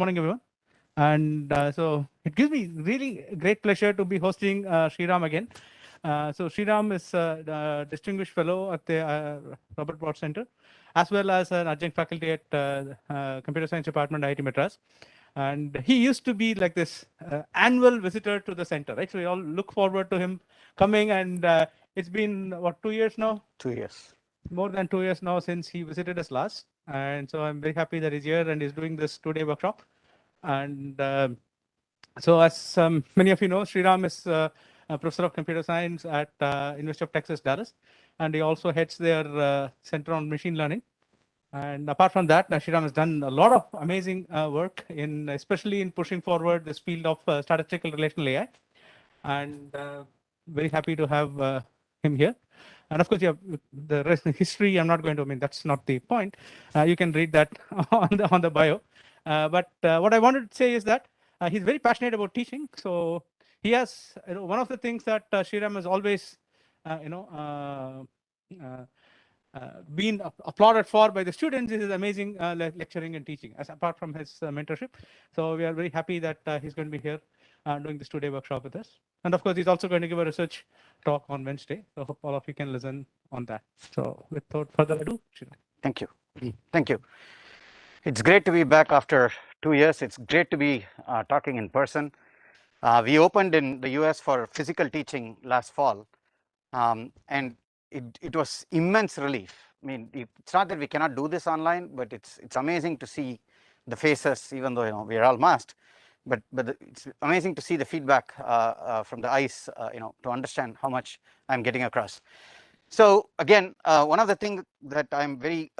Morning, everyone. And so it gives me really great pleasure to be hosting Sriraam again. So Sriraam is a distinguished fellow at the Robert Bott Center, as well as an adjunct faculty at Computer Science Department, IIT Madras. And he used to be like this annual visitor to the center, right? So we all look forward to him coming, and it's been what, 2 years now? 2 years. More than 2 years now since he visited us last. And so I'm very happy that he's here and he's doing this 2-day workshop. And so as many of you know, Sriraam is a professor of computer science at University of Texas, Dallas. And he also heads their Center on Machine Learning. And apart from that, Sriraam has done a lot of amazing work, especially in pushing forward this field of statistical relational AI. And very happy to have him here. And of course, you have the rest of the history. I'm not going to, I mean, that's not the point. You can read that on the bio. But what I wanted to say is that he's very passionate about teaching. So he has, one of the things that Sriraam has always, been applauded for by the students is his amazing lecturing and teaching, as apart from his mentorship. So we are very happy that he's going to be here doing this 2-day workshop with us. And of course, he's also going to give a research talk on Wednesday. So hope all of you can listen on that. So without further ado, Sriraam. Thank you. Thank you. It's great to be back after 2 years. It's great to be talking in person. We opened in the US for physical teaching last fall, and it was immense relief. I mean, it's not that we cannot do this online, but it's amazing to see the faces, even though we are all masked. But it's amazing to see the feedback from the eyes, to understand how much I'm getting across. So again, one of the things that I'm very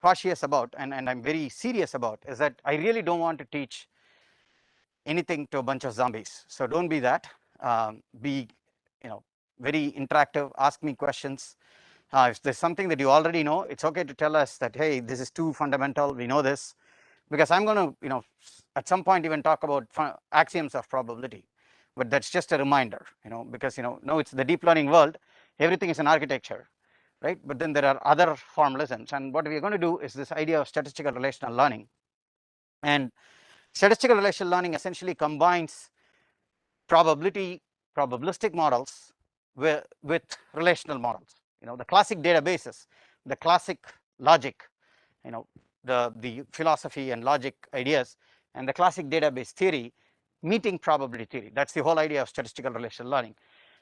cautious about, and I'm very serious about, is that I really don't want to teach anything to a bunch of zombies. So don't be that. Be very interactive. Ask me questions. If there's something that you already know, it's okay to tell us that, hey, this is too fundamental. We know this. Because I'm going to, at some point even talk about axioms of probability, but that's just a reminder, because no, it's the deep learning world. Everything is an architecture, right? But then there are other formalisms, and what we're going to do is this idea of statistical relational learning. And statistical relational learning essentially combines probabilistic models with relational models. The classic databases, the classic logic, the philosophy and logic ideas, and the classic database theory meeting probability theory. That's the whole idea of statistical relational learning.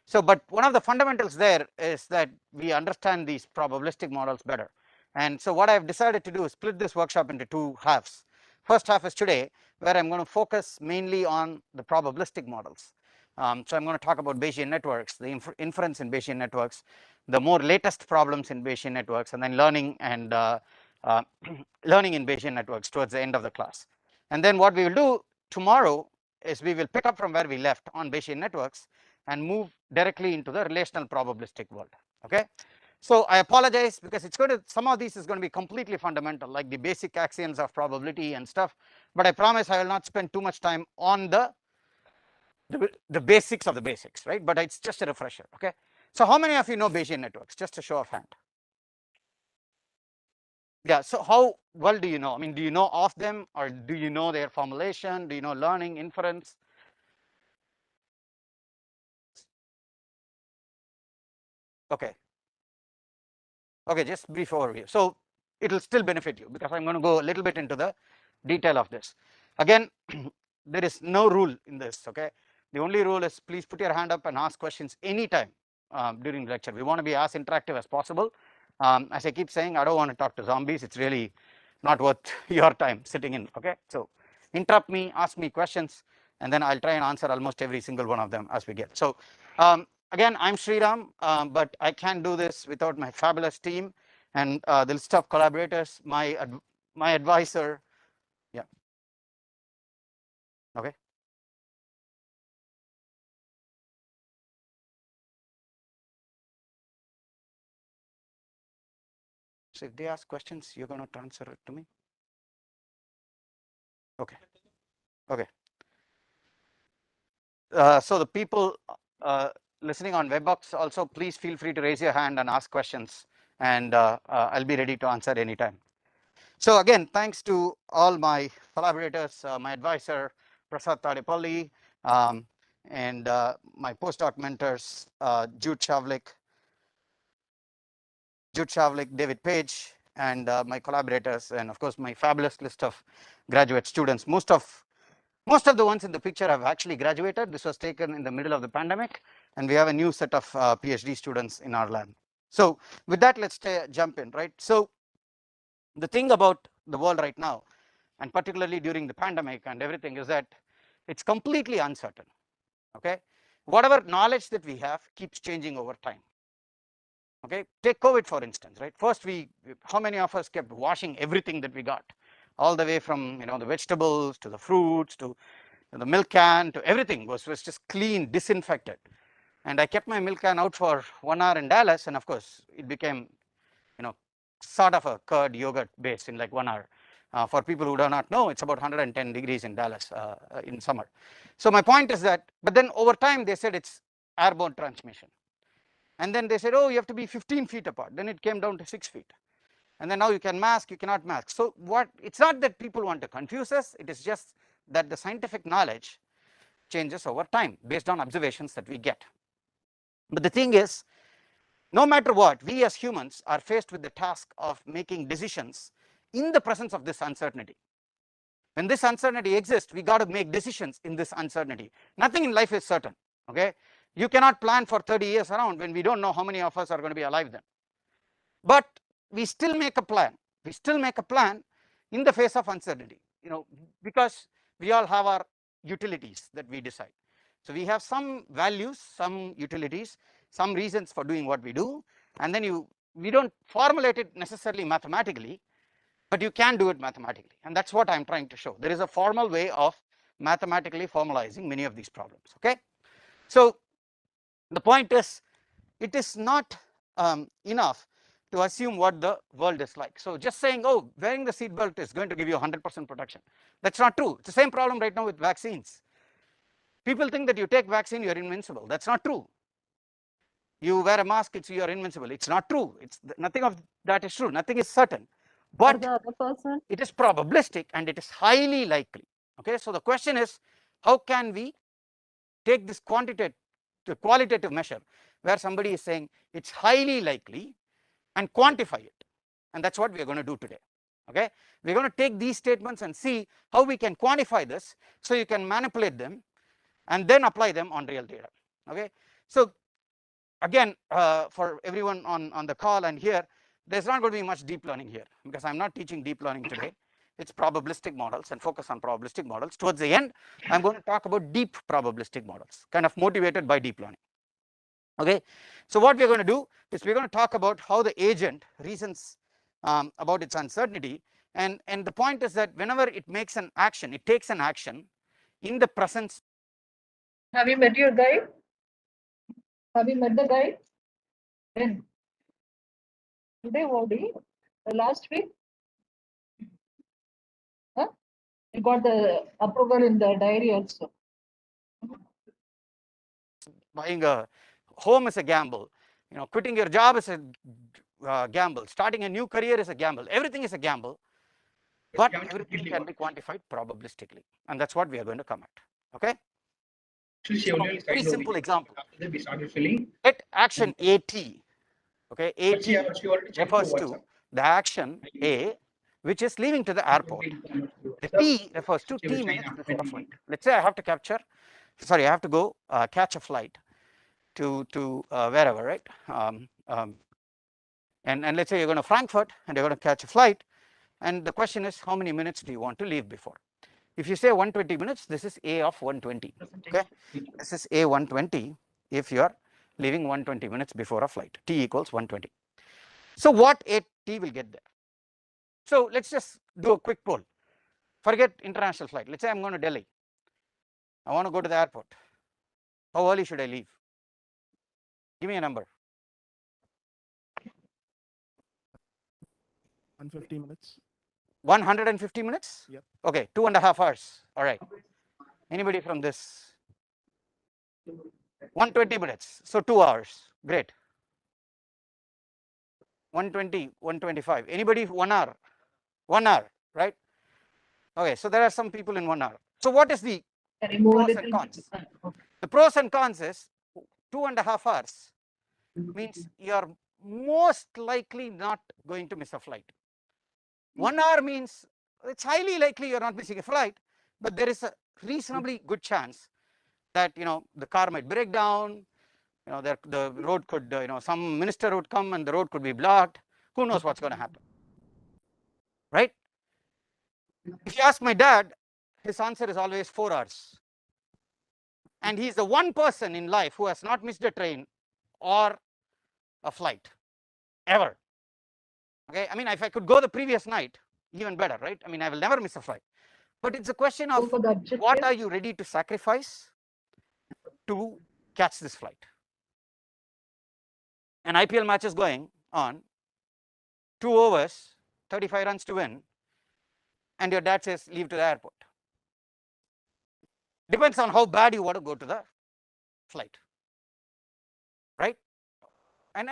So, but one of the fundamentals there is that we understand these probabilistic models better. And so what I've decided to do is split this workshop into 2 halves. First half is today, where I'm going to focus mainly on the probabilistic models. So I'm going to talk about Bayesian networks, the inference in Bayesian networks, the more latest problems in Bayesian networks, and then learning and learning in Bayesian networks towards the end of the class. And then what we will do tomorrow is we will pick up from where we left on Bayesian networks and move directly into the relational probabilistic world. Okay. So I apologize because it's going to, some of these is going to be completely fundamental, like the basic axioms of probability and stuff. But I promise I will not spend too much time on the basics of the basics, right? But it's just a refresher. Okay. So how many of you know Bayesian networks? Just a show of hand. Yeah, so how well do you know? I mean, do you know of them, or do you know their formulation? Do you know learning, inference? Okay. Okay, just brief overview. So it'll still benefit you because I'm going to go a little bit into the detail of this. Again, there is no rule in this, okay? The only rule is please put your hand up and ask questions anytime during the lecture. We want to be as interactive as possible. As I keep saying, I don't want to talk to zombies. It's really not worth your time sitting in, okay? So interrupt me, ask me questions, and then I'll try and answer almost every single one of them as we get. So again, I'm Sriraam, but I can't do this without my fabulous team and the list of collaborators, my advisor. Yeah. Okay. So if they ask questions, you're going to transfer it to me? Okay. Okay. So the people listening on Webbox also, please feel free to raise your hand and ask questions, and I'll be ready to answer anytime. So again, thanks to all my collaborators, my advisor, Prasad Tadepalli, and my postdoc mentors, Jude Chavlik, David Page, and my collaborators, and of course my fabulous list of graduate students. Most of the ones in the picture have actually graduated. This was taken in the middle of the pandemic, and we have a new set of PhD students in our lab. So with that, let's jump in, right? So the thing about the world right now, and particularly during the pandemic and everything, is that it's completely uncertain. Okay, whatever knowledge that we have keeps changing over time. Okay, take COVID for instance, right? First, how many of us kept washing everything that we got, all the way from the vegetables to the fruits to the milk can to everything was just clean, disinfected. And I kept my milk can out for 1 hour in Dallas, and of course it became sort of a curd yogurt base in like 1 hour. For people who do not know, it's about 110 degrees in Dallas in summer. So my point is that, but then over time they said it's airborne transmission. And then they said, oh, you have to be 15 feet apart. Then it came down to 6 feet. And then now you can mask, you cannot mask. So it's not that people want to confuse us, it is just that the scientific knowledge changes over time based on observations that we get. But the thing is, no matter what, we as humans are faced with the task of making decisions in the presence of this uncertainty. When this uncertainty exists, we got to make decisions in this uncertainty. Nothing in life is certain. Okay, you cannot plan for 30 years around when we don't know how many of us are going to be alive then. But we still make a plan. We still make a plan in the face of uncertainty, because we all have our utilities that we decide. So we have some values, some utilities, some reasons for doing what we do, and then we don't formulate it necessarily mathematically, but you can do it mathematically, and that's what I'm trying to show. There is a formal way of mathematically formalizing many of these problems. Okay, so the point is, it is not enough to assume what the world is like. So just saying, oh, wearing the seatbelt is going to give you 100% protection, that's not true. It's the same problem right now with vaccines. People think that you take vaccine, you're invincible. That's not true. You wear a mask, you're invincible. It's not true. Nothing of that is true. Nothing is certain. But the other person, it is probabilistic and it is highly likely. Okay, so the question is, how can we take this qualitative measure where somebody is saying it's highly likely and quantify it? And that's what we are going to do today. Okay, we're going to take these statements and see how we can quantify this so you can manipulate them and then apply them on real data. Okay, so again, for everyone on the call and here, there's not going to be much deep learning here because I'm not teaching deep learning today. It's probabilistic models and focus on probabilistic models. Towards the end, I'm going to talk about deep probabilistic models, kind of motivated by deep learning. Okay, so what we're going to do is we're going to talk about how the agent reasons about its uncertainty, and the point is that whenever it makes an action, it takes an action in the presence. have you met your guide? Have you met the guide? When? Today, Wadi? The last week? Huh? You got the approval in the diary also. Buying a home is a gamble. Quitting your job is a gamble. Starting a new career is a gamble. Everything is a gamble, but everything can be quantified probabilistically, and that's what we are going to come at. Okay. So, very simple example. Let action AT. Okay, AT refers to the action A, which is leaving to the airport. The T refers to T minutes before a flight. Let's say I have to go catch a flight to wherever, right? And let's say you're going to Frankfurt and you're going to catch a flight, and the question is, how many minutes do you want to leave before? If you say 120 minutes, this is A of 120. Okay, this is A 120 if you are leaving 120 minutes before a flight. T equals 120. So what a T will get there? So let's just do a quick poll. Forget international flight. Let's say I'm going to Delhi. I want to go to the airport. How early should I leave? Give me a number. 150 minutes. 150 minutes? Yep. Okay, 2.5 hours. All right. Anybody from this? 120 minutes. So 2 hours. Great. 120, 125. Anybody 1 hour? 1 hour, right? Okay, so there are some people in 1 hour. So what is the Can you move a pros and little? cons? Okay. The pros and cons is 2.5 hours means you are most likely not going to miss a flight. 1 hour means it's highly likely you're not missing a flight, but there is a reasonably good chance that the car might break down, the road could some minister would come and the road could be blocked. Who knows what's going to happen, right? If you ask my dad, his answer is always 4 hours, and he's the one person in life who has not missed a train or a flight ever. Okay, I mean, if I could go the previous night, even better, right? I mean, I will never miss a flight. But it's a question of what are you ready to sacrifice to catch this flight? An IPL match is going on, 2 overs, 35 runs to win, and your dad says leave to the airport. Depends on how bad you want to go to the flight, right? And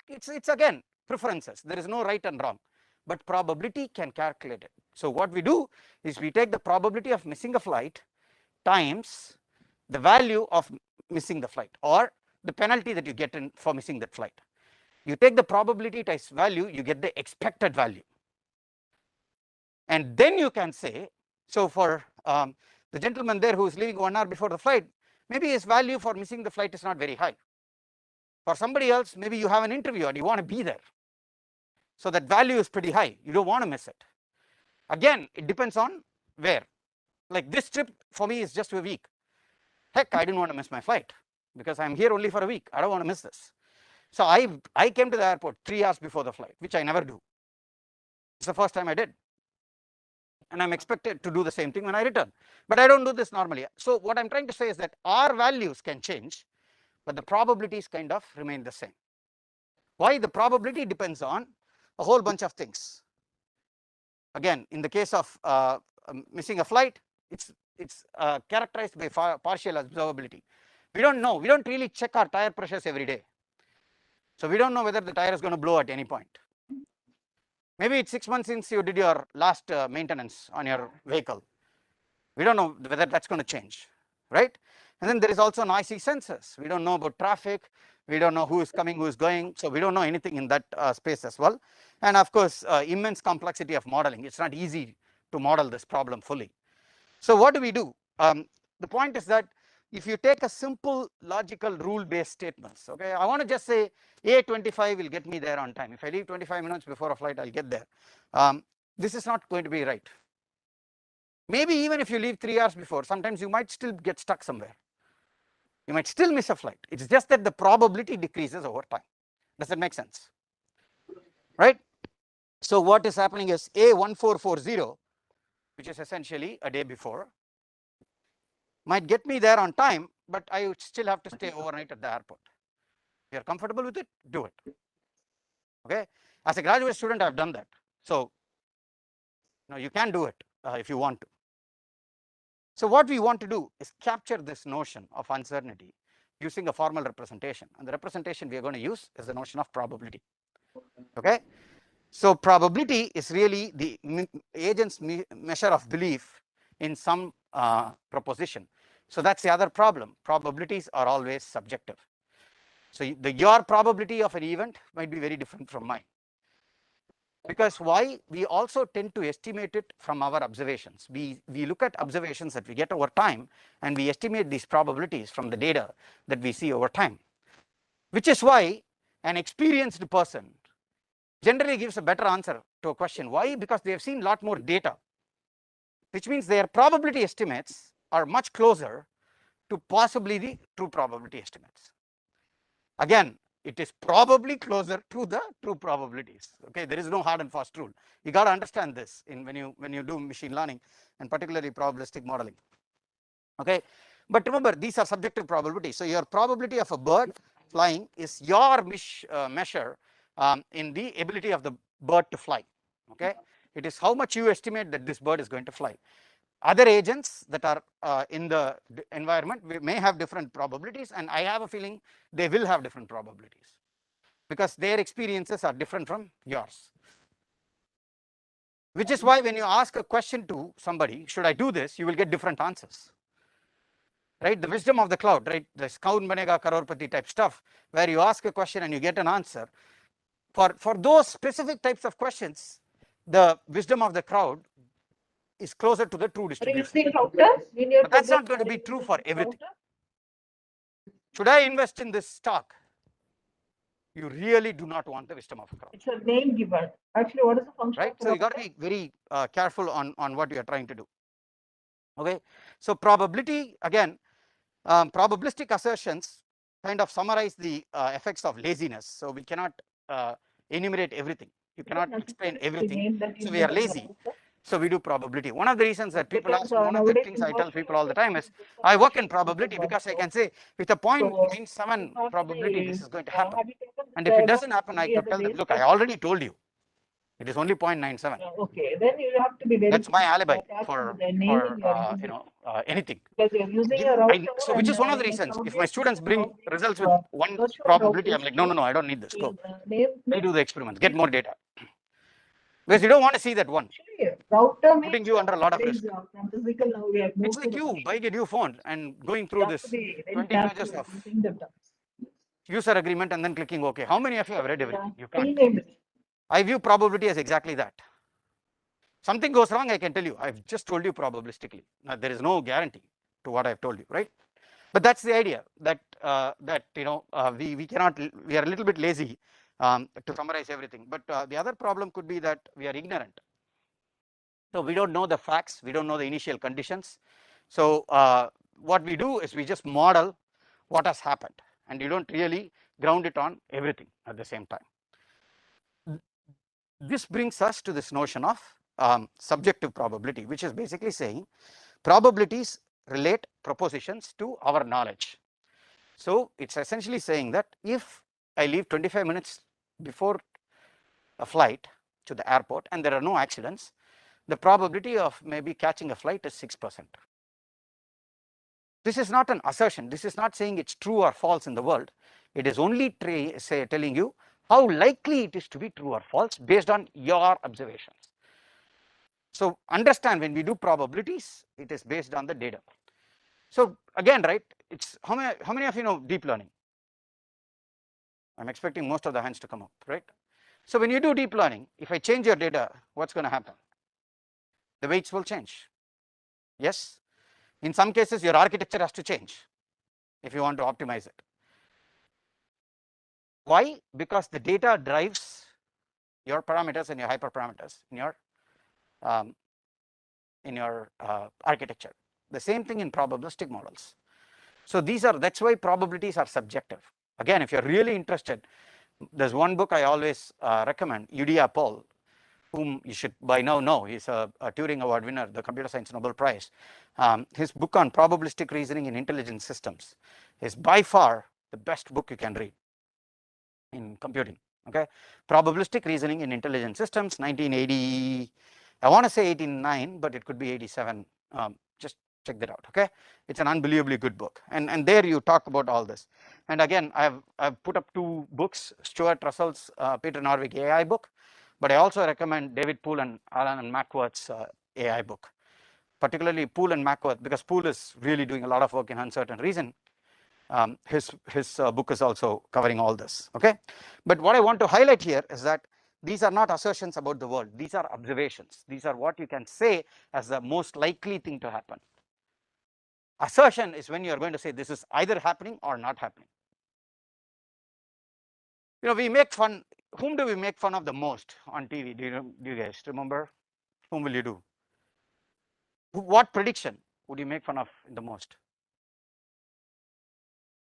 it's again preferences. There is no right and wrong, but probability can calculate it. So what we do is we take the probability of missing a flight times the value of missing the flight or the penalty that you get in for missing that flight. You take the probability times value, you get the expected value. And then you can say, so for the gentleman there who is leaving 1 hour before the flight, maybe his value for missing the flight is not very high. For somebody else, maybe you have an interview and you want to be there. So that value is pretty high. You don't want to miss it. Again, it depends on where. Like this trip for me is just a week. Heck, I didn't want to miss my flight because I'm here only for a week. I don't want to miss this. So I came to the airport 3 hours before the flight, which I never do. It's the first time I did. And I'm expected to do the same thing when I return. But I don't do this normally. So what I'm trying to say is that our values can change, but the probabilities kind of remain the same. Why? The probability depends on a whole bunch of things. Again, in the case of missing a flight, it's characterized by partial observability. We don't know. We don't really check our tire pressures every day. So we don't know whether the tire is going to blow at any point. Maybe it's 6 months since you did your last maintenance on your vehicle. We don't know whether that's going to change, right? And then there is also noisy sensors. We don't know about traffic. We don't know who is coming, who is going. So we don't know anything in that space as well. And of course, immense complexity of modeling. It's not easy to model this problem fully. So what do we do? The point is that if you take a simple logical rule-based statements, okay, I want to just say A25 will get me there on time. If I leave 25 minutes before a flight, I'll get there. This is not going to be right. Maybe even if you leave 3 hours before, sometimes you might still get stuck somewhere. You might still miss a flight. It's just that the probability decreases over time. Does that make sense? Right? So what is happening is A1440, which is essentially a day before, might get me there on time, but I would still have to stay overnight at the airport. If you're comfortable with it, do it. Okay? As a graduate student, I've done that. So you can do it if you want to. So what we want to do is capture this notion of uncertainty using a formal representation. And the representation we are going to use is the notion of probability. Okay? So probability is really the agent's measure of belief in some proposition. So that's the other problem. Probabilities are always subjective. So your probability of an event might be very different from mine. Because why? We also tend to estimate it from our observations. We look at observations that we get over time, and we estimate these probabilities from the data that we see over time. Which is why an experienced person generally gives a better answer to a question. Why? Because they have seen a lot more data, which means their probability estimates are much closer to possibly the true probability estimates. Again, it is probably closer to the true probabilities. Okay, there is no hard and fast rule. You got to understand this when you do machine learning and particularly probabilistic modeling. Okay, but remember, these are subjective probabilities. So your probability of a bird flying is your measure in the ability of the bird to fly. Okay, it is how much you estimate that this bird is going to fly. Other agents that are in the environment may have different probabilities, and I have a feeling they will have different probabilities because their experiences are different from yours. Which is why when you ask a question to somebody, should I do this, you will get different answers. Right? The wisdom of the crowd, right? This kaun banega karorpati type stuff, where you ask a question and you get an answer. For those specific types of questions, the wisdom of the crowd is closer to the true Are you distribution. using router in your But that's not program? going to be true for everything. Router? Should I invest in this stock? You really do not want the wisdom of a crowd. It's a name given. Actually, what is the function Right? of So you got to be very careful on what you are trying to do. Okay. So probability, again, probabilistic assertions kind of summarize the effects of laziness. So we cannot enumerate everything. You cannot explain everything. So we are lazy. So we do probability. One of the reasons that people ask, one of the things I tell people all the time is, I work in probability because I can say with a 0.97 probability this is going to happen. And if it doesn't happen, I could tell them, look, I already told you. It is only 0.97. Okay, then you have to be very. That's my alibi for anything. Because you're using a router. So which is one of the reasons. If my students bring results with one probability, I'm like, no, I don't need this. Go. Redo the experiments. Get more data. Because you don't want to see that one. Router putting you under a lot of risk. From physical, now we have It's like you buying a new phone and going through this 20 pages of user agreement and then clicking OK. How many of you have read everything? You can't. I view probability as exactly that. Something goes wrong, I can tell you. I've just told you probabilistically. Now, there is no guarantee to what I've told you, right? But that's the idea that we cannot. We are a little bit lazy to summarize everything. But the other problem could be that we are ignorant. So we don't know the facts. We don't know the initial conditions. So what we do is we just model what has happened, and you don't really ground it on everything at the same time. This brings us to this notion of subjective probability, which is basically saying probabilities relate propositions to our knowledge. So it's essentially saying that if I leave 25 minutes before a flight to the airport and there are no accidents, the probability of maybe catching a flight is 6%. This is not an assertion. This is not saying it's true or false in the world. It is only telling you how likely it is to be true or false based on your observations. So understand, when we do probabilities, it is based on the data. So again, right, it's how many of you know deep learning? I'm expecting most of the hands to come up, right? So when you do deep learning, if I change your data, what's going to happen? The weights will change. Yes. In some cases, your architecture has to change if you want to optimize it. Why? Because the data drives your parameters and your hyperparameters in your architecture. The same thing in probabilistic models. So that's why probabilities are subjective. Again, if you're really interested, there's one book I always recommend, Udaya Paul, whom you should by now know. He's a Turing Award winner, the Computer Science Nobel Prize. His book on probabilistic reasoning in intelligent systems is by far the best book you can read in computing. Okay, probabilistic reasoning in intelligent systems, 1980. I want to say 89, but it could be 87. Just check that out. Okay, it's an unbelievably good book, and there you talk about all this. And again, I've put up two books: Stuart Russell's Peter Norvig AI book, but I also recommend David Poole and Alan Mackworth's AI book, particularly Poole and Mackworth, because Poole is really doing a lot of work in uncertain reason. His book is also covering all this. Okay, but what I want to highlight here is that these are not assertions about the world. These are observations. These are what you can say as the most likely thing to happen. Assertion is when you are going to say this is either happening or not happening. You know, we make fun. Whom do we make fun of the most on TV? Do you guys remember? Whom will you do? What prediction would you make fun of the most?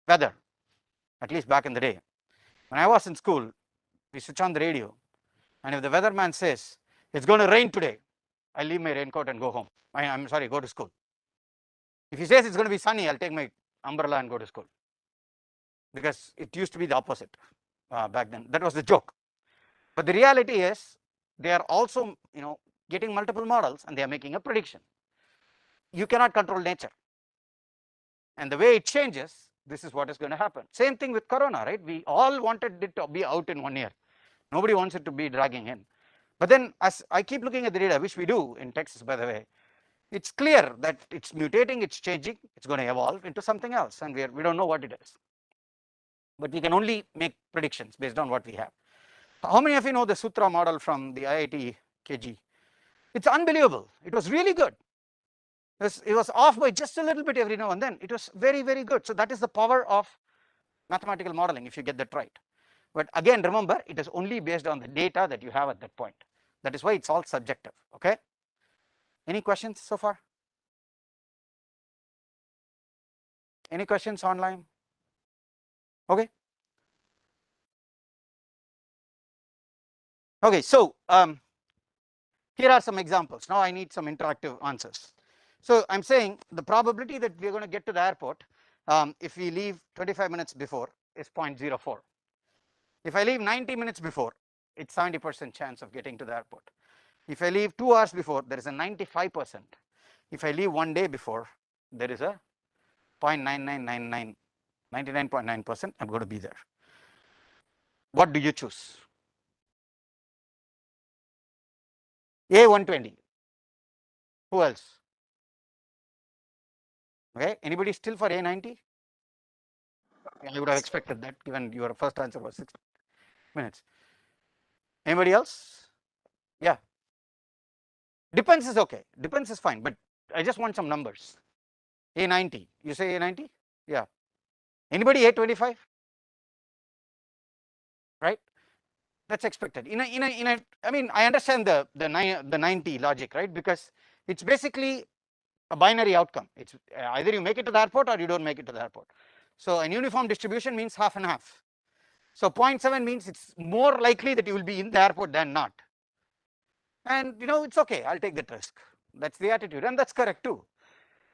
Weather. At least back in the day. When I was in school, we switch on the radio, and if the weatherman says it's going to rain today, I leave my raincoat and go home. I'm sorry, go to school. If he says it's going to be sunny, I'll take my umbrella and go to school. Because it used to be the opposite back then. That was the joke. But the reality is they are also, getting multiple models and they are making a prediction. You cannot control nature. And the way it changes, this is what is going to happen. Same thing with Corona, right? We all wanted it to be out in 1 year. Nobody wants it to be dragging in. But then as I keep looking at the data, which we do in texts by the way, it's clear that it's mutating, it's changing, it's going to evolve into something else, and we don't know what it is. But we can only make predictions based on what we have. How many of you know the Sutra model from the IIT KG? It's unbelievable. It was really good. It was off by just a little bit every now and then. It was very, very good. So that is the power of mathematical modeling if you get that right. But again, remember, it is only based on the data that you have at that point. That is why it's all subjective. Okay. Any questions so far? Any questions online? Okay. Okay, so here are some examples. Now I need some interactive answers. So I'm saying the probability that we're going to get to the airport if we leave 25 minutes before is 0.04. If I leave 90 minutes before, it's 70% chance of getting to the airport. If I leave 2 hours before, there is a 95%. If I leave 1 day before, there is a 0.9999, 99.9% I'm going to be there. What do you choose? A120. Who else? Okay, anybody still for A90? I would have expected that given your first answer was 6 minutes. Anybody else? Yeah. Depends is okay. Depends is fine, but I just want some numbers. A90. You say A90? Yeah. Anybody A25? Right? That's expected. I mean, I understand the 90 logic, right? Because it's basically a binary outcome. It's either you make it to the airport or you don't make it to the airport. So an uniform distribution means half and half. So 0.7 means it's more likely that you will be in the airport than not. And it's okay, I'll take that risk. That's the attitude, and that's correct too.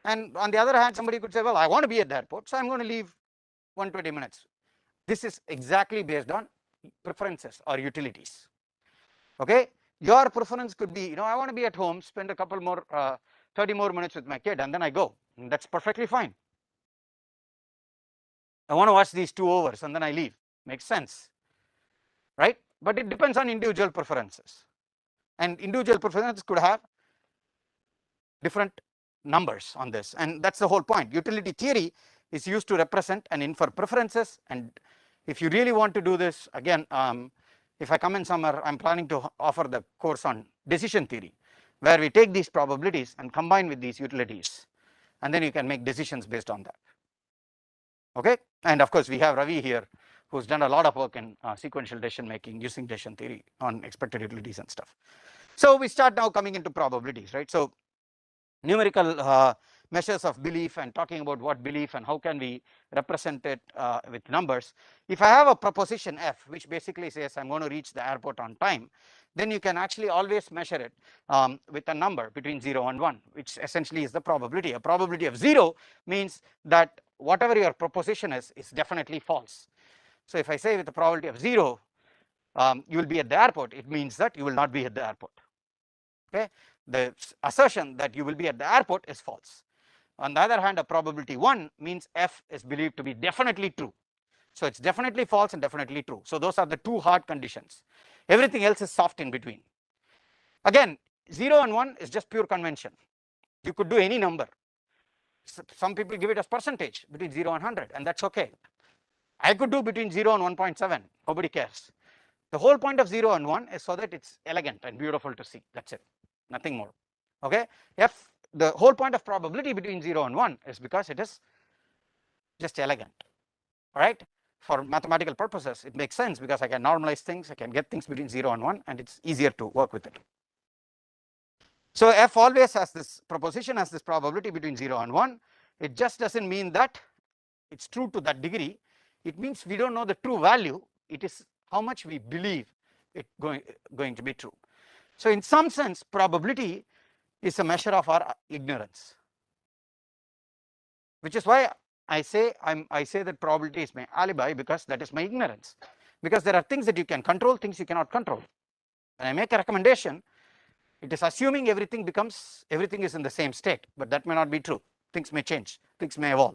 And on the other hand, somebody could say, well, I want to be at the airport, so I'm going to leave 120 minutes. This is exactly based on preferences or utilities. Okay, your preference could be, I want to be at home, spend a couple more 30 more minutes with my kid, and then I go. And that's perfectly fine. I want to watch these 2 overs and then I leave. Makes sense, right? But it depends on individual preferences, and individual preferences could have different numbers on this, and that's the whole point. Utility theory is used to represent and infer preferences, and if you really want to do this, again, if I come in summer, I'm planning to offer the course on decision theory, where we take these probabilities and combine with these utilities, and then you can make decisions based on that. Okay, and of course we have Ravi here, who's done a lot of work in sequential decision making using decision theory on expected utilities and stuff. So we start now coming into probabilities, right? So numerical measures of belief and talking about what belief and how can we represent it with numbers. If I have a proposition F, which basically says I'm going to reach the airport on time, then you can actually always measure it with a number between 0 and 1, which essentially is the probability. A probability of 0 means that whatever your proposition is definitely false. So if I say with a probability of 0, you will be at the airport, it means that you will not be at the airport. Okay, the assertion that you will be at the airport is false. On the other hand, a probability 1 means F is believed to be definitely true. So it's definitely false and definitely true. So those are the 2 hard conditions. Everything else is soft in between. Again, 0 and 1 is just pure convention. You could do any number. Some people give it as percentage between 0 and 100, and that's okay. I could do between 0 and 1.7. Nobody cares. The whole point of 0 and 1 is so that it's elegant and beautiful to see. That's it. Nothing more. Okay. F, the whole point of probability between 0 and 1 is because it is just elegant. All right. For mathematical purposes, it makes sense because I can normalize things, I can get things between 0 and 1, and it's easier to work with it. So F always has this proposition, has this probability between 0 and 1. It just doesn't mean that it's true to that degree. It means we don't know the true value. It is how much we believe it going to be true. So in some sense, probability is a measure of our ignorance, which is why I say that probability is my alibi, because that is my ignorance. Because there are things that you can control, things you cannot control. When I make a recommendation, it is assuming everything is in the same state, but that may not be true. Things may change, things may evolve.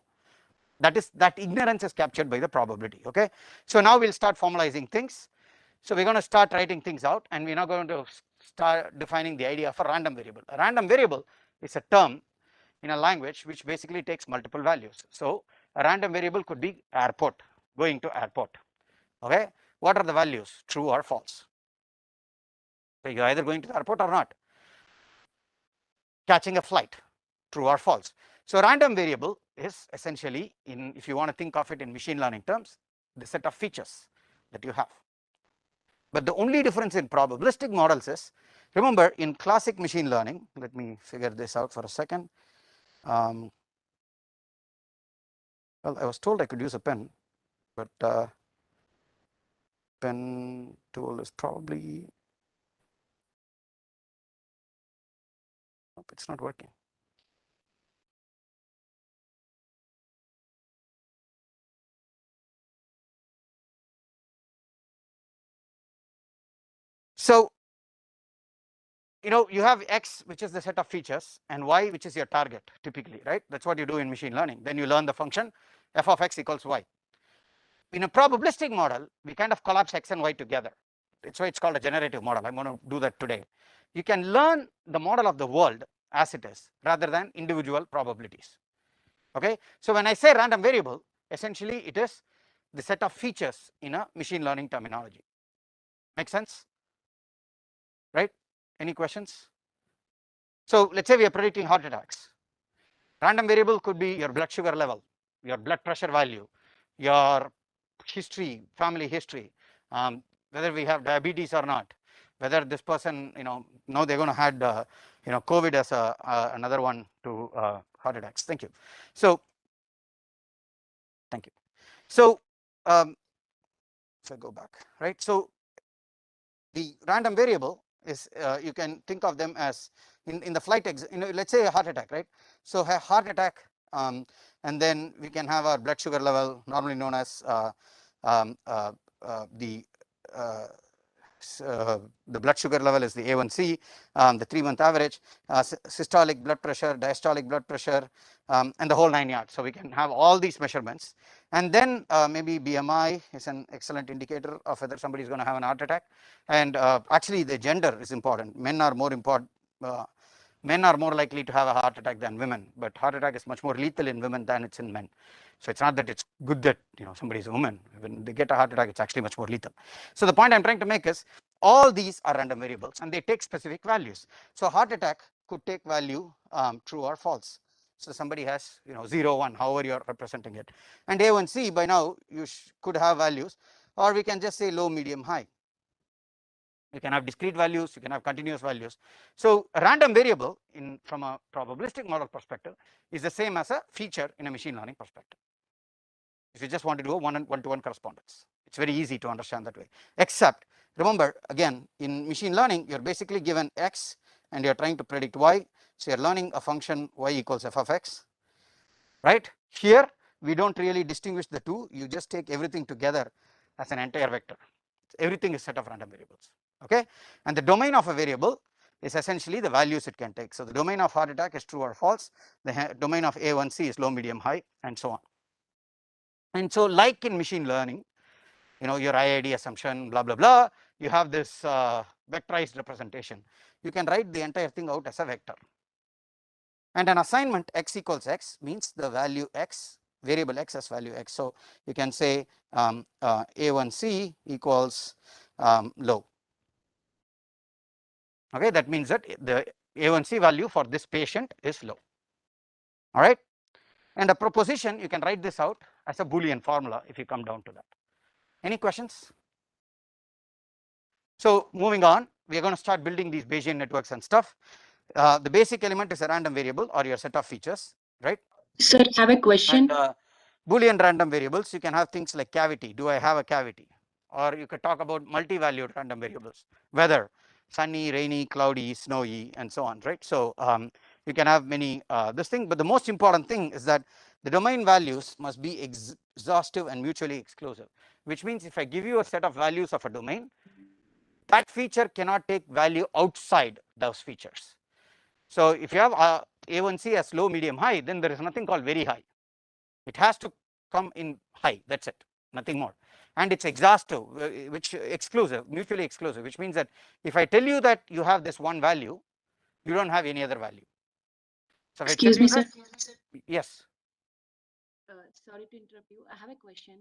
That ignorance is captured by the probability. Okay. So now we'll start formalizing things. So we're going to start writing things out, and we're not going to start defining the idea of a random variable. A random variable is a term in a language which basically takes multiple values. So a random variable could be airport, going to airport. Okay, what are the values? True or false? So you're either going to the airport or not. Catching a flight, true or false. So random variable is essentially, in if you want to think of it in machine learning terms, the set of features that you have. But the only difference in probabilistic models is, remember, in classic machine learning, let me figure this out for a second. Well, I was told I could use a pen, but pen tool is probably, nope, it's not working. So, you have X, which is the set of features, and Y, which is your target, typically, right? That's what you do in machine learning. Then you learn the function f of X equals Y. In a probabilistic model, we kind of collapse X and Y together. That's why it's called a generative model. I'm going to do that today. You can learn the model of the world as it is, rather than individual probabilities. Okay, so when I say random variable, essentially it is the set of features in a machine learning terminology. Make sense? Right? Any questions? So let's say we are predicting heart attacks. Random variable could be your blood sugar level, your blood pressure value, your history, family history, whether we have diabetes or not, whether this person, now they're going to had, COVID as another one to heart attacks. Thank you. So, thank you. So, if I go back, right? So, the random variable is, you can think of them as in the flight, let's say a heart attack, right? So, a heart attack, and then we can have our blood sugar level, normally known as the blood sugar level is the A1C, the 3-month average, systolic blood pressure, diastolic blood pressure, and the whole 9 yards. So we can have all these measurements, and then maybe BMI is an excellent indicator of whether somebody is going to have an heart attack. And actually, the gender is important. Men are more important. Men are more likely to have a heart attack than women, but heart attack is much more lethal in women than it's in men. So it's not that it's good that somebody is a woman. When they get a heart attack, it's actually much more lethal. So the point I'm trying to make is, all these are random variables and they take specific values. So heart attack could take value true or false. So somebody has 0, 1, however you are representing it. And A1C, by now you could have values, or we can just say low, medium, high. You can have discrete values, you can have continuous values. So a random variable from a probabilistic model perspective is the same as a feature in a machine learning perspective. If you just want to do a one-to-one correspondence, it's very easy to understand that way. Except, remember, again, in machine learning, you're basically given X and you're trying to predict Y. So you're learning a function Y equals f of X, right? Here, we don't really distinguish the two. You just take everything together as an entire vector. Everything is set of random variables. Okay, and the domain of a variable is essentially the values it can take. So the domain of heart attack is true or false. The domain of A1C is low, medium, high, and so on. And so, like in machine learning, your IID assumption, blah blah blah, you have this vectorized representation. You can write the entire thing out as a vector. And an assignment X equals X means the value X, variable X as value X. So you can say A1C equals low. Okay, that means that the A1C value for this patient is low. All right, and a proposition, you can write this out as a Boolean formula if you come down to that. Any questions? So moving on, we are going to start building these Bayesian networks and stuff. The basic element is a random variable or your set of features, right? Sir, I have a question. And Boolean random variables, you can have things like cavity. Do I have a cavity? Or you could talk about multi-valued random variables, weather, sunny, rainy, cloudy, snowy, and so on, right? So you can have many this thing, but the most important thing is that the domain values must be exhaustive and mutually exclusive, which means if I give you a set of values of a domain, that feature cannot take value outside those features. So if you have A1C as low, medium, high, then there is nothing called very high. It has to come in high, that's it, nothing more. and it's exhaustive, which exclusive, mutually exclusive, which means that if I tell you that you have this one value, you don't have any other value. So if Excuse I tell me, you sir. that, yes, Sorry to interrupt you. I have a question.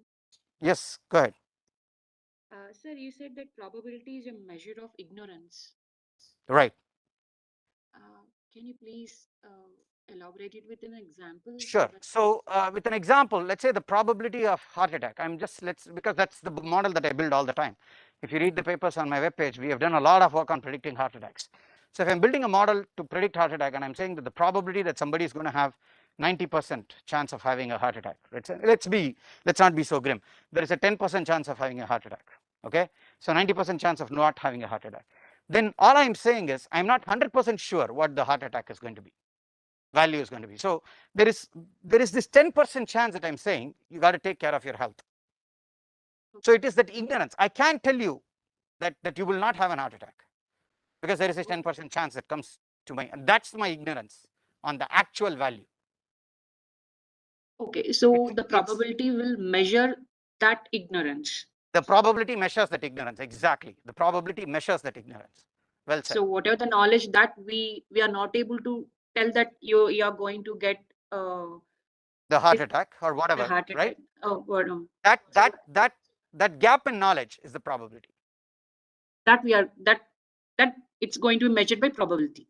yes, go ahead. Sir, you said that probability is a measure of ignorance. Right. Can you please elaborate it with an example? Sure. So with an example, let's say the probability of heart attack. I'm just because that's the model that I build all the time. If you read the papers on my webpage, we have done a lot of work on predicting heart attacks. So if I'm building a model to predict heart attack, and I'm saying that the probability that somebody is going to have 90% chance of having a heart attack. Let's not be so grim. There is a 10% chance of having a heart attack. Okay. So 90% chance of not having a heart attack. Then all I'm saying is I'm not 100% sure what the heart attack is going to be. Value is going to be. So there is this 10% chance that I'm saying you got to take care of your health. So it is that ignorance. I can't tell you that you will not have an heart attack because there is a 10% chance that comes to my, and that's my ignorance on the actual value. Okay, so the probability will measure that ignorance. The probability measures that ignorance. Exactly. The probability measures that ignorance. Well said. So whatever the knowledge that we are not able to tell that you are going to get the heart attack or whatever, heart right? attack. That gap in knowledge is the probability. That we are that it's going to be measured by probability.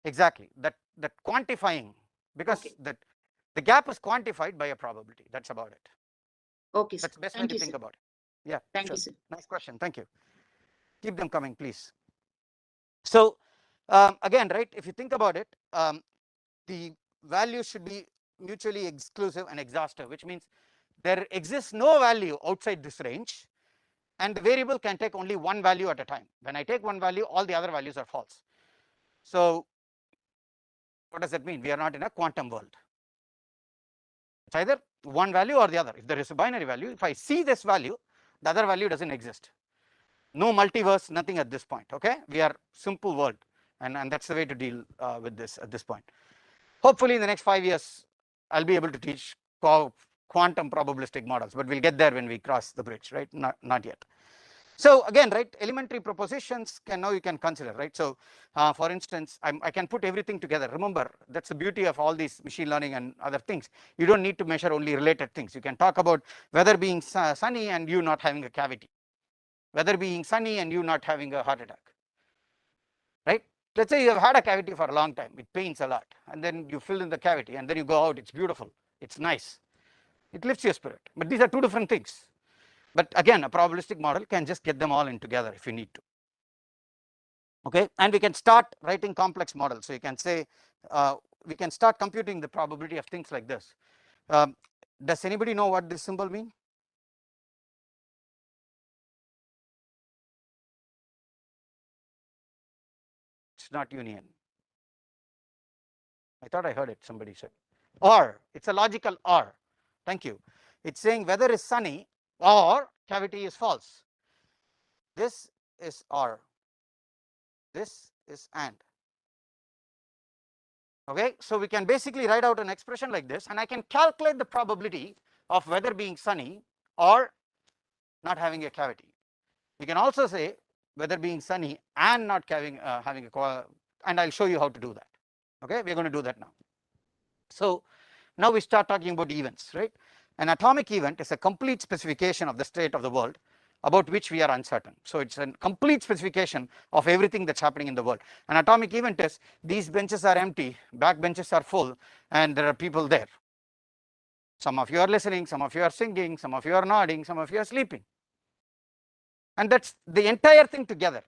Exactly. That quantifying, because the gap is quantified by a probability. That's about it. Okay. That's the best way to think about it. Yeah. Thank you, sir. Nice question. Thank you. Keep them coming, please. So again, right, if you think about it, the value should be mutually exclusive and exhaustive, which means there exists no value outside this range, and the variable can take only one value at a time. When I take one value, all the other values are false. So what does that mean? We are not in a quantum world. It's either one value or the other. If there is a binary value, if I see this value, the other value doesn't exist. No multiverse, nothing at this point. Okay, we are simple world, and that's the way to deal with this at this point. Hopefully in the next 5 years I'll be able to teach quantum probabilistic models, but we'll get there when we cross the bridge, right? Not yet. So again, right, elementary propositions you can consider, right? So for instance, I can put everything together. Remember, that's the beauty of all these machine learning and other things. You don't need to measure only related things. You can talk about weather being sunny and you not having a cavity, weather being sunny and you not having a heart attack, right? Let's say you have had a cavity for a long time, it pains a lot, and then you fill in the cavity and then you go out, it's beautiful, it's nice, it lifts your spirit. But these are two different things. But again, a probabilistic model can just get them all in together if you need to. Okay, and we can start writing complex models. So you can say we can start computing the probability of things like this. Does anybody know what this symbol means? It's not union. I thought I heard it, somebody said. Or, it's a logical or. Thank you. It's saying weather is sunny or cavity is false. This is or. This is and. Okay, so we can basically write out an expression like this, and I can calculate the probability of weather being sunny or not having a cavity. We can also say weather being sunny and not having a, and I'll show you how to do that. Okay, we're going to do that now. So now we start talking about events, right? An atomic event is a complete specification of the state of the world about which we are uncertain. So it's a complete specification of everything that's happening in the world. An atomic event is these benches are empty, back benches are full, and there are people there. Some of you are listening, some of you are singing, some of you are nodding, some of you are sleeping. And that's the entire thing together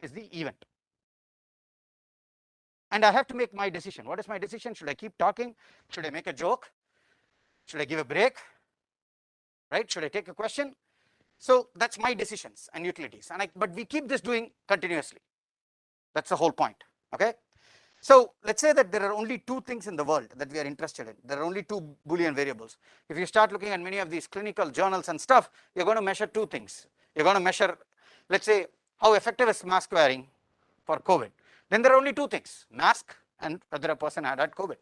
is the event. And I have to make my decision. What is my decision? Should I keep talking? Should I make a joke? Should I give a break? Right? Should I take a question? So that's my decisions and utilities. But we keep this doing continuously. That's the whole point. Okay. So let's say that there are only two things in the world that we are interested in. There are only two Boolean variables. If you start looking at many of these clinical journals and stuff, you're going to measure two things. You're going to measure, let's say, how effective is mask wearing for COVID. Then there are only two things, mask and whether a person had COVID.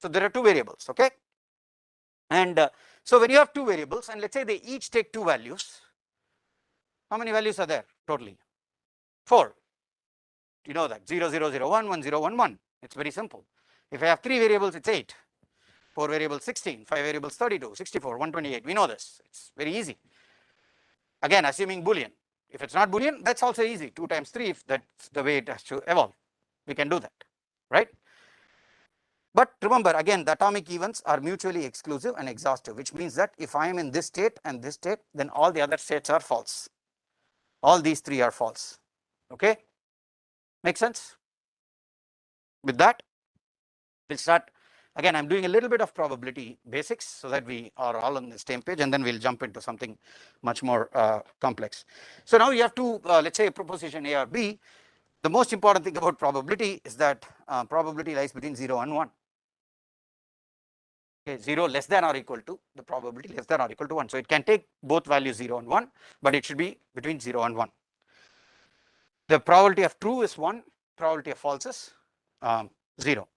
So there are two variables. Okay. And so when you have two variables and let's say they each take two values, how many values are there totally? 4. You know that 0 0 0 1 1 0 1 1. It's very simple. If I have 3 variables, it's 8. 4 variables 16, 5 variables 32, 64, 128. We know this. It's very easy. Again, assuming Boolean. If it's not Boolean, that's also easy. 2 times 3, if that's the way it has to evolve. We can do that, right? But remember, again, the atomic events are mutually exclusive and exhaustive, which means that if I am in this state and this state, then all the other states are false. All these 3 are false. Okay? Make sense? With that, we'll start. Again, I'm doing a little bit of probability basics so that we are all on the same page, and then we'll jump into something much more complex. So now you have to, let's say, a proposition A or B. The most important thing about probability is that probability lies between 0 and 1. Okay, 0 less than or equal to the probability less than or equal to 1. So it can take both values 0 and 1, but it should be between 0 and 1. The probability of true is 1, probability of false is 0.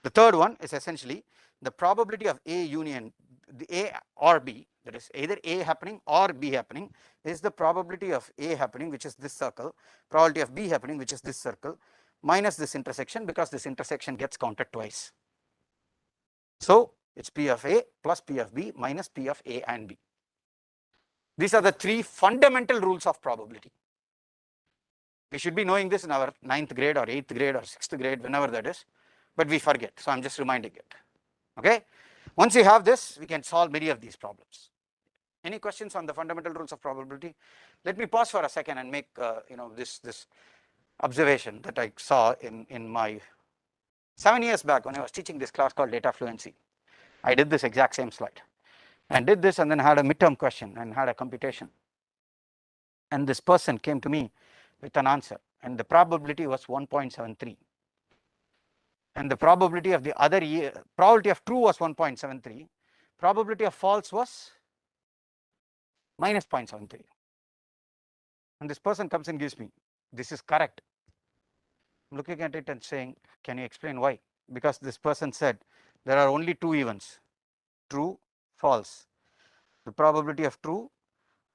The third one is essentially the probability of A union, the A or B, that is either A happening or B happening, is the probability of A happening, which is this circle, probability of B happening, which is this circle, minus this intersection, because this intersection gets counted twice. So it's P of A plus P of B minus P of A and B. These are the 3 fundamental rules of probability. We should be knowing this in our 9th grade or 8th grade or 6th grade, whenever that is, but we forget. So I'm just reminding it. Okay. Once you have this, we can solve many of these problems. Any questions on the fundamental rules of probability? Let me pause for a second and make this observation that I saw in my 7 years back when I was teaching this class called data fluency. I did this exact same slide and did this, and then had a midterm question and had a computation. And this person came to me with an answer, and the probability was 1.73. And the probability of the other year, probability of true was 1.73, probability of false was minus 0.73. And this person comes and gives me, this is correct. I'm looking at it and saying, can you explain why? Because this person said there are only 2 events, true, false. The probability of true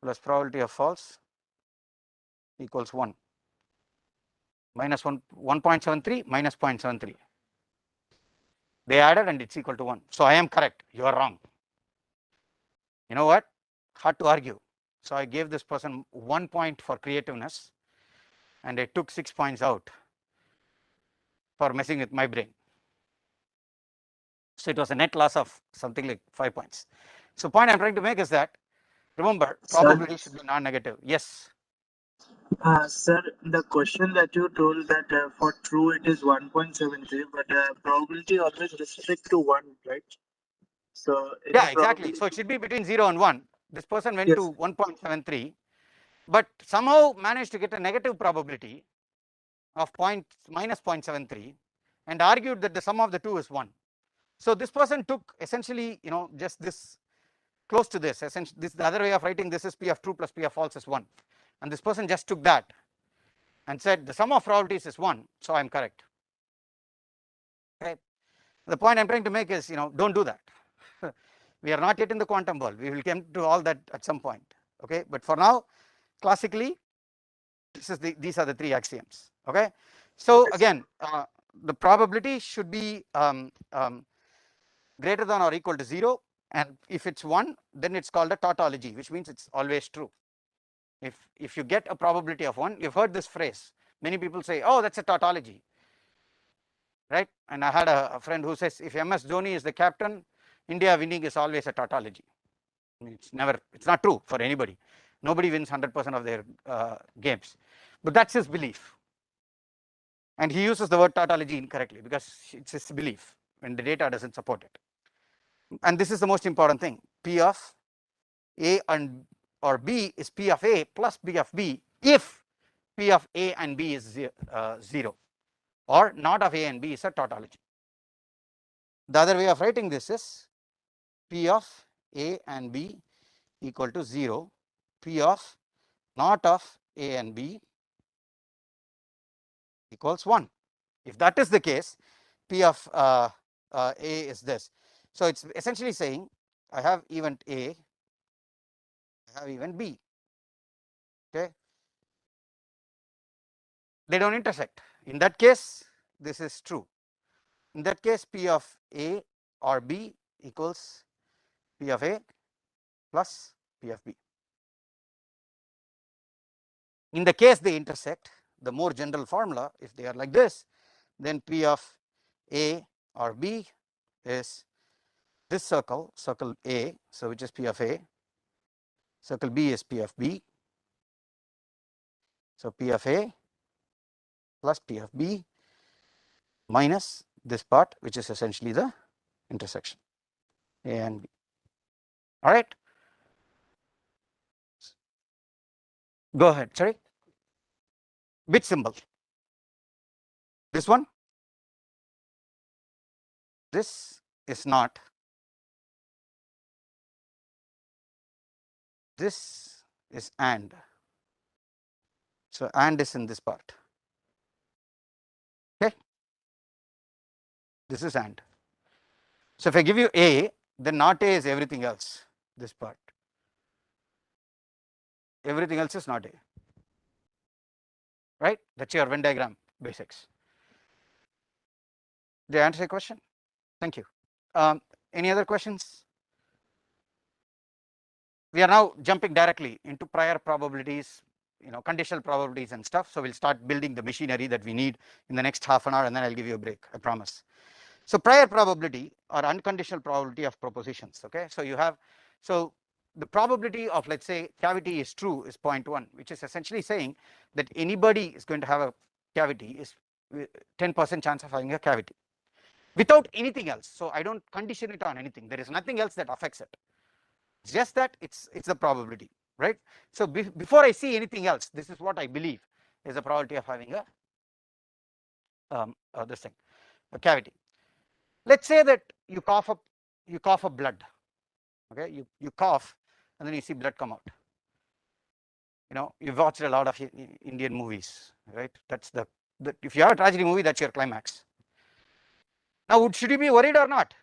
plus probability of false equals 1. Minus 1.73 minus 0.73. They added and it's equal to 1. So I am correct, you are wrong. You know what? Hard to argue. So I gave this person 1 point for creativeness, and I took 6 points out for messing with my brain. So it was a net loss of something like 5 points. So point I'm trying to make is that, remember, probability should be non-negative. Yes. Sir, the question that you told that for true it is 1.73, but probability always restrict to 1, right? So yeah, exactly. So it should be between 0 and 1. This person went to 1.73, but somehow managed to get a negative probability of minus 0.73 and argued that the sum of the 2 is 1. So this person took essentially, just this close to this. Essentially, this the other way of writing this is P of true plus P of false is 1. And this person just took that and said the sum of probabilities is 1, so I'm correct. Okay. The point I'm trying to make is, don't do that. We are not yet in the quantum world. We will come to all that at some point. Okay, but for now, classically, these are the 3 axioms. Okay, so again, the probability should be greater than or equal to 0, and if it's 1, then it's called a tautology, which means it's always true. If you get a probability of 1, you've heard this phrase. Many people say, oh, that's a tautology, right? And I had a friend who says, if MS Dhoni is the captain, India winning is always a tautology. I mean, it's not true for anybody. Nobody wins 100% of their games, but that's his belief. And he uses the word tautology incorrectly because it's his belief when the data doesn't support it. And this is the most important thing. P of A and or B is P of A plus P of B if P of A and B is 0, or not of A and B is a tautology. The other way of writing this is P of A and B equal to 0, P of not of A and B equals 1. If that is the case, P of A is this. So it's essentially saying I have event A, I have event B. Okay, they don't intersect. In that case, this is true. In that case, P of A or B equals P of A plus P of B. In the case they intersect, the more general formula, if they are like this, then P of A or B is this circle, circle A, so which is P of A, circle B is P of B, so P of A plus P of B minus this part, which is essentially the intersection A and B. All right, go ahead. Sorry, which symbol? This one? This is not. This is and. So and is in this part. Okay, this is and. So if I give you A, then not A is everything else. This part. Everything else is not A. Right? That's your Venn diagram basics. Did I answer your question? Thank you. Any other questions? We are now jumping directly into prior probabilities, conditional probabilities and stuff. So we'll start building the machinery that we need in the next half an hour, and then I'll give you a break, I promise. So prior probability or unconditional probability of propositions. Okay, so you have, so the probability of, let's say, cavity is true is 0.1, which is essentially saying that anybody is going to have a cavity is 10% chance of having a cavity without anything else. So I don't condition it on anything. There is nothing else that affects it. It's just that it's the probability, right? So before I see anything else, this is what I believe is the probability of having a this thing, a cavity. Let's say that you cough up blood. Okay, you cough and then you see blood come out. You've watched a lot of Indian movies, right? That's the if you have a tragedy movie, that's your climax. Now, should you be worried or not?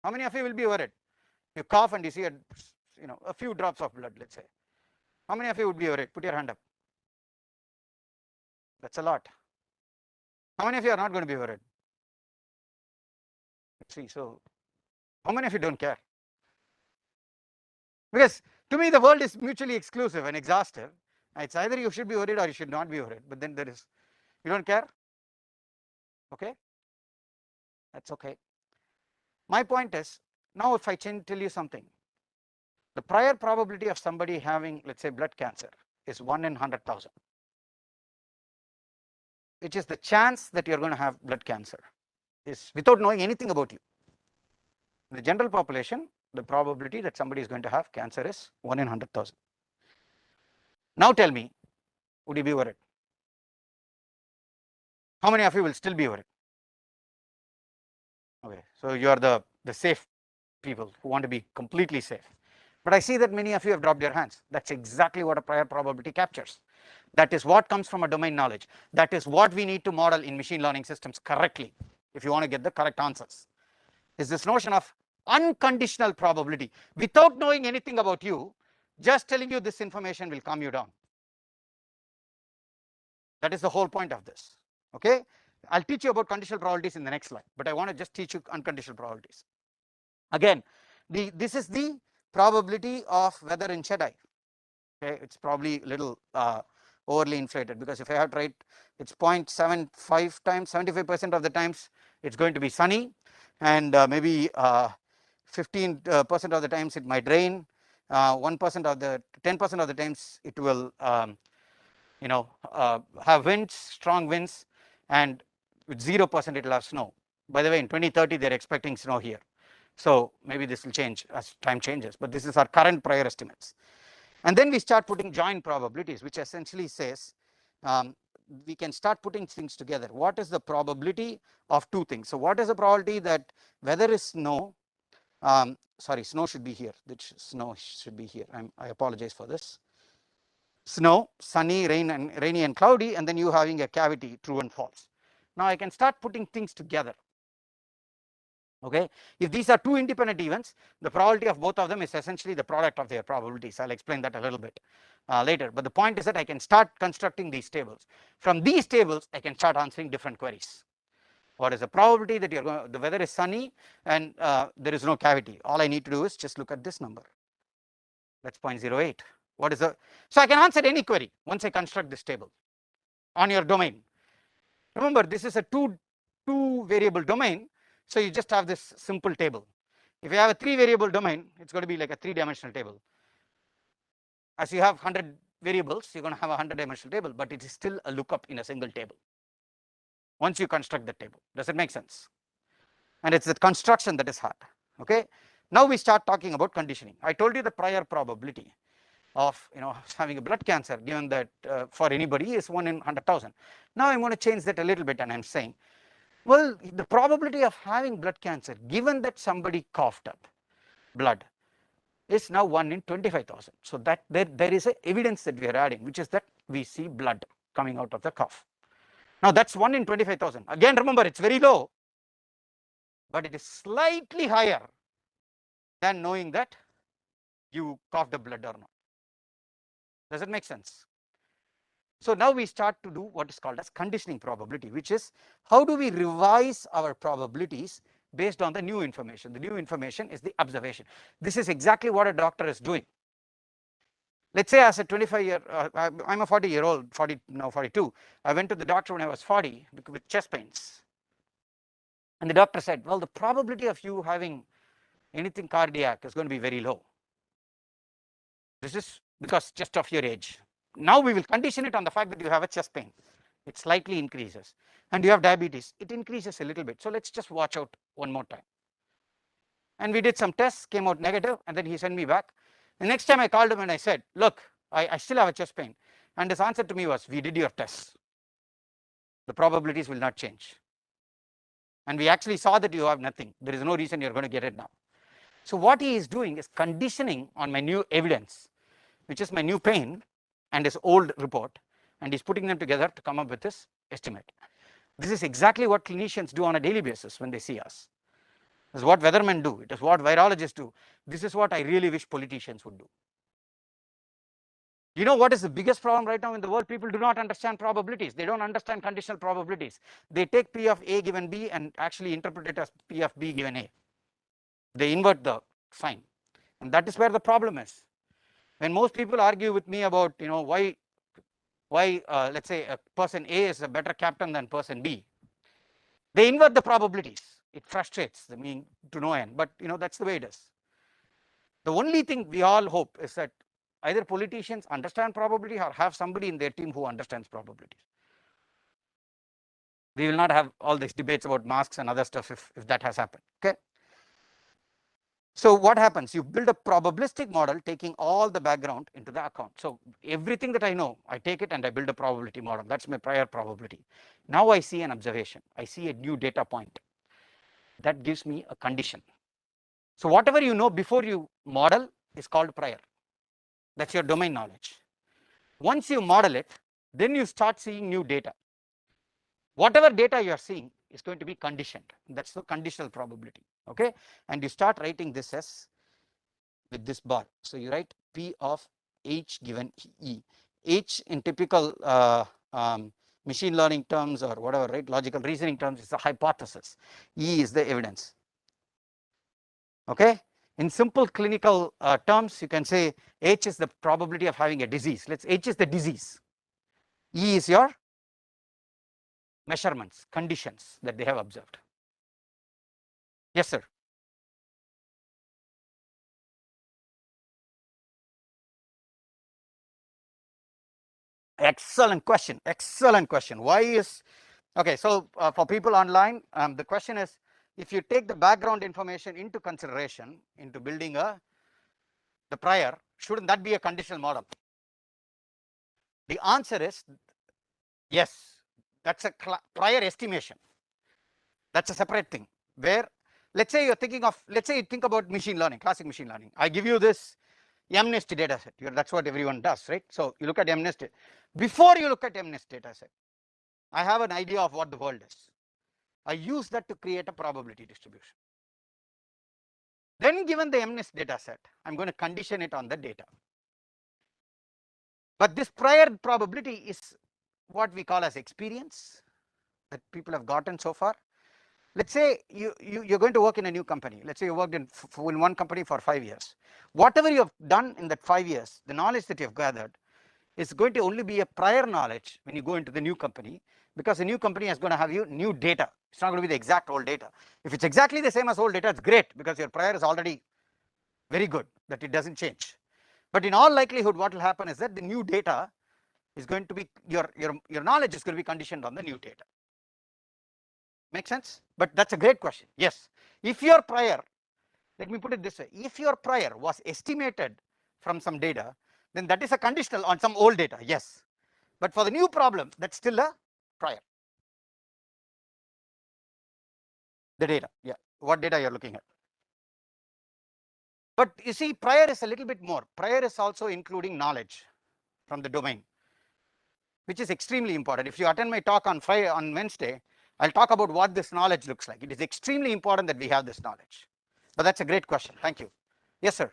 How many of you will be worried? You cough and you see a few drops of blood, let's say. How many of you would be worried? Put your hand up. That's a lot. How many of you are not going to be worried? Let's see. So how many of you don't care? Because to me, the world is mutually exclusive and exhaustive. It's either you should be worried or you should not be worried. But then there is, you don't care? Okay? That's okay. My point is, now if I tell you something, the prior probability of somebody having, let's say, blood cancer is 1 in 100,000, which is the chance that you're going to have blood cancer, is without knowing anything about you. In the general population, the probability that somebody is going to have cancer is 1 in 100,000. Now tell me, would you be worried? How many of you will still be worried? Okay, so you are the safe people who want to be completely safe. But I see that many of you have dropped your hands. That's exactly what a prior probability captures. That is what comes from a domain knowledge. That is what we need to model in machine learning systems correctly if you want to get the correct answers. Is this notion of unconditional probability. Without knowing anything about you, just telling you this information will calm you down. That is the whole point of this. Okay, I'll teach you about conditional probabilities in the next slide, but I want to just teach you unconditional probabilities. Again, this is the probability of weather in Chennai. Okay, it's probably a little overly inflated, because if I have to write, it's 0.75 times, 75% of the times it's going to be sunny, and maybe 15% of the times it might rain, 1% of the 10% of the times it will have winds, strong winds, and with 0% it will have snow. By the way, in 2030 they're expecting snow here, so maybe this will change as time changes, but this is our current prior estimates. And then we start putting joint probabilities, which essentially says we can start putting things together. What is the probability of two things? So what is the probability that weather is snow? Sorry, snow should be here. Snow should be here. I apologize for this. Snow, sunny, rainy and cloudy, and then you having a cavity, true and false. Now I can start putting things together. Okay, if these are two independent events, the probability of both of them is essentially the product of their probabilities. I'll explain that a little bit later, but the point is that I can start constructing these tables. From these tables I can start answering different queries. What is the probability that you're going, the weather is sunny and there is no cavity? All I need to do is just look at this number. That's 0.08. What is the, so I can answer any query once I construct this table on your domain. Remember, this is a two variable domain, so you just have this simple table. If you have a 3 variable domain, it's going to be like a 3-dimensional table. As you have 100 variables, you're going to have a 100-dimensional table, but it is still a lookup in a single table once you construct the table. Does it make sense? And it's the construction that is hard. Okay, now we start talking about conditioning. I told you the prior probability of having a blood cancer, given that for anybody is 1 in 100,000. Now I'm going to change that a little bit, and I'm saying, well, the probability of having blood cancer, given that somebody coughed up blood, is now 1 in 25,000. So that there is a evidence that we are adding, which is that we see blood coming out of the cough. Now that's 1 in 25,000. Again, remember, it's very low, but it is slightly higher than knowing that you coughed up blood or not. Does it make sense? So now we start to do what is called as conditioning probability, which is how do we revise our probabilities based on the new information. The new information is the observation. This is exactly what a doctor is doing. Let's say as a 25-year, I'm a 40-year-old, 42. I went to the doctor when I was 40 with chest pains. And the doctor said, well, the probability of you having anything cardiac is going to be very low. This is because just of your age. Now we will condition it on the fact that you have a chest pain. It slightly increases. And you have diabetes. It increases a little bit. So let's just watch out one more time. And we did some tests, came out negative, and then he sent me back. The next time I called him and I said, look, I still have a chest pain. And his answer to me was, we did your tests. The probabilities will not change. And we actually saw that you have nothing. There is no reason you're going to get it now. So what he is doing is conditioning on my new evidence, which is my new pain and his old report, and he's putting them together to come up with this estimate. This is exactly what clinicians do on a daily basis when they see us. This is what weathermen do. It is what virologists do. This is what I really wish politicians would do. You know what is the biggest problem right now in the world? People do not understand probabilities. They don't understand conditional probabilities. They take P of A given B and actually interpret it as P of B given A. They invert the sign. And that is where the problem is. When most people argue with me about why let's say a person A is a better captain than person B, they invert the probabilities. It frustrates the mean to no end, but that's the way it is. The only thing we all hope is that either politicians understand probability or have somebody in their team who understands probabilities. We will not have all these debates about masks and other stuff if that has happened. Okay. So what happens? You build a probabilistic model taking all the background into the account. So everything that I know, I take it and I build a probability model. That's my prior probability. Now I see an observation. I see a new data point. That gives me a condition. So whatever you know before you model is called prior. That's your domain knowledge. Once you model it, then you start seeing new data. Whatever data you are seeing is going to be conditioned. That's the conditional probability. Okay, and you start writing this as with this bar. So you write P of H given E. H in typical machine learning terms or whatever, right? Logical reasoning terms is the hypothesis. E is the evidence. Okay. In simple clinical terms, you can say H is the probability of having a disease. H is the disease. E is your measurements, conditions that they have observed. Yes, sir. Excellent question. Excellent question. Why is okay? So for people online, the question is: if you take the background information into consideration into building the prior, shouldn't that be a conditional model? The answer is yes. That's a prior estimation. That's a separate thing. Where let's say you're thinking of, let's say you think about machine learning, classic machine learning. I give you this MNIST data set. That's what everyone does, right? So you look at MNIST. Before you look at MNIST data set, I have an idea of what the world is. I use that to create a probability distribution. Then given the MNIST data set, I'm going to condition it on the data. But this prior probability is what we call as experience that people have gotten so far. Let's say you're going to work in a new company. Let's say you worked in one company for 5 years. Whatever you have done in that 5 years, the knowledge that you have gathered is going to only be a prior knowledge when you go into the new company, because the new company is going to have you new data. It's not going to be the exact old data. If it's exactly the same as old data, it's great because your prior is already very good that it doesn't change. But in all likelihood, what will happen is that the new data is going to be your knowledge is going to be conditioned on the new data. Make sense? But that's a great question. Yes, if your prior, let me put it this way, if your prior was estimated from some data, then that is a conditional on some old data. Yes, but for the new problem, that's still a prior. The data, yeah, what data you're looking at. But you see, prior is a little bit more. Prior is also including knowledge from the domain, which is extremely important. If you attend my talk on Wednesday, I'll talk about what this knowledge looks like. It is extremely important that we have this knowledge. But that's a great question. Thank you. Yes, sir.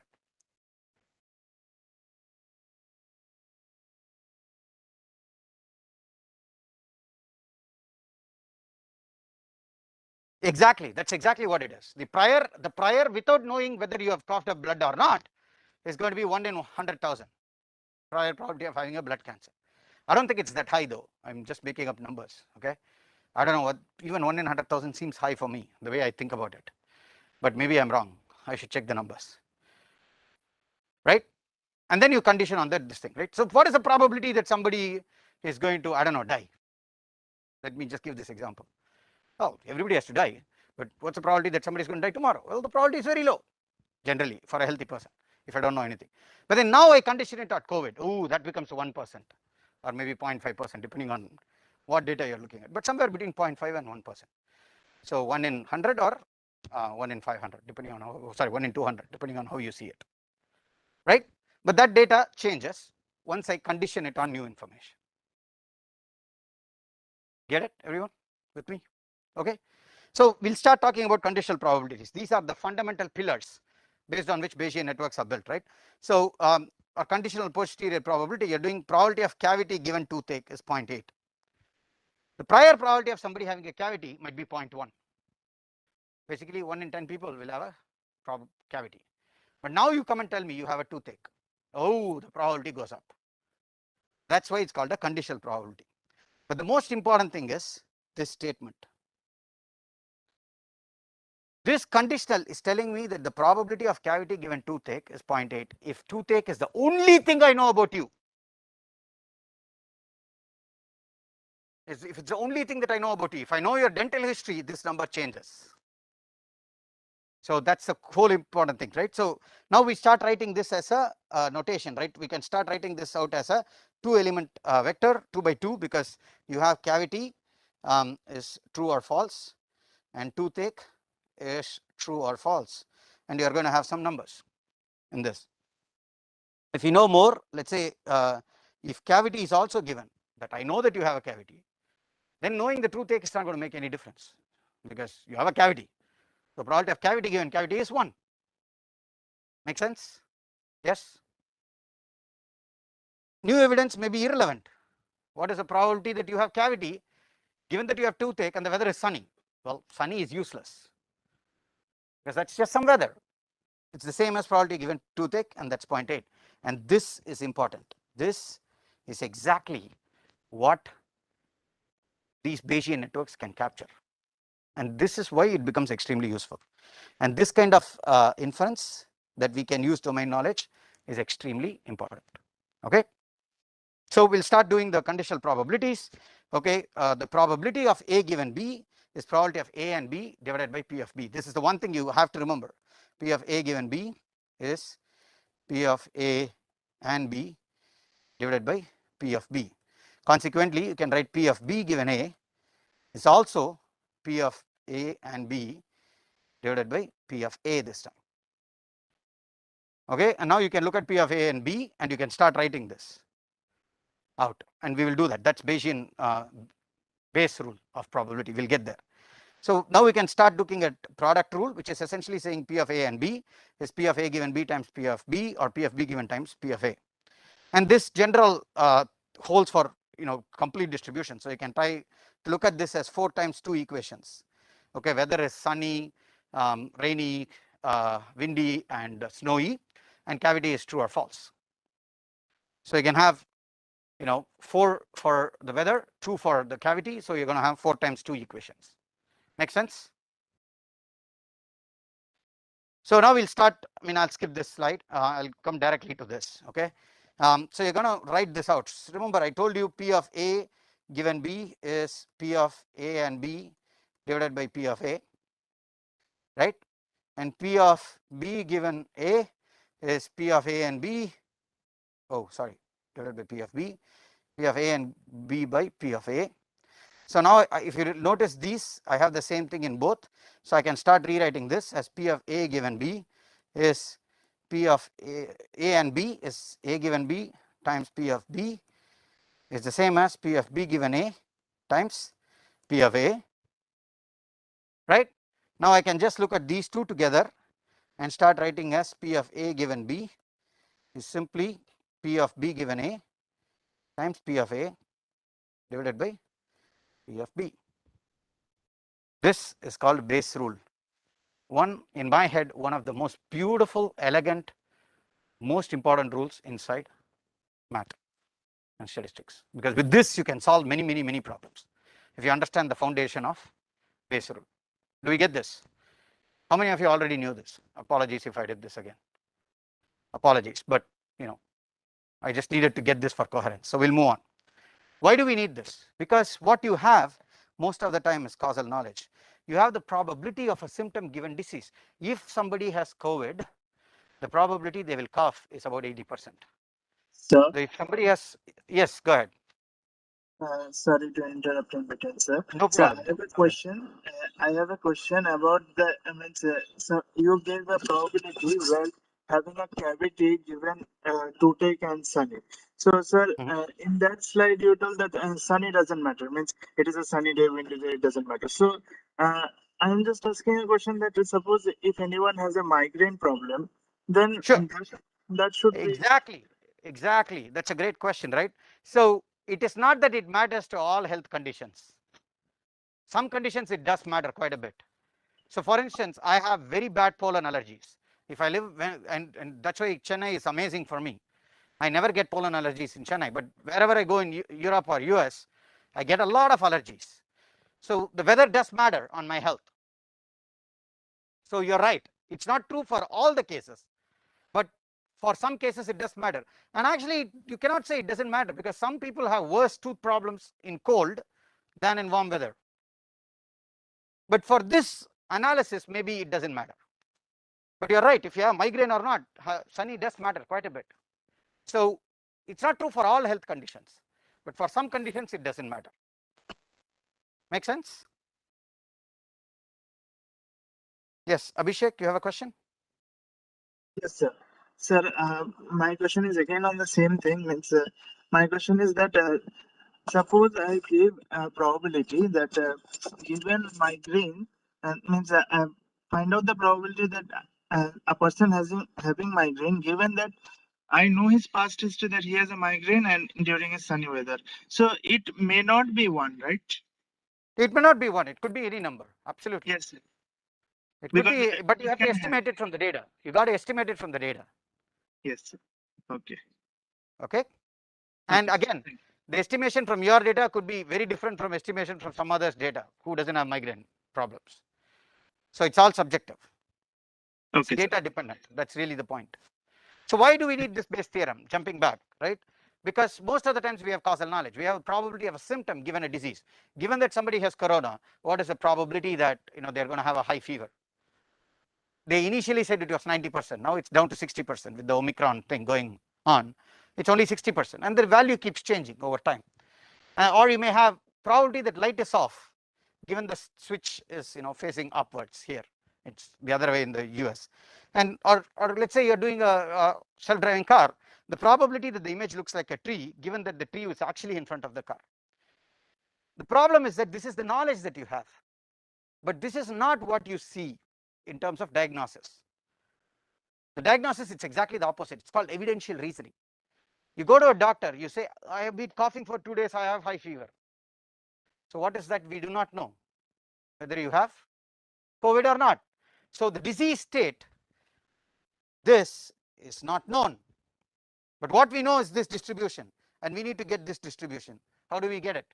Exactly. That's exactly what it is. The prior without knowing whether you have coughed up blood or not is going to be 1 in 100,000 prior probability of having a blood cancer. I don't think it's that high though. I'm just making up numbers. Okay. I don't know what, even 1 in 100,000 seems high for me, the way I think about it. But maybe I'm wrong. I should check the numbers. Right? And then you condition on that this thing, right? So what is the probability that somebody is going to, I don't know, die? Let me just give this example. Oh, everybody has to die, but what's the probability that somebody is going to die tomorrow? Well, the probability is very low, generally, for a healthy person, if I don't know anything. But then now I condition it at COVID. Oh, that becomes 1%, or maybe 0.5%, depending on what data you're looking at. But somewhere between 0.5 and 1%. So 1 in 100 or 1 in 500, depending on how, sorry, 1 in 200, depending on how you see it, right? But that data changes once I condition it on new information. Get it, everyone with me? Okay. So we'll start talking about conditional probabilities. These are the fundamental pillars based on which Bayesian networks are built, right? So a conditional posterior probability, you're doing probability of cavity given toothache is 0.8. The prior probability of somebody having a cavity might be 0.1. Basically 1 in 10 people will have a cavity. But now you come and tell me you have a toothache. Oh, the probability goes up. That's why it's called a conditional probability. But the most important thing is this statement. This conditional is telling me that the probability of cavity given toothache is 0.8 if toothache is the only thing I know about you. If it's the only thing that I know about you, if I know your dental history, this number changes. So that's the whole important thing, right? So now we start writing this as a notation, right? We can start writing this out as a 2-element vector, 2 by 2, because you have cavity is true or false, and toothache is true or false, and you are going to have some numbers in this. If you know more, let's say if cavity is also given, that I know that you have a cavity, then knowing the toothache is not going to make any difference because you have a cavity. The probability of cavity given cavity is 1. Make sense? Yes. New evidence may be irrelevant. What is the probability that you have cavity given that you have toothache and the weather is sunny? Well, sunny is useless because that's just some weather. It's the same as probability given toothache, and that's 0.8. And this is important. This is exactly what these Bayesian networks can capture. And this is why it becomes extremely useful. And this kind of inference that we can use domain knowledge is extremely important. Okay. So we'll start doing the conditional probabilities. Okay. The probability of A given B is probability of A and B divided by P of B. This is the one thing you have to remember. P of A given B is P of A and B divided by P of B. Consequently, you can write P of B given A is also P of A and B divided by P of A this time. Okay, and now you can look at P of A and B and you can start writing this out, and we will do that. That's Bayesian base rule of probability. We'll get there. So now we can start looking at product rule, which is essentially saying P of A and B is P of A given B times P of B, or P of B given times P of A. And this general holds for complete distribution. So you can try to look at this as 4 times 2 equations. Okay, weather is sunny, rainy, windy, and snowy, and cavity is true or false. So you can have 4 for the weather, 2 for the cavity. So you're going to have 4 times 2 equations. Make sense? So now we'll start. I'll skip this slide. I'll come directly to this. Okay. So you're going to write this out. Remember, I told you P of A given B is P of A and B divided by P of A, right? And P of B given A is P of A and B. Oh, sorry, divided by P of B. P of A and B by P of A. So now, if you notice these, I have the same thing in both. So I can start rewriting this as P of A given B is P of A and B is A given B times P of B is the same as P of B given A times P of A, right? Now I can just look at these two together and start writing as P of A given B is simply P of B given A times P of A divided by P of B. This is called base rule. One, in my head, one of the most beautiful, elegant, most important rules inside math and statistics, because with this you can solve many problems if you understand the foundation of base rule. Do we get this? How many of you already knew this? Apologies if I did this again. Apologies, but I just needed to get this for coherence. So we'll move on. Why do we need this? Because what you have most of the time is causal knowledge. You have the probability of a symptom given disease. If somebody has COVID, the probability they will cough is about 80%. Sir, So if somebody has, yes, go ahead. sorry to interrupt in between, sir. No So problem. I have a question. I have a question about the. So you gave a probability where having a cavity given toothache and sunny. So, sir, in that slide you told that sunny doesn't matter. Means it is a sunny day, windy day, it doesn't matter. So, I'm just asking a question that suppose if anyone has a migraine problem, then Sure. that should be Exactly. That's a great question, right? So it is not that it matters to all health conditions. Some conditions it does matter quite a bit. So for instance, I have very bad pollen allergies. If I live and that's why Chennai is amazing for me. I never get pollen allergies in Chennai, but wherever I go in Europe or US, I get a lot of allergies. So the weather does matter on my health. So you're right. It's not true for all the cases, but for some cases it does matter. And actually you cannot say it doesn't matter, because some people have worse tooth problems in cold than in warm weather. But for this analysis, maybe it doesn't matter. But you're right, if you have migraine or not, sunny does matter quite a bit. So it's not true for all health conditions, but for some conditions it doesn't matter. Make sense? Yes, Abhishek, you have a question? Yes, sir. Sir, my question is again on the same thing. Means my question is that suppose I give a probability that given migraine, means find out the probability that a person having migraine, given that I know his past history that he has a migraine and during a sunny weather. So it may not be one, right? It may not be one. It could be any number. Absolutely. Yes, sir. It could Because be, but you it have to can estimate it from the data. You got to estimate it from the data. Yes, sir. Okay. Okay. And Okay, again, thank you. the estimation from your data could be very different from estimation from some other's data who doesn't have migraine problems. So it's all subjective. It's Okay, sir. data dependent. That's really the point. So why do we need this base theorem? Jumping back, right? Because most of the times we have causal knowledge. We have a probability of a symptom given a disease. Given that somebody has corona, what is the probability that they're going to have a high fever? They initially said it was 90%. Now it's down to 60% with the Omicron thing going on. It's only 60%, and the value keeps changing over time. Or you may have probability that light is off, given the switch is facing upwards here. It's the other way in the US. And or let's say you're doing a self-driving car, the probability that the image looks like a tree, given that the tree is actually in front of the car. The problem is that this is the knowledge that you have. but this is not what you see in terms of diagnosis. The diagnosis, it's exactly the opposite. It's called evidential reasoning. You go to a doctor, you say, I have been coughing for 2 days, I have high fever. So what is that? We do not know whether you have COVID or not. So the disease state, this is not known. But what we know is this distribution, and we need to get this distribution. How do we get it?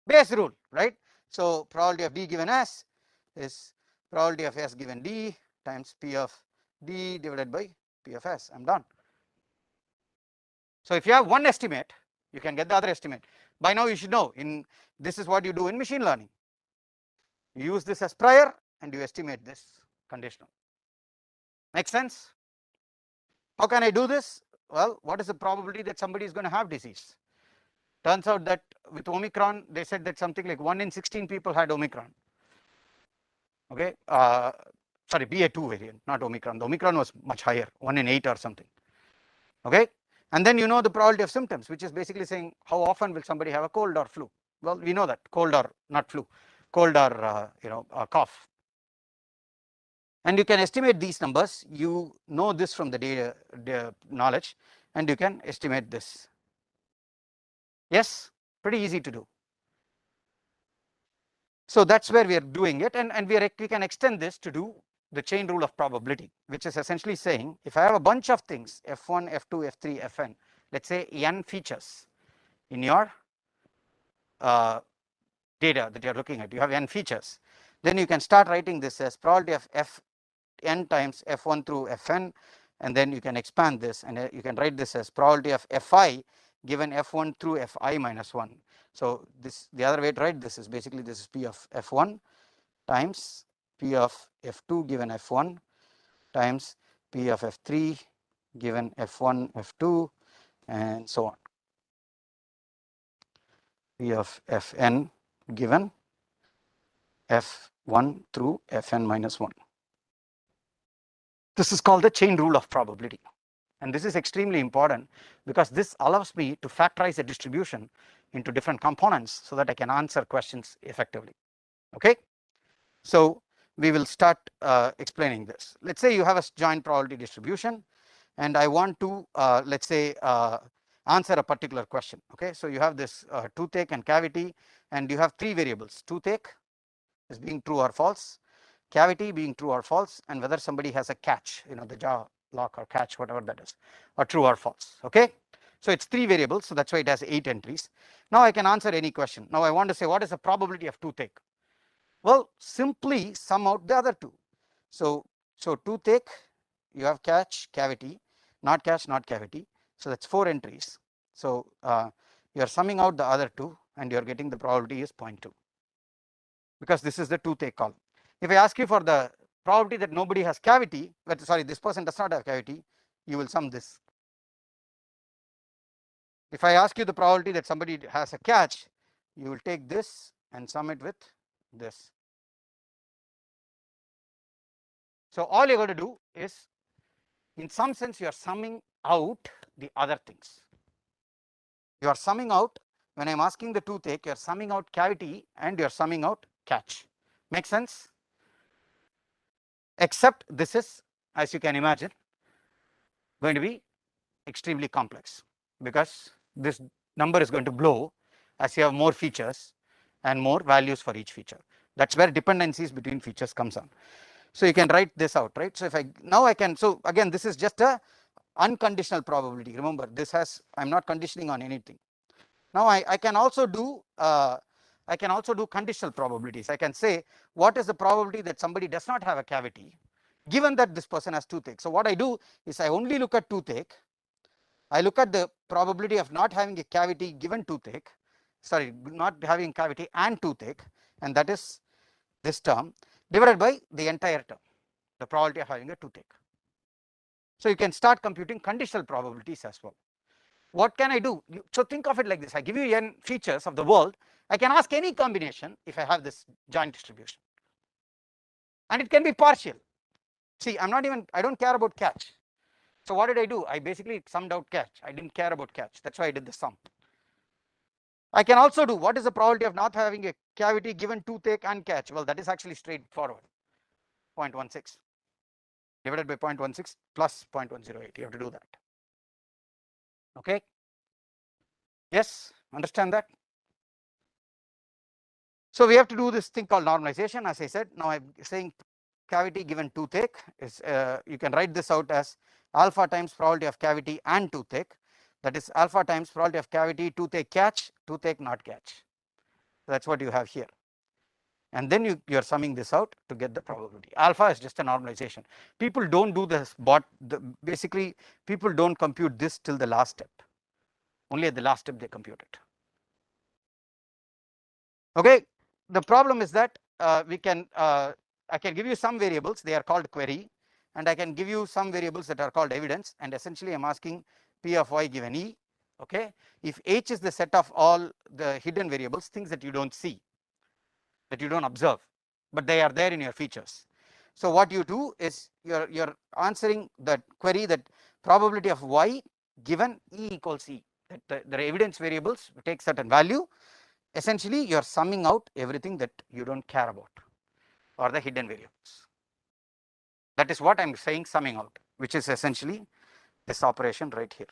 Bayes rule, right? So probability of D given S is probability of S given D times P of D divided by P of S. I'm done. So if you have one estimate, you can get the other estimate. By now you should know, this is what you do in machine learning. You use this as prior and you estimate this conditional. Make sense? How can I do this? Well, what is the probability that somebody is going to have disease? Turns out that with Omicron, they said that something like 1 in 16 people had Omicron. Okay, sorry, BA2 variant, not Omicron. The Omicron was much higher, 1 in 8 or something. Okay, and then you know the probability of symptoms, which is basically saying how often will somebody have a cold or flu. Well, we know that cold or not flu, cold or cough. And you can estimate these numbers. You know this from the data knowledge, and you can estimate this. Yes, pretty easy to do. So that's where we are doing it, and we can extend this to do the chain rule of probability, which is essentially saying if I have a bunch of things f1, f2, f3, fn, let's say n features in your data that you are looking at, you have n features, then you can start writing this as probability of fn times f1 through fn, and then you can expand this and you can write this as probability of fi given f1 through fi minus 1. So this, the other way to write this is basically this is p of f1 times p of f2 given f1 times p of f3 given f1 f2 and so on, p of fn given f1 through fn minus 1. This is called the chain rule of probability, and this is extremely important because this allows me to factorize a distribution into different components so that I can answer questions effectively. Okay, so we will start explaining this. Let's say you have a joint probability distribution and I want to let's say answer a particular question. Okay, so you have this toothache and cavity, and you have 3 variables: toothache is being true or false, cavity being true or false, and whether somebody has a catch, the jaw lock or catch, whatever that is, or true or false. Okay, so it's 3 variables, so that's why it has 8 entries. Now I can answer any question. Now I want to say what is the probability of toothache? Well, simply sum out the other 2. So toothache, you have catch, cavity, not catch, not cavity, so that's 4 entries. So you are summing out the other 2 and you are getting the probability is 0.2, because this is the toothache column. If I ask you for the probability that nobody has cavity, but sorry, this person does not have cavity, you will sum this. If I ask you the probability that somebody has a catch, you will take this and sum it with this. So all you're going to do is, in some sense, you are summing out the other things. You are summing out, when I'm asking the toothache, you are summing out cavity and you are summing out catch. Make sense? Except this is, as you can imagine, going to be extremely complex, because this number is going to blow as you have more features and more values for each feature. That's where dependencies between features comes on. So you can write this out, right? So if I can, so again, this is just a unconditional probability. Remember, this has, I'm not conditioning on anything. Now I can also do conditional probabilities. I can say what is the probability that somebody does not have a cavity, given that this person has toothache. So what I do is I only look at toothache. I look at the probability of not having a cavity given toothache, sorry, not having cavity and toothache, and that is this term divided by the entire term, the probability of having a toothache. So you can start computing conditional probabilities as well. What can I do? So think of it like this: I give you n features of the world. I can ask any combination if I have this joint distribution, and it can be partial. See, I don't care about catch. So what did I do? I basically summed out catch. I didn't care about catch. That's why I did the sum. I can also do what is the probability of not having a cavity given toothache and catch. Well, that is actually straightforward. 0.16 divided by 0.16 plus 0.108. You have to do that. Okay. Yes, understand that? So we have to do this thing called normalization. As I said, now I'm saying cavity given toothache is you can write this out as alpha times probability of cavity and toothache. That is alpha times probability of cavity, toothache catch, toothache not catch. That's what you have here. And then you are summing this out to get the probability. Alpha is just a normalization. People don't do this, but basically people don't compute this till the last step. Only at the last step they compute it. Okay. The problem is that I can give you some variables, they are called query, and I can give you some variables that are called evidence, and essentially I'm asking P of y given E. Okay. If H is the set of all the hidden variables, things that you don't see, that you don't observe, but they are there in your features. So what you do is you're answering that query, that probability of y given E equals E, that the evidence variables take certain value. Essentially you are summing out everything that you don't care about, or the hidden variables. That is what I'm saying, summing out, which is essentially this operation right here.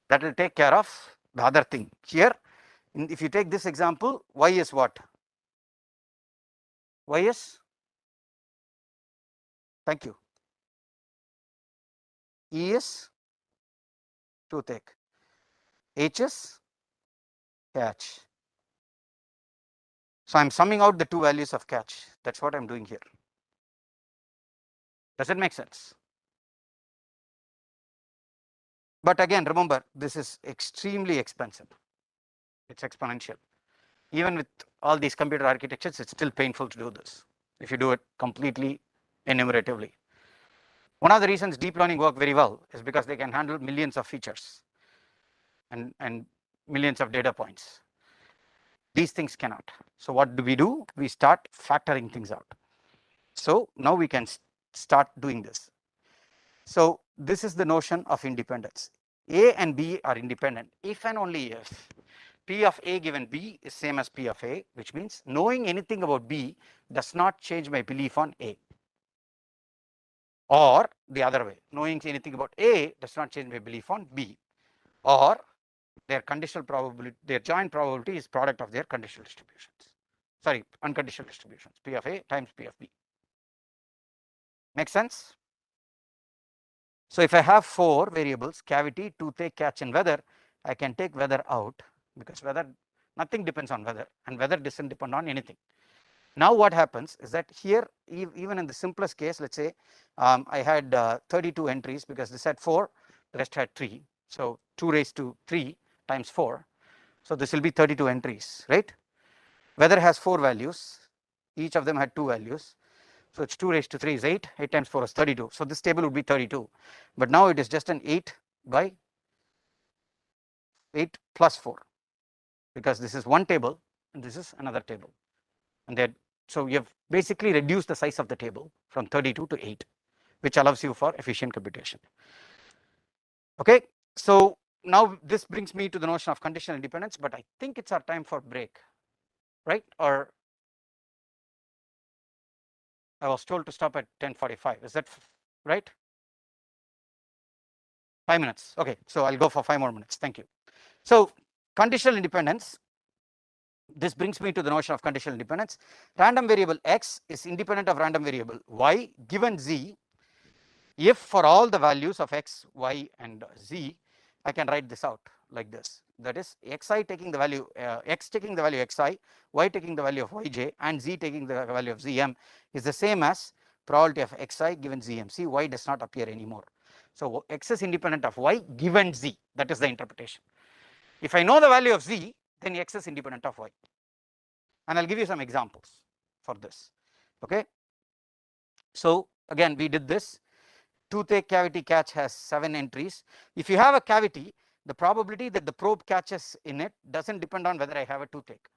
That will take care of the other thing here. If you take this example, y is what? Y is, thank you, E is toothache, H is catch. So I'm summing out the two values of catch. That's what I'm doing here. Does it make sense? But again, remember, this is extremely expensive. It's exponential. Even with all these computer architectures, it's still painful to do this if you do it completely enumeratively. One of the reasons deep learning work very well is because they can handle millions of features and millions of data points. These things cannot. So what do? We start factoring things out. So now we can start doing this. So this is the notion of independence. A and B are independent if and only if P of A given B is same as P of A, which means knowing anything about B does not change my belief on A. Or the other way, knowing anything about A does not change my belief on B. Or their conditional probability, their joint probability is product of their conditional distributions. Sorry, unconditional distributions, P of A times P of B. Make sense? So if I have 4 variables, cavity, toothache, catch, and weather, I can take weather out, because weather, nothing depends on weather, and weather doesn't depend on anything. Now what happens is that here, even in the simplest case, let's say I had 32 entries, because this had 4, the rest had 3. So 2 raised to 3 times 4. So this will be 32 entries, right? Weather has 4 values, each of them had 2 values. So it's 2 raised to 3 is 8, 8 times 4 is 32. So this table would be 32, but now it is just an 8 by 8 plus 4, because this is one table and this is another table. And then, so you have basically reduced the size of the table from 32 to 8, which allows you for efficient computation. Okay, so now this brings me to the notion of conditional independence, but I think it's our time for break, right? Or I was told to stop at 10:45. Is that right? 5 minutes. Okay, so I'll go for 5 more minutes. Thank you. So conditional independence. This brings me to the notion of conditional independence. Random variable x is independent of random variable y given z if for all the values of x, y, and z, I can write this out like this. That is, xi taking the value, x taking the value xi, y taking the value of yj, and z taking the value of zm is the same as probability of xi given zm. See, y does not appear anymore. So x is independent of y given z. That is the interpretation. If I know the value of z, then x is independent of y. And I'll give you some examples for this. Okay. So again, we did this. Toothache, cavity, catch has 7 entries. If you have a cavity, the probability that the probe catches in it doesn't depend on whether I have a toothache.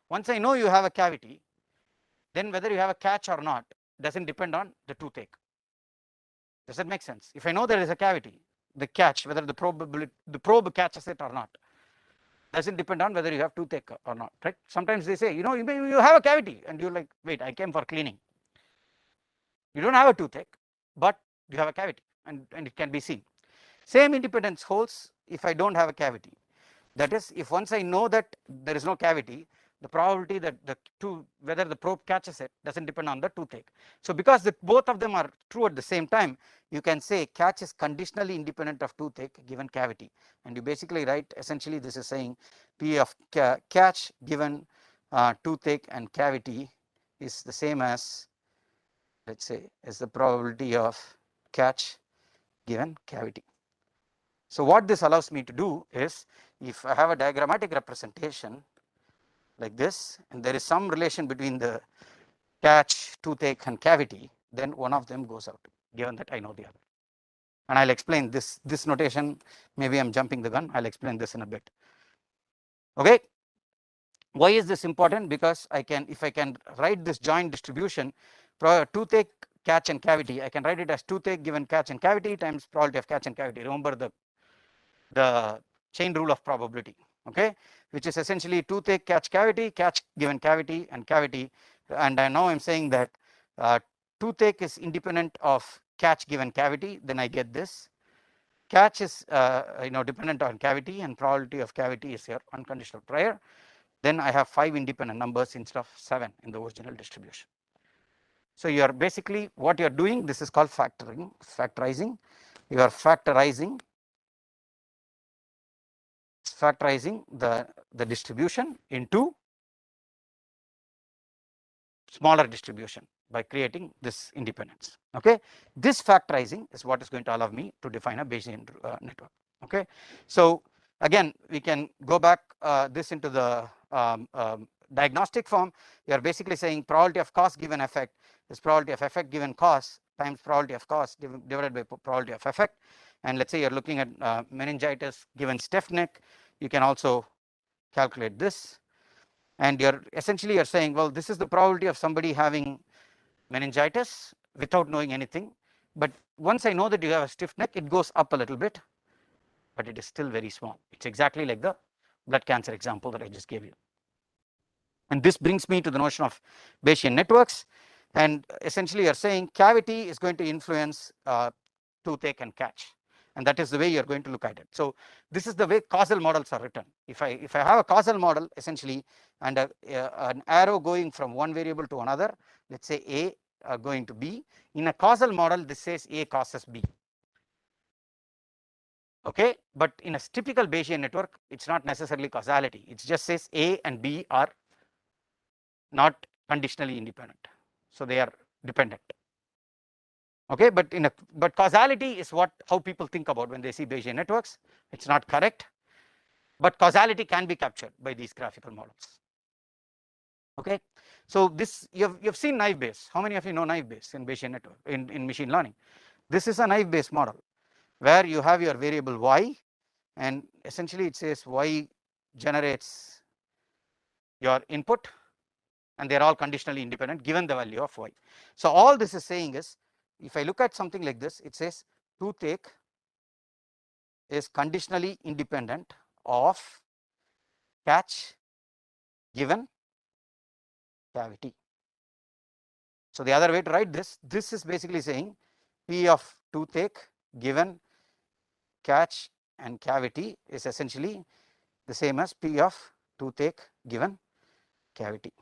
Once I know you have a cavity, then whether you have a catch or not doesn't depend on the toothache. Does that make sense? If I know there is a cavity, the catch, whether the probe catches it or not, doesn't depend on whether you have toothache or not, right? Sometimes they say, you know, you have a cavity, and you're like, wait, I came for cleaning. You don't have a toothache, but you have a cavity, and it can be seen. Same independence holds if I don't have a cavity. That is, if once I know that there is no cavity, the probability that whether the probe catches it doesn't depend on the toothache. So because both of them are true at the same time, you can say catch is conditionally independent of toothache given cavity, and you basically write, essentially this is saying P of catch given toothache and cavity is the same as, let's say, is the probability of catch given cavity. So what this allows me to do is, if I have a diagrammatic representation like this, and there is some relation between the catch, toothache and cavity, then one of them goes out, given that I know the other. And I'll explain this notation. Maybe I'm jumping the gun. I'll explain this in a bit. Okay. Why is this important? Because if I can write this joint distribution, toothache, catch and cavity, I can write it as toothache given catch and cavity times probability of catch and cavity. Remember the chain rule of probability, okay, which is essentially toothache, catch, cavity, catch given cavity and cavity. And now I'm saying that toothache is independent of catch given cavity, then I get this. Catch is dependent on cavity, and probability of cavity is your unconditional prior. Then I have 5 independent numbers instead of 7 in the original distribution. So you are basically, what you are doing, this is called factorizing. You are factorizing the distribution into smaller distribution by creating this independence. Okay, this factorizing is what is going to allow me to define a Bayesian network. Okay, so again we can go back this into the diagnostic form. You are basically saying probability of cause given effect is probability of effect given cause times probability of cause divided by probability of effect. And let's say you're looking at meningitis given stiff neck, you can also calculate this, and you're essentially saying, well, this is the probability of somebody having meningitis without knowing anything, but once I know that you have a stiff neck, it goes up a little bit, but it is still very small. It's exactly like the blood cancer example that I just gave you. And this brings me to the notion of Bayesian networks, and essentially you're saying cavity is going to influence toothache and catch, and that is the way you're going to look at it. So this is the way causal models are written. If I have a causal model essentially, and an arrow going from one variable to another, let's say A going to B, in a causal model this says A causes B. Okay, but in a typical Bayesian network, it's not necessarily causality. It just says A and B are not conditionally independent, so they are dependent. Okay, but causality is how people think about when they see Bayesian networks. It's not correct, but causality can be captured by these graphical models. Okay, so this you've seen naive Bayes. How many of you know naive Bayes in Bayesian network in machine learning? This is a naive Bayes model where you have your variable y, and essentially it says y generates your input, and they are all conditionally independent given the value of y. So all this is saying is, if I look at something like this, it says toothache is conditionally independent of catch given cavity. So the other way to write this is basically saying P of toothache given catch and cavity is essentially the same as P of toothache given cavity.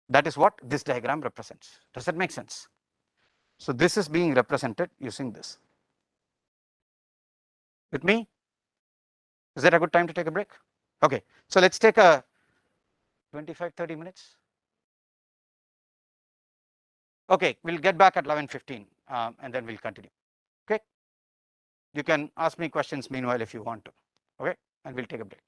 That is what this diagram represents. Does that make sense? So this is being represented using this. With me? Is that a good time to take a break? Okay, so let's take a 25-30 minutes. Okay, we'll get back at 11:15 and then we'll continue. Okay, you can ask me questions meanwhile if you want to. Okay, and we'll take a break.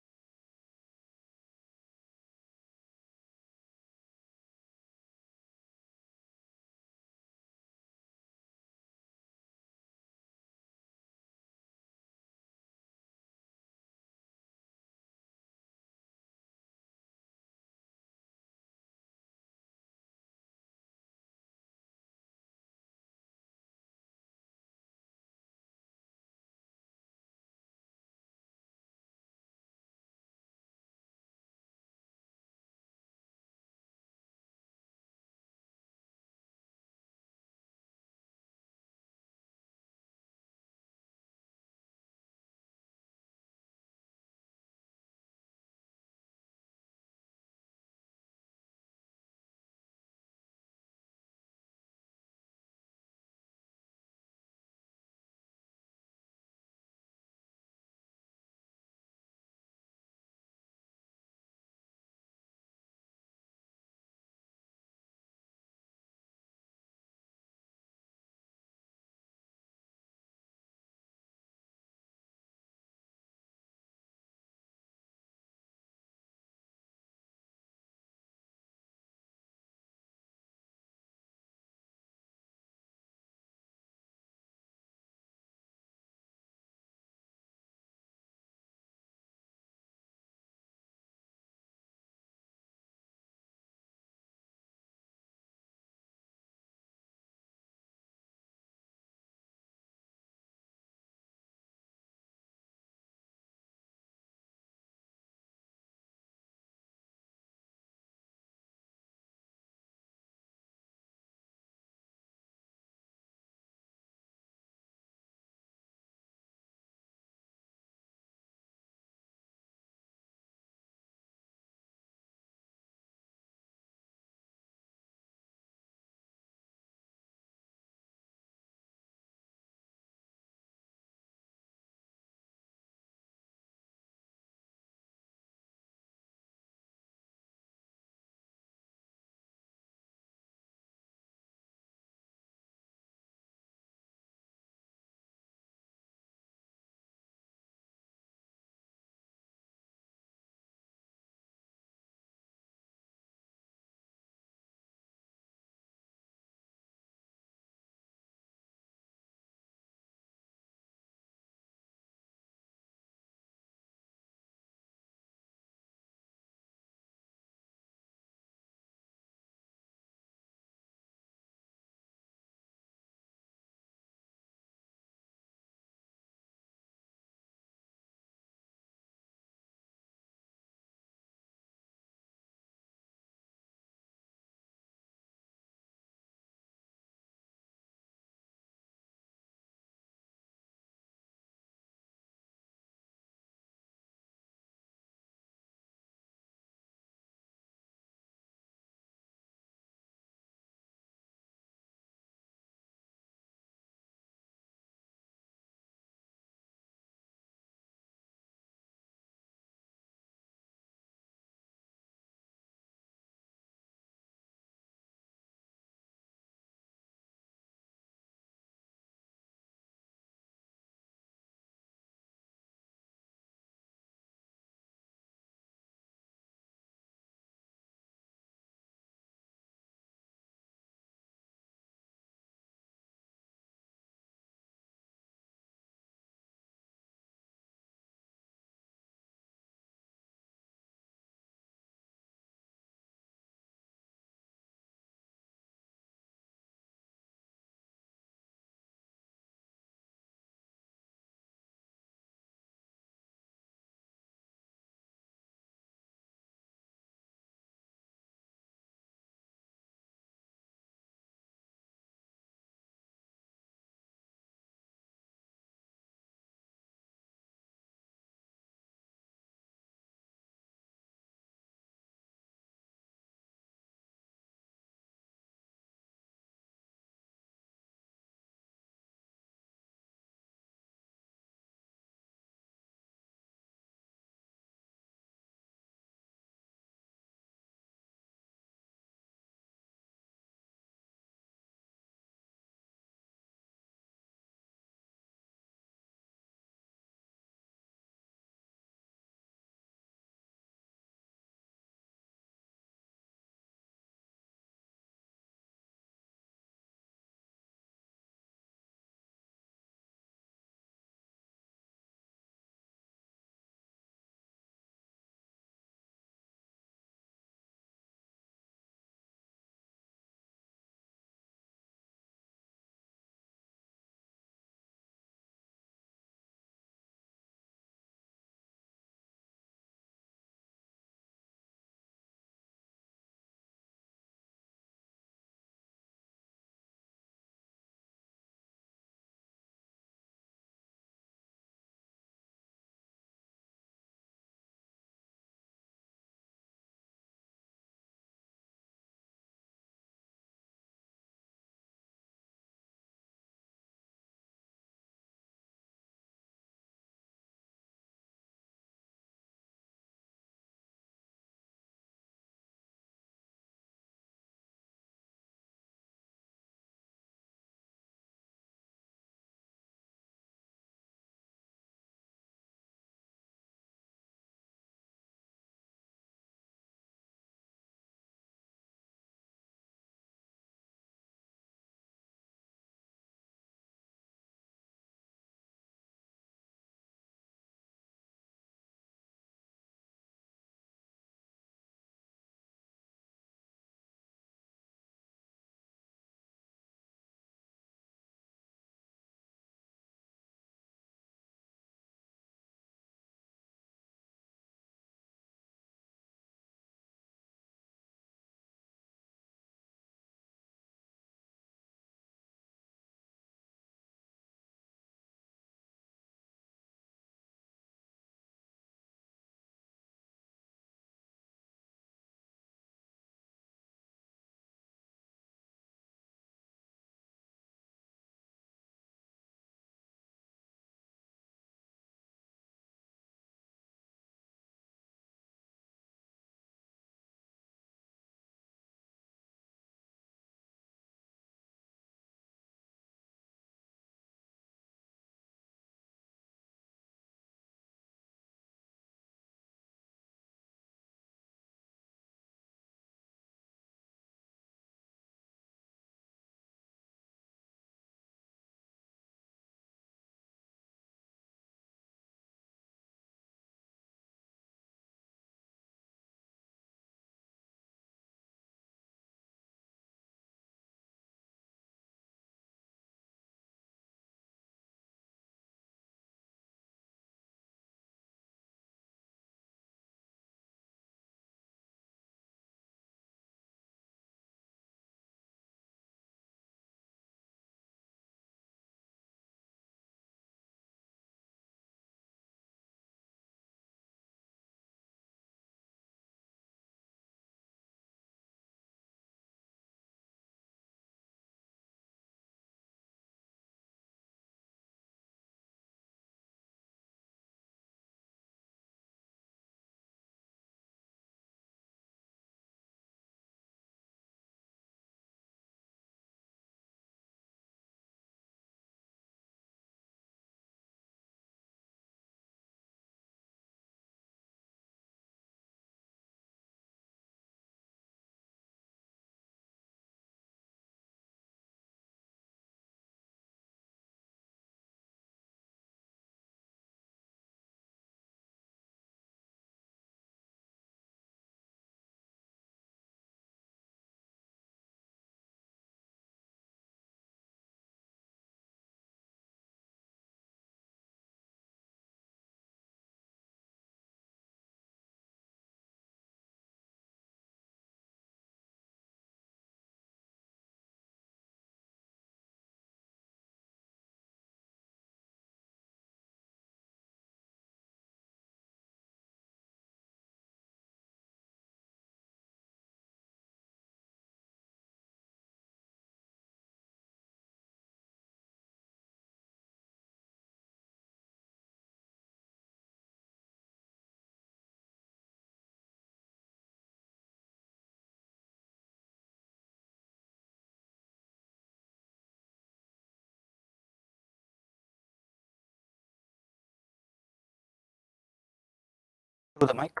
To the mic?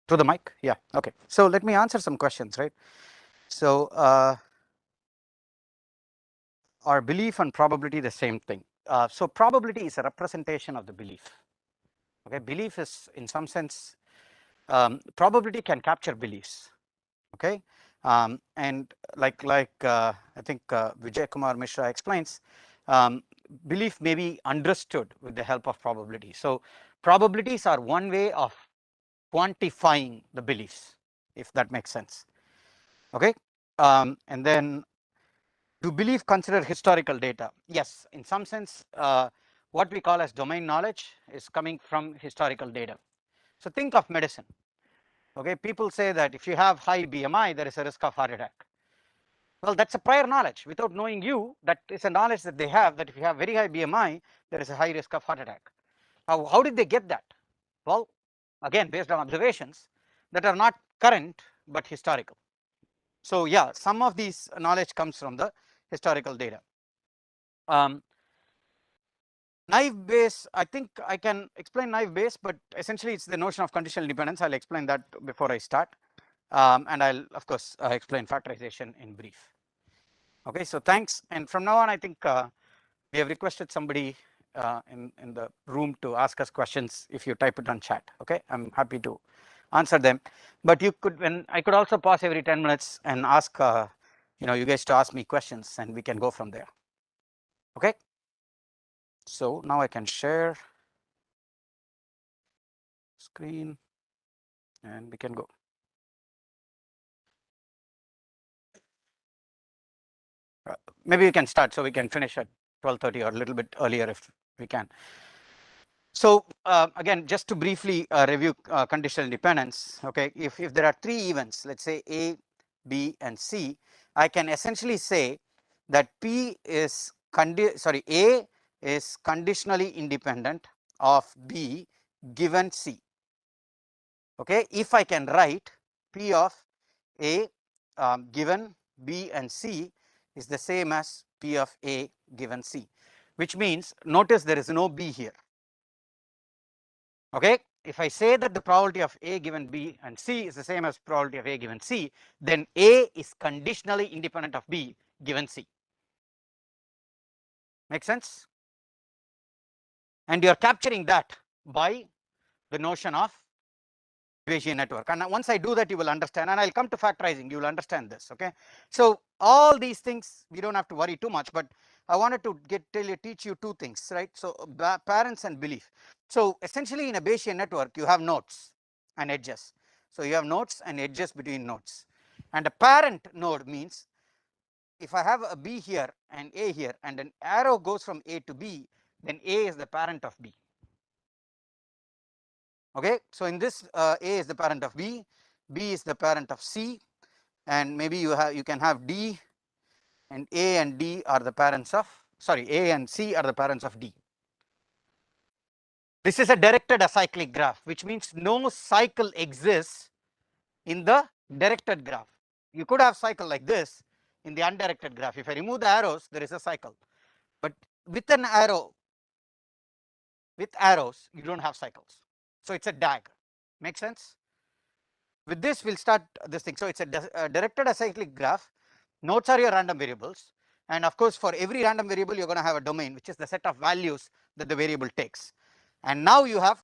To the mic? Yeah, okay. So let me answer some questions, right? So are belief and probability the same thing? So probability is a representation of the belief. Okay, belief is in some sense, probability can capture beliefs. Okay, and like I think Vijay Kumar Mishra explains, belief may be understood with the help of probability. So probabilities are one way of quantifying the beliefs, if that makes sense. Okay, and then do belief consider historical data? Yes, in some sense, what we call as domain knowledge is coming from historical data. So think of medicine. Okay, people say that if you have high BMI, there is a risk of heart attack. Well, that's a prior knowledge. Without knowing you, that is a knowledge that they have, that if you have very high BMI, there is a high risk of heart attack. How did they get that? Well, again, based on observations that are not current but historical. So yeah, some of these knowledge comes from the historical data. Naive Bayes, I think I can explain naive Bayes, but essentially it's the notion of conditional independence. I'll explain that before I start, and I'll of course explain factorization in brief. Okay, so thanks, and from now on I think we have requested somebody in the room to ask us questions. If you type it on chat, okay, I'm happy to answer them. But you could, I could also pause every 10 minutes and ask you guys to ask me questions, and we can go from there. Okay, so now I can share screen and we can go. Maybe we can start so we can finish at 12:30 or a little bit earlier if we can. So again, just to briefly review conditional independence. Okay, if there are three events, let's say A, B, and C, I can essentially say that P is A is conditionally independent of B given C. Okay, if I can write P of A given B and C is the same as P of A given C, which means notice there is no B here. Okay, if I say that the probability of A given B and C is the same as probability of A given C, then A is conditionally independent of B given C. Make sense? And you are capturing that by the notion of Bayesian network, and once I do that you will understand, and I'll come to factorizing, you will understand this. Okay, so all these things we don't have to worry too much, but I wanted to teach you two things, right? So parents and belief. So essentially in a Bayesian network you have nodes and edges. So you have nodes and edges between nodes, and a parent node means if I have a B here and A here and an arrow goes from A to B, then A is the parent of B. Okay, so in this A is the parent of B, B is the parent of C, and maybe you can have D, and A and D are the parents of, sorry, A and C are the parents of D. This is a directed acyclic graph, which means no cycle exists in the directed graph. You could have cycle like this in the undirected graph. If I remove the arrows, there is a cycle, but with an arrow, with arrows, you don't have cycles. So it's a DAG. Make sense? With this, we'll start this thing. So it's a directed acyclic graph. Nodes are your random variables, and of course, for every random variable, you're going to have a domain, which is the set of values that the variable takes. And now you have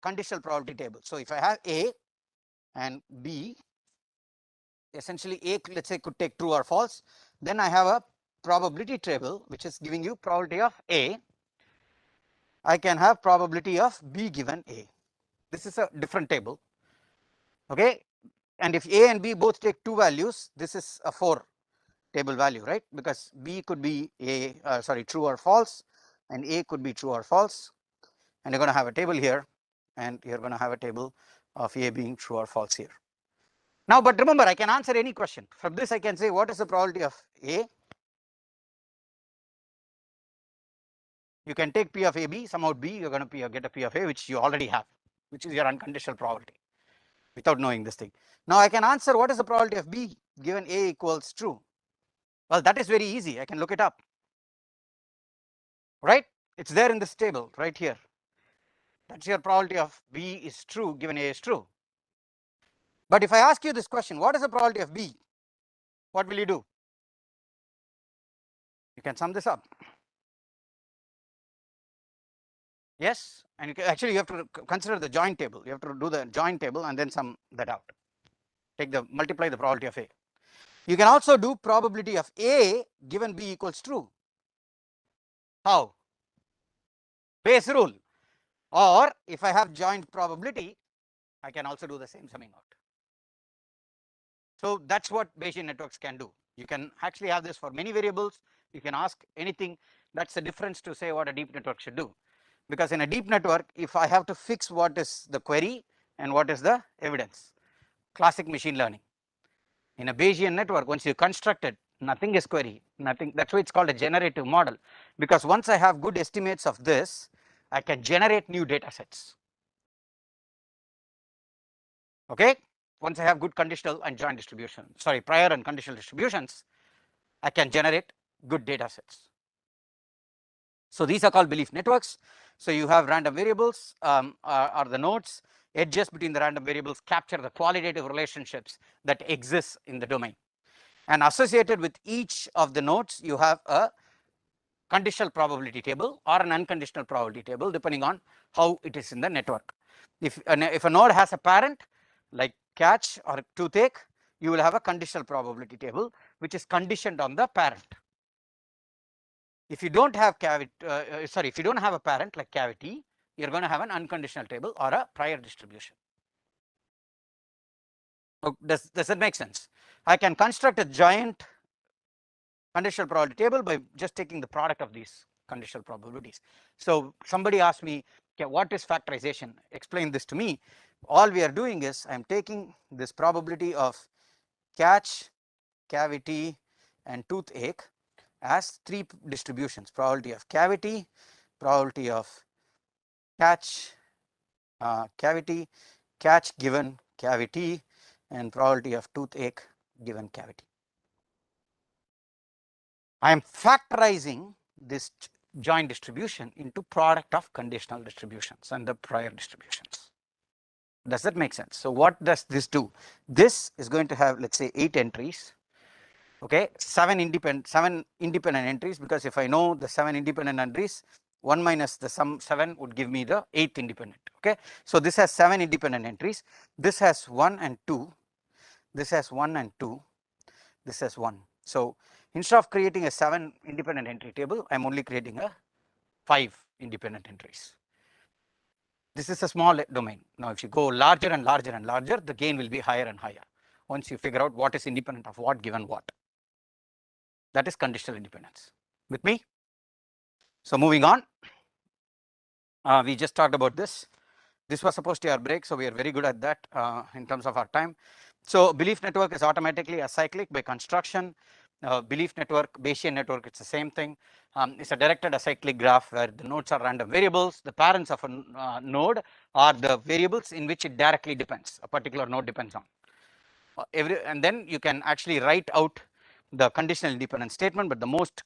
conditional probability table. So if I have A and B, essentially A, let's say, could take true or false. Then I have a probability table, which is giving you probability of A. I can have probability of B given A. This is a different table. Okay, and if A and B both take two values, this is a 4 table value, right? Because B could be true or false, and A could be true or false, and you're going to have a table here, and you're going to have a table of A being true or false here. Now, but remember, I can answer any question. From this, I can say what is the probability of A. You can take P of AB, sum out B, you're going to get a P of A, which you already have, which is your unconditional probability, without knowing this thing. Now I can answer what is the probability of B given A equals true. Well, that is very easy. I can look it up, right? It's there in this table right here. That's your probability of B is true given A is true. But if I ask you this question, what is the probability of B? What will you do? You can sum this up. Yes, and you can, actually you have to consider the joint table. You have to do the joint table and then sum that out. Multiply the probability of A. You can also do probability of A given B equals true. How? Bayes rule. Or if I have joint probability, I can also do the same summing out. So that's what Bayesian networks can do. You can actually have this for many variables. You can ask anything. That's the difference to say what a deep network should do. Because in a deep network, if I have to fix what is the query and what is the evidence, classic machine learning. In a Bayesian network, once you construct it, nothing is query, nothing. That's why it's called a generative model. Because once I have good estimates of this, I can generate new data sets. Okay, once I have good conditional and joint distribution, sorry, prior and conditional distributions, I can generate good data sets. So these are called belief networks. So you have random variables are the nodes. Edges between the random variables capture the qualitative relationships that exist in the domain. And associated with each of the nodes, you have a conditional probability table or an unconditional probability table, depending on how it is in the network. If a node has a parent like catch or toothache, you will have a conditional probability table which is conditioned on the parent. If you don't have if you don't have a parent like cavity, you're going to have an unconditional table or a prior distribution. Does that make sense? I can construct a giant conditional probability table by just taking the product of these conditional probabilities. So somebody asked me, okay, what is factorization? Explain this to me. All we are doing is I'm taking this probability of catch, cavity, and toothache as three distributions: probability of cavity, probability of catch, cavity, catch given cavity, and probability of toothache given cavity. I am factorizing this joint distribution into product of conditional distributions and the prior distributions. Does that make sense? So what does this do? This is going to have, let's say, 8 entries. Okay, 7 independent entries, because if I know the 7 independent entries, 1 minus the sum 7 would give me the 8th independent. Okay, so this has 7 independent entries. This has 1 and 2. This has 1 and 2. This has 1. So instead of creating a 7 independent entry table, I'm only creating a 5 independent entries. This is a small domain. Now, if you go larger and larger and larger, the gain will be higher and higher once you figure out what is independent of what given what. That is conditional independence. With me? So moving on, we just talked about this. This was supposed to be our break, so we are very good at that in terms of our time. So belief network is automatically acyclic by construction. Belief network, Bayesian network, it's the same thing. It's a directed acyclic graph where the nodes are random variables. The parents of a node are the variables in which it directly depends. A particular node depends on. And then you can actually write out the conditional independence statement, but the most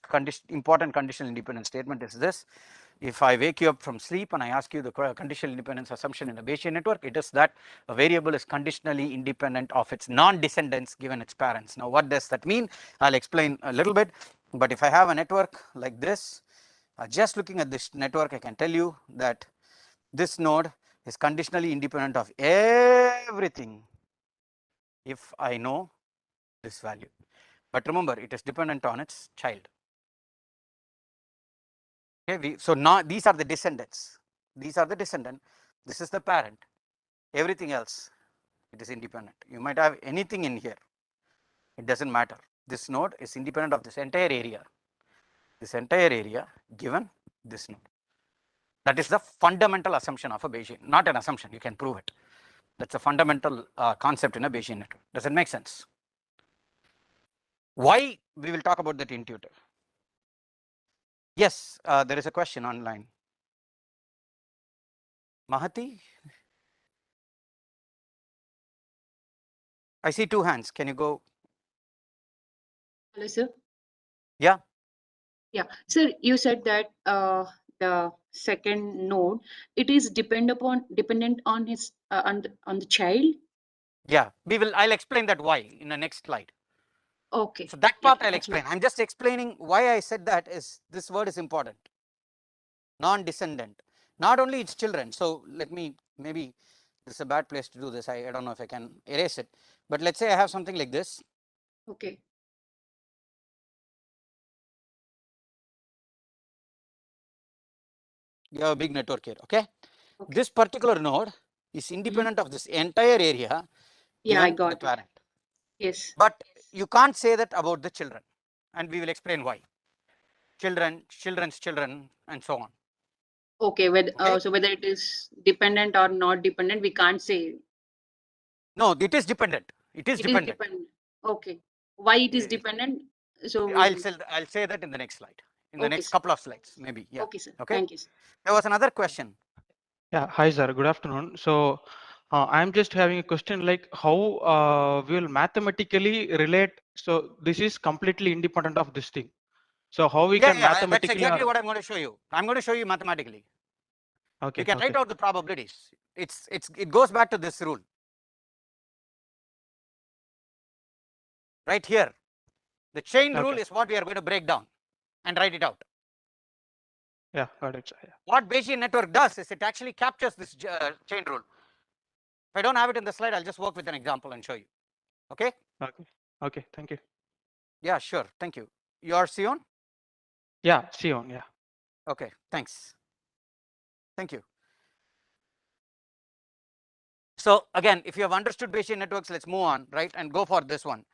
important conditional independence statement is this. If I wake you up from sleep and I ask you the conditional independence assumption in a Bayesian network, it is that a variable is conditionally independent of its non-descendants given its parents. Now, what does that mean? I'll explain a little bit, but if I have a network like this, just looking at this network, I can tell you that this node is conditionally independent of everything if I know this value. But remember, it is dependent on its child. Okay, so now these are the descendants. These are the descendant. This is the parent. Everything else, it is independent. You might have anything in here. It doesn't matter. This node is independent of this entire area. This entire area given this node. That is the fundamental assumption of a Bayesian. Not an assumption. You can prove it. That's a fundamental concept in a Bayesian network. Does it make sense? Why? We will talk about that intuitive. Yes, there is a question online. Mahati? I see 2 hands. Can you go? Hello, sir. Yeah. Yeah, sir, you said that the second node, it is dependent on his on the child. Yeah, I'll explain that why in the next slide. Okay. So that Yeah, part I'll that's explain. I'm just explaining why I said that is this word is important. Non-descendant. Not only its children. So let me, maybe this is a bad place to do this. I don't know if I can erase it. But let's say I have something like this. okay. You have a big network here. Okay. Okay. This particular node is independent of this entire area. Yeah, I Given got the it. parent. Yes. But you can't say that about the children, and we will explain why. Children, children's children, and so on. Okay. Whether Okay? so whether it is dependent or not dependent, we can't say. No, it is dependent. It is It is dependent. dependent. Okay. Why it is dependent? So I'll say that in the next slide. In the okay, next sir. couple of slides, maybe. Yeah. Okay, sir. Okay. Thank you, sir. There was another question. Yeah, hi sir, good afternoon. So I'm just having a question like how we will mathematically relate. So this is completely independent of this thing. So how we can Yeah, that's mathematically exactly what I'm going to show you. I'm going to show you mathematically. Okay, You can okay. write out the probabilities. It goes back to this rule. Right here. The chain rule Okay. is what we are going to break down and write it out. Yeah, got it. Yeah. What Bayesian network does is it actually captures this chain rule. If I don't have it in the slide, I'll just work with an example and show you. Okay? Okay. Okay, thank you. Yeah, sure. Thank you. You are Sion? Yeah, Sion, yeah. Okay, thanks. Thank you. So again, if you have understood Bayesian networks, let's move on, right, and go for this one.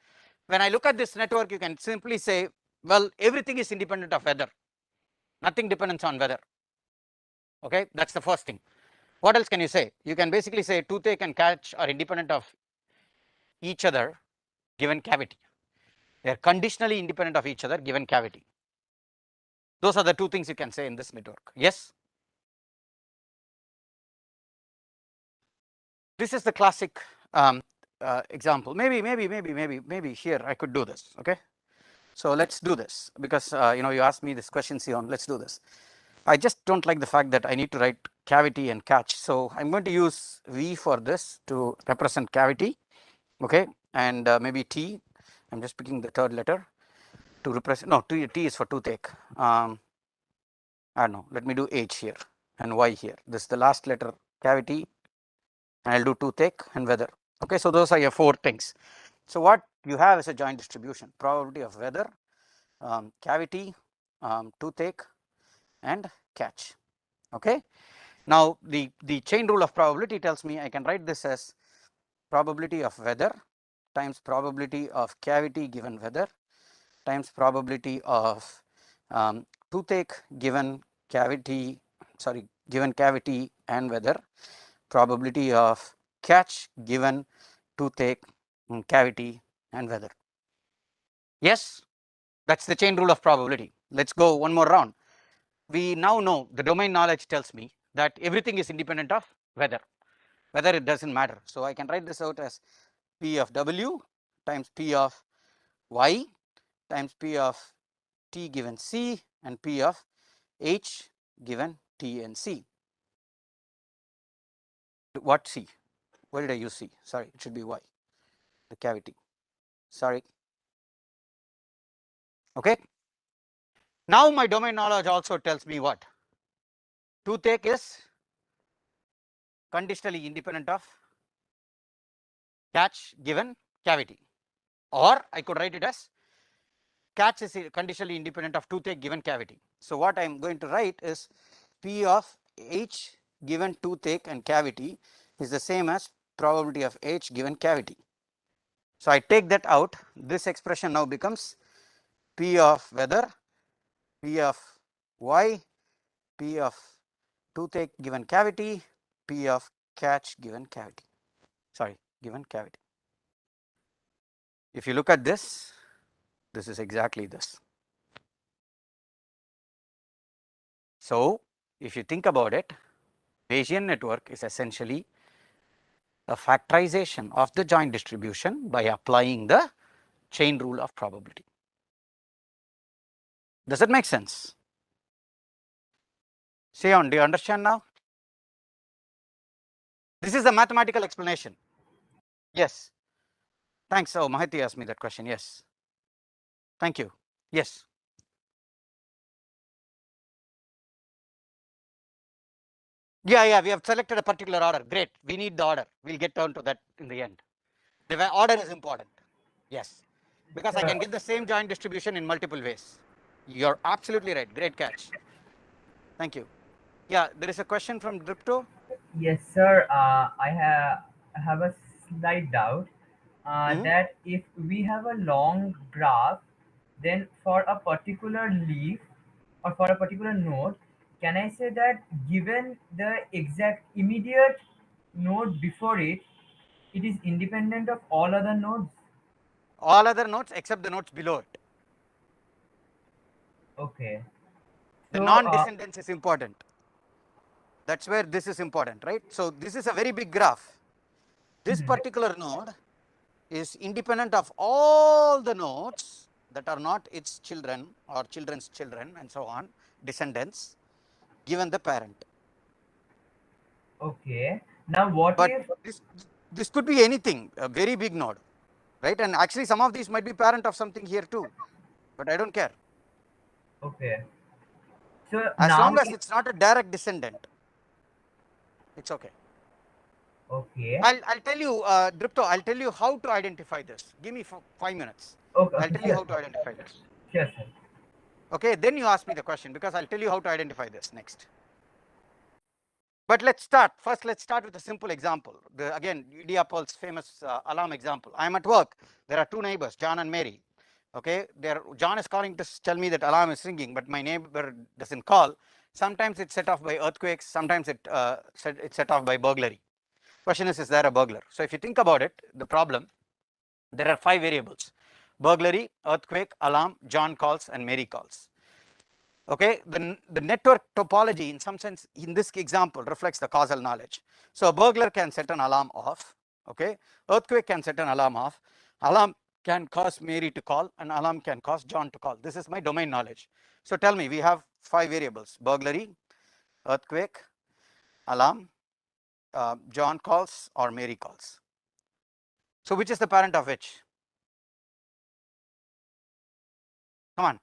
When I look at this network, you can simply say, well, everything is independent of weather. Nothing depends on weather. Okay, that's the first thing. What else can you say? You can basically say toothache and catch are independent of each other given cavity. They are conditionally independent of each other given cavity. Those are the two things you can say in this network. Yes? This is the classic example. Maybe here I could do this. Okay. So let's do this because you asked me this question, Sion. Let's do this. I just don't like the fact that I need to write cavity and catch. So I'm going to use V for this to represent cavity. Okay. And maybe T. I'm just picking the third letter to represent. No, T is for toothache. I don't know. Let me do H here and Y here. This is the last letter, cavity. And I'll do toothache and weather. Okay, so those are your four things. So what you have is a joint distribution, probability of weather, cavity, toothache, and catch. Okay. Now the chain rule of probability tells me I can write this as probability of weather times probability of cavity given weather times probability of toothache given cavity, given cavity and weather, probability of catch given toothache, cavity and weather. Yes, that's the chain rule of probability. Let's go one more round. We now know, the domain knowledge tells me that everything is independent of weather. Whether it doesn't matter. So I can write this out as P of W times P of Y times P of T given C and P of H given T and C. What C? Where did I use C? Sorry, it should be Y, the cavity. Sorry. Okay. Now my domain knowledge also tells me what? Toothache is conditionally independent of catch given cavity, or I could write it as catch is conditionally independent of toothache given cavity. So what I am going to write is P of H given toothache and cavity is the same as probability of H given cavity. So I take that out. This expression now becomes P of weather, P of Y, P of toothache given cavity, P of catch given cavity. Sorry, given cavity. If you look at this, this is exactly this. So if you think about it, Bayesian network is essentially a factorization of the joint distribution by applying the chain rule of probability. Does it make sense? Sion, do you understand now? This is a mathematical explanation. Yes. Thanks. Oh, Mahati asked me that question. Yes. Thank you. Yes. Yeah, we have selected a particular order. Great. We need the order. We'll get down to that in the end. The order is important. Yes. Because I can get the same joint distribution in multiple ways. You're absolutely right. Great catch. Thank you. Yeah, there is a question from Dripto. Yes, sir. I have a slight doubt that if we have a long graph, then for a particular leaf or for a particular node, can I say that given the exact immediate node before it, it is independent of all other nodes? All other nodes except the nodes below it. Okay. The So, non-descendants is important. That's where this is important, right? So this is a very big graph. This particular node is independent of all the nodes that are not its children or children's children and so on, descendants, given the parent. okay. Now, what But if this could be anything, a very big node, right? And actually some of these might be parent of something here too, but I don't care. okay? So As now, long as it's not a direct descendant, it's okay. okay. I'll tell you, Dripto, I'll tell you how to identify this. Give me 5 minutes. Okay, I'll okay, tell you sure, how to identify this. sure, sir. Okay, then you ask me the question because I'll tell you how to identify this next. But let's start. First, let's start with a simple example. Again, Idiapol's famous alarm example. I'm at work. There are two neighbors, John and Mary. Okay, John is calling to tell me that alarm is ringing, but my neighbor doesn't call. Sometimes it's set off by earthquakes. Sometimes it's set off by burglary. Question is there a burglar? So if you think about it, the problem, there are 5 variables: burglary, earthquake, alarm, John calls, and Mary calls. Okay, the network topology in some sense in this example reflects the causal knowledge. So a burglar can set an alarm off. Okay, earthquake can set an alarm off. Alarm can cause Mary to call, and alarm can cause John to call. This is my domain knowledge. So tell me, we have 5 variables: burglary, earthquake, alarm, John calls, or Mary calls. So which is the parent of which? Come on,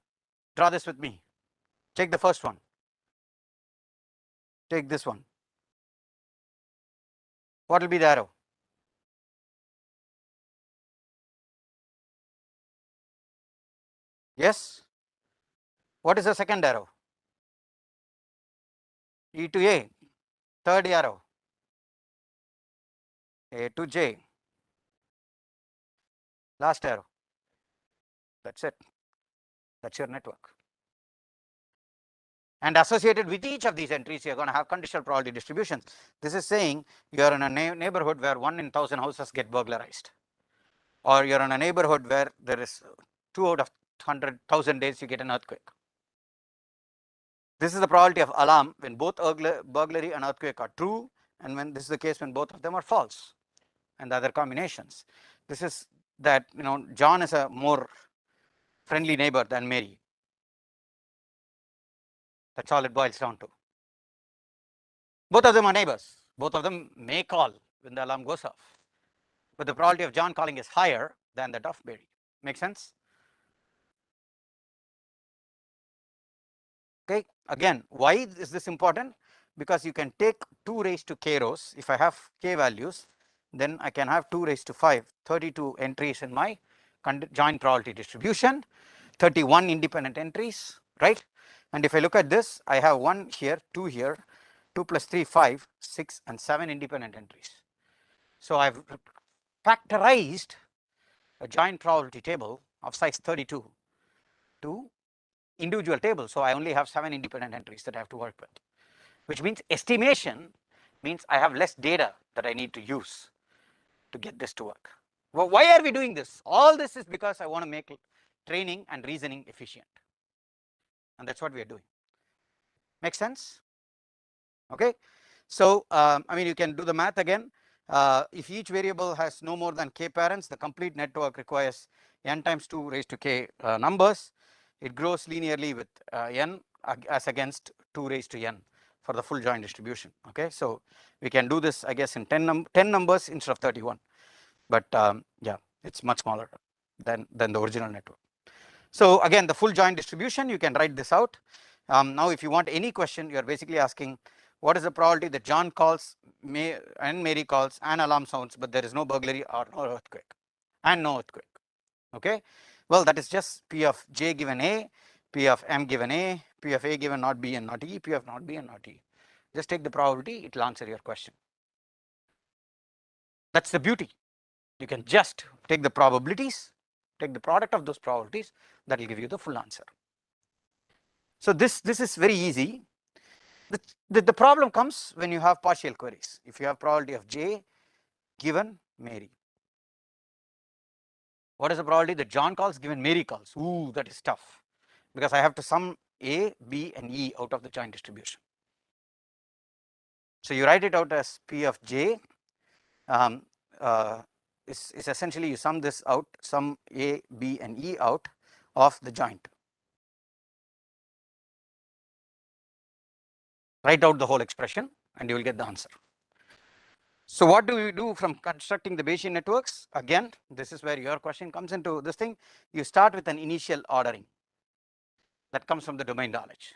draw this with me. Take the first one. Take this one. What will be the arrow? Yes. What is the second arrow? E to A. Third arrow. A to J. Last arrow. That's it. That's your network. And associated with each of these entries, you're going to have conditional probability distributions. This is saying you're in a neighborhood where 1 in 1,000 houses get burglarized. Or you're in a neighborhood where there is 2 out of 100,000 days you get an earthquake. This is the probability of alarm when both burglary and earthquake are true, and when this is the case when both of them are false, and the other combinations. This is that, John is a more friendly neighbor than Mary. That's all it boils down to. Both of them are neighbors. Both of them may call when the alarm goes off, but the probability of John calling is higher than that of Mary. Make sense? Okay, again, why is this important? Because you can take 2 raised to k rows. If I have k values, then I can have 2 raised to 5, 32 entries in my joint probability distribution, 31 independent entries, right? And if I look at this, I have 1 here, 2 here, 2 plus 3, 5, 6, and 7 independent entries. So I've factorized a joint probability table of size 32 to individual tables. So I only have 7 independent entries that I have to work with, which means estimation means I have less data that I need to use to get this to work. Well, why are we doing this? All this is because I want to make training and reasoning efficient, and that's what we are doing. Make sense? Okay, so I mean, you can do the math again. If each variable has no more than k parents, the complete network requires n times 2 raised to k numbers. It grows linearly with n as against 2 raised to n. for the full joint distribution. Okay, so we can do this, I guess, in 10 numbers instead of 31, but yeah, it's much smaller than the original network. So again, the full joint distribution, you can write this out. Now if you want any question, you are basically asking what is the probability that John calls and Mary calls and alarm sounds, but there is no burglary or no earthquake, and no earthquake. Okay, well, that is just P of J given A, P of M given A, P of A given not B and not E, P of not B and not E. Just take the probability, it will answer your question. That's the beauty. You can just take the probabilities, take the product of those probabilities, that will give you the full answer. So this is very easy. The problem comes when you have partial queries. If you have probability of J given Mary, what is the probability that John calls given Mary calls? Ooh, that is tough, because I have to sum A, B and E out of the joint distribution. So you write it out as P of J is essentially you sum this out, sum A, B and E out of the joint. Write out the whole expression and you will get the answer. So what do we do from constructing the Bayesian networks? Again, this is where your question comes into this thing. You start with an initial ordering that comes from the domain knowledge.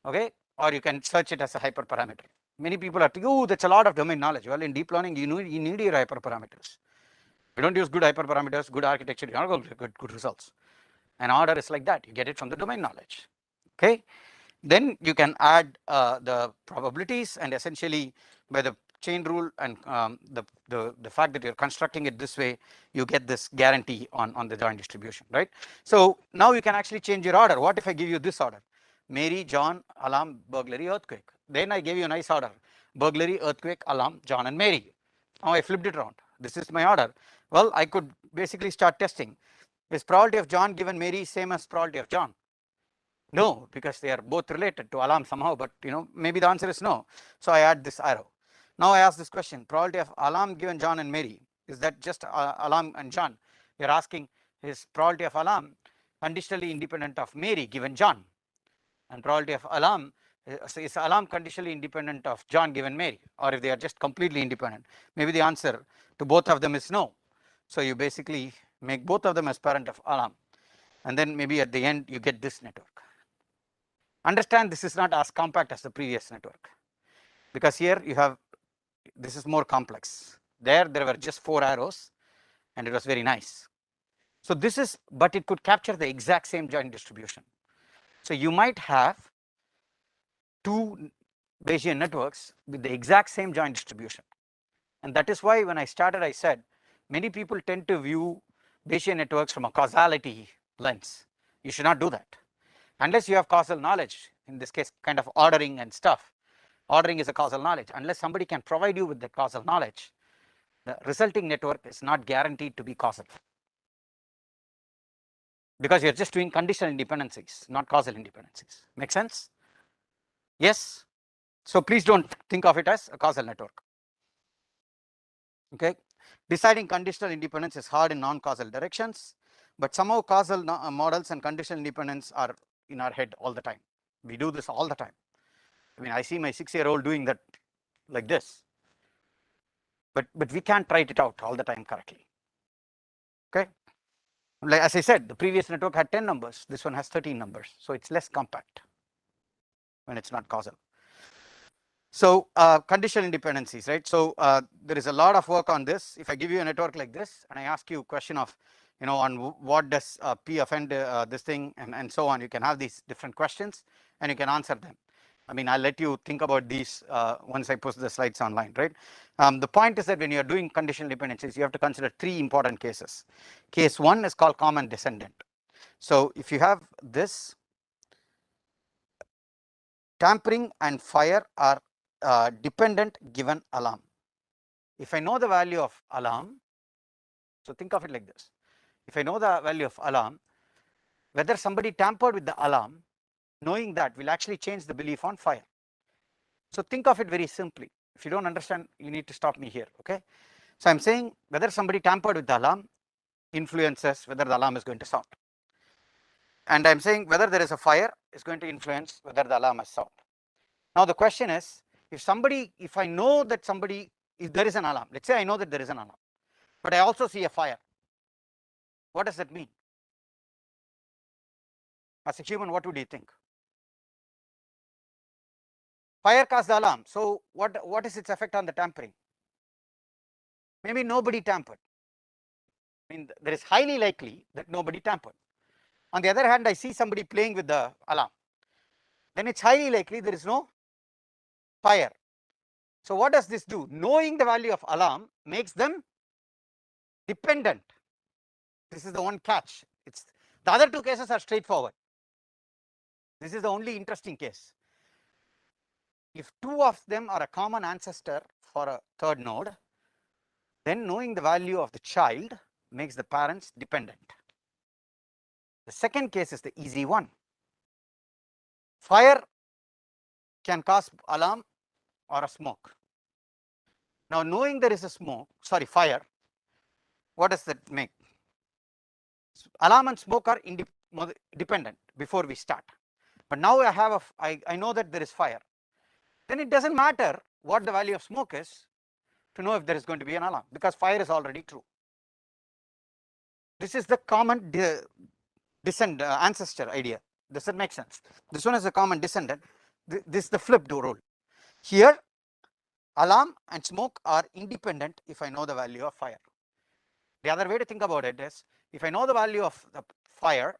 Okay, or you can search it as a hyperparameter. Many people are thinking, oh, that's a lot of domain knowledge. Well, in deep learning, you need your hyperparameters. If you don't use good hyperparameters, good architecture, you're not going to get good results. An order is like that. You get it from the domain knowledge. Okay, then you can add the probabilities, and essentially by the chain rule and the fact that you're constructing it this way, you get this guarantee on the joint distribution, right? So now you can actually change your order. What if I give you this order? Mary, John, alarm, burglary, earthquake. Then I gave you a nice order: burglary, earthquake, alarm, John and Mary. Now I flipped it around. This is my order. Well, I could basically start testing. Is probability of John given Mary same as probability of John? No, because they are both related to alarm somehow, but maybe the answer is no. So I add this arrow. Now I ask this question: probability of alarm given John and Mary, is that just alarm and John? We are asking, is probability of alarm conditionally independent of Mary given John? And probability of alarm, is alarm conditionally independent of John given Mary, or if they are just completely independent? Maybe the answer to both of them is no. So you basically make both of them as parent of alarm, and then maybe at the end you get this network. Understand, this is not as compact as the previous network, because here you have, this is more complex. There were just 4 arrows and it was very nice. So this is, but it could capture the exact same joint distribution. So you might have 2 Bayesian networks with the exact same joint distribution. And that is why when I started, I said many people tend to view Bayesian networks from a causality lens. You should not do that unless you have causal knowledge, in this case kind of ordering and stuff. Ordering is a causal knowledge. Unless somebody can provide you with the causal knowledge, the resulting network is not guaranteed to be causal, because you're just doing conditional independencies, not causal independencies. Make sense? Yes. So please don't think of it as a causal network. Okay, deciding conditional independence is hard in non-causal directions, but somehow causal models and conditional independence are in our head all the time. We do this all the time. I mean, I see my 6-year-old doing that like this, but we can't write it out all the time correctly. Okay, like as I said, the previous network had 10 numbers, this one has 13 numbers, so it's less compact when it's not causal. So conditional independencies, right? So there is a lot of work on this. If I give you a network like this and I ask you a question of, on what does P offend this thing and so on, you can have these different questions and you can answer them. I mean, I'll let you think about these once I post the slides online, right? The point is that when you're doing conditional dependencies, you have to consider 3 important cases. Case 1 is called common descendant. So if you have this, tampering and fire are dependent given alarm. If I know the value of alarm, so think of it like this. If I know the value of alarm, whether somebody tampered with the alarm, knowing that will actually change the belief on fire. So think of it very simply. If you don't understand, you need to stop me here, okay? So I'm saying whether somebody tampered with the alarm influences whether the alarm is going to sound. And I'm saying whether there is a fire is going to influence whether the alarm has sound. Now the question is, if I know that if there is an alarm, let's say I know that there is an alarm, but I also see a fire. What does that mean? As a human, what would you think? Fire caused the alarm. So what is its effect on the tampering? Maybe nobody tampered. I mean, there is highly likely that nobody tampered. On the other hand, I see somebody playing with the alarm. Then it's highly likely there is no fire. So what does this do? Knowing the value of alarm makes them dependent. This is the one catch. The other two cases are straightforward. This is the only interesting case. If two of them are a common ancestor for a third node, then knowing the value of the child makes the parents dependent. The second case is the easy one. Fire can cause alarm or a smoke. Now, knowing there is a fire, what does that make? Alarm and smoke are dependent before we start. But now I know that there is fire. Then it doesn't matter what the value of smoke is to know if there is going to be an alarm, because fire is already true. This is the common ancestor idea. Does that make sense? This one is a common descendant. This is the flipped rule. Here, alarm and smoke are independent if I know the value of fire. The other way to think about it is, if I know the value of the fire,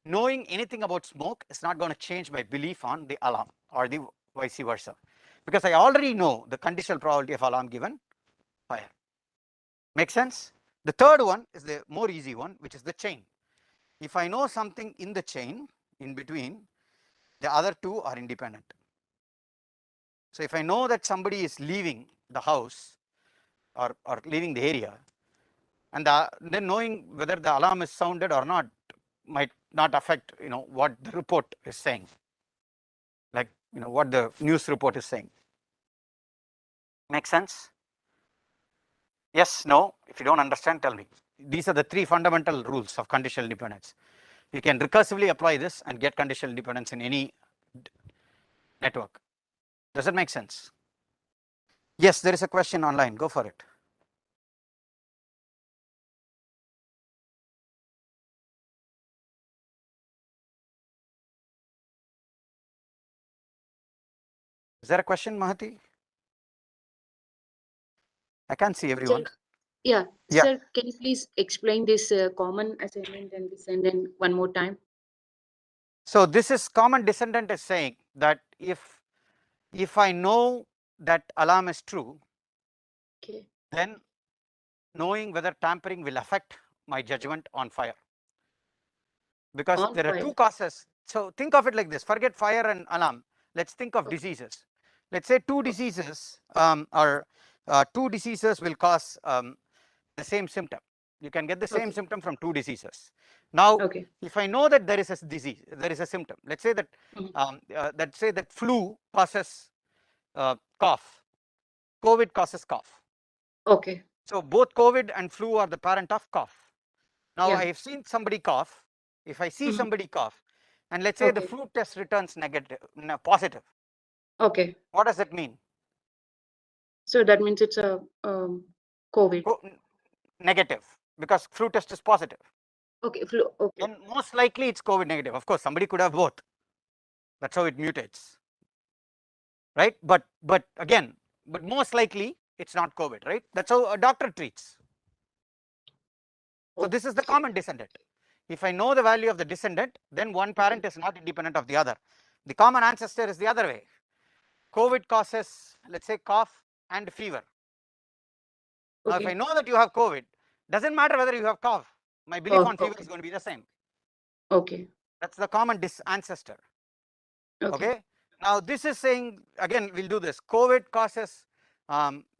knowing anything about smoke is not going to change my belief on the alarm, or the vice versa, because I already know the conditional probability of alarm given fire. Make sense? The third one is the more easy one, which is the chain. If I know something in the chain in between, the other two are independent. So if I know that somebody is leaving the house or leaving the area, and then knowing whether the alarm is sounded or not might not affect what the report is saying, like what the news report is saying. Make sense? Yes, no? If you don't understand, tell me. These are the three fundamental rules of conditional independence. You can recursively apply this and get conditional independence in any network. Does that make sense? Yes, there is a question online. Go for it. Is there a question, Mahati? I can't see everyone. Sir, yeah. Yeah. Sir, can you please explain this common assignment and descendant one more time? So this is common descendant is saying that if I know that alarm is true, Okay. then knowing whether tampering will affect my judgment on fire, because On there are fire. two causes. So think of it like this: forget fire and alarm. Let's think of diseases. Let's say two diseases two diseases will cause the same symptom. You can get the same symptom from two diseases. Now, if I know that there is a disease, there is a symptom. Let's say that let's say that flu causes cough. COVID causes cough. Okay. So both COVID and flu are the parent of cough. Now I have seen somebody cough. If I see somebody cough, and let's say the flu test returns positive. Okay. What does that mean? So that means it's a COVID. Negative, because flu test is positive. Okay, flu. Okay. And most likely it's COVID negative. Of course, somebody could have both. That's how it mutates, right? But most likely it's not COVID, right? That's how a doctor treats. So this is the common descendant. If I know the value of the descendant, then one parent is not independent of the other. The common ancestor is the other way. COVID causes, let's say, cough and fever. Now, if I know that you have COVID, doesn't matter whether you have cough. My belief on fever is going to be the same. Okay. That's the common ancestor. Okay. Now this is saying, again, we'll do this. COVID causes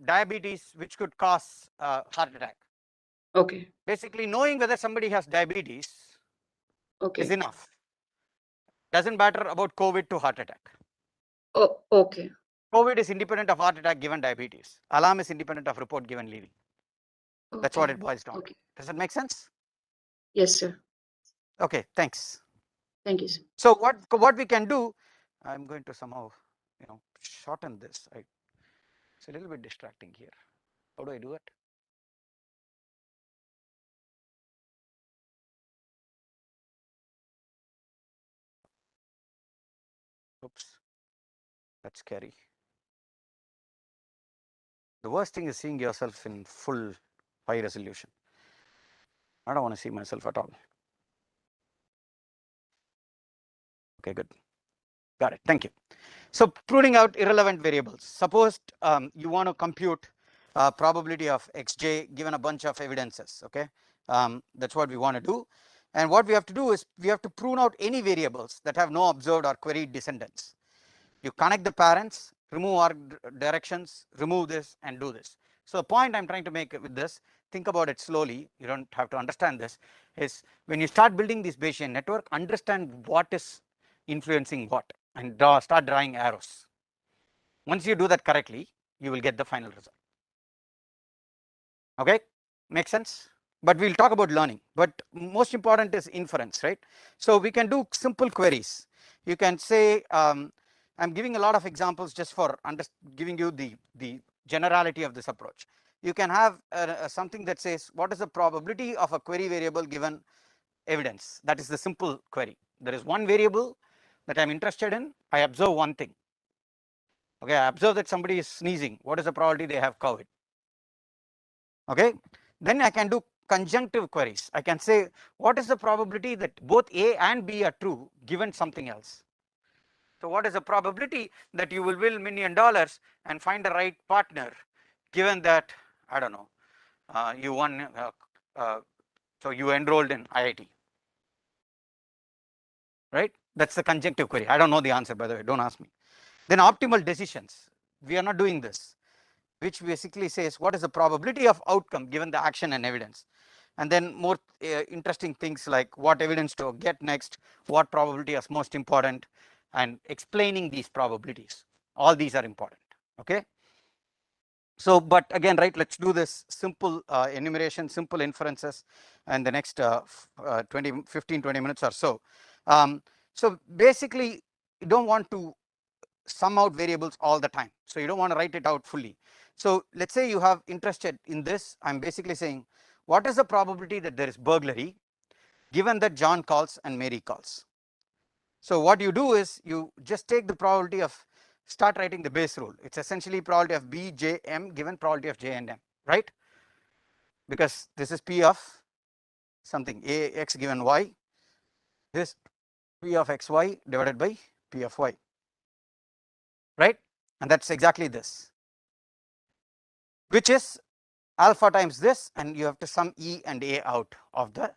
diabetes, which could cause heart attack. Okay. Basically, knowing whether somebody has diabetes is Okay. enough. Doesn't matter about COVID to heart attack. Oh, okay. COVID is independent of heart attack given diabetes. Alarm is independent of report given leaving. That's what it boils down to. Does that make sense? Yes, sir. Okay, thanks. Thank you, sir. So what we can do, I'm going to somehow shorten this. It's a little bit distracting here. How do I do it? Oops, that's scary. The worst thing is seeing yourself in full high resolution. I don't want to see myself at all. Okay, good. Got it. Thank you. So pruning out irrelevant variables. Suppose you want to compute probability of xj given a bunch of evidences. Okay, that's what we want to do. And what we have to do is we have to prune out any variables that have no observed or queried descendants. You connect the parents, remove arc directions, remove this, and do this. So the point I'm trying to make with this, think about it slowly, you don't have to understand this, is when you start building this Bayesian network, understand what is influencing what and start drawing arrows. Once you do that correctly, you will get the final result. Okay, make sense? But we'll talk about learning, but most important is inference, right? So we can do simple queries. You can say, I'm giving a lot of examples just for giving you the generality of this approach. You can have something that says, what is the probability of a query variable given evidence? That is the simple query. There is one variable that I'm interested in. I observe one thing. Okay, I observe that somebody is sneezing. What is the probability they have COVID? Okay, then I can do conjunctive queries. I can say, what is the probability that both A and B are true given something else? So what is the probability that you will win $1 million and find the right partner given that, I don't know, you won, so you enrolled in IIT, right? That's the conjunctive query. I don't know the answer, by the way, don't ask me. Then optimal decisions. We are not doing this, which basically says what is the probability of outcome given the action and evidence. And then more interesting things like what evidence to get next, what probability is most important, and explaining these probabilities. All these are important. Okay. So, but again, right, let's do this simple enumeration, simple inferences, and the next 15-20 minutes or so. So basically, you don't want to sum out variables all the time. So you don't want to write it out fully. So let's say you have interested in this. I'm basically saying, what is the probability that there is burglary given that John calls and Mary calls? So what you do is you just take the probability of, start writing the base rule. It's essentially probability of B, J, M given probability of J and M, right? Because this is P of something, A, X given Y. This P of XY divided by P of Y, right? And that's exactly this, which is alpha times this, and you have to sum E and A out of the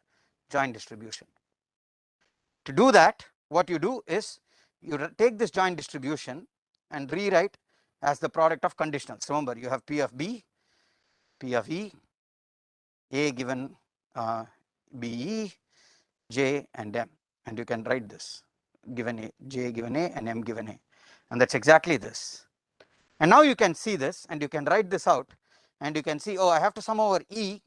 joint distribution. To do that, what you do is you take this joint distribution and rewrite as the product of conditionals. Remember, you have P of B, P of E, A given BE, J and M, and you can write this given A, J given A and M given A, and that's exactly this. And now you can see this and you can write this out and you can see, oh, I have to sum over E,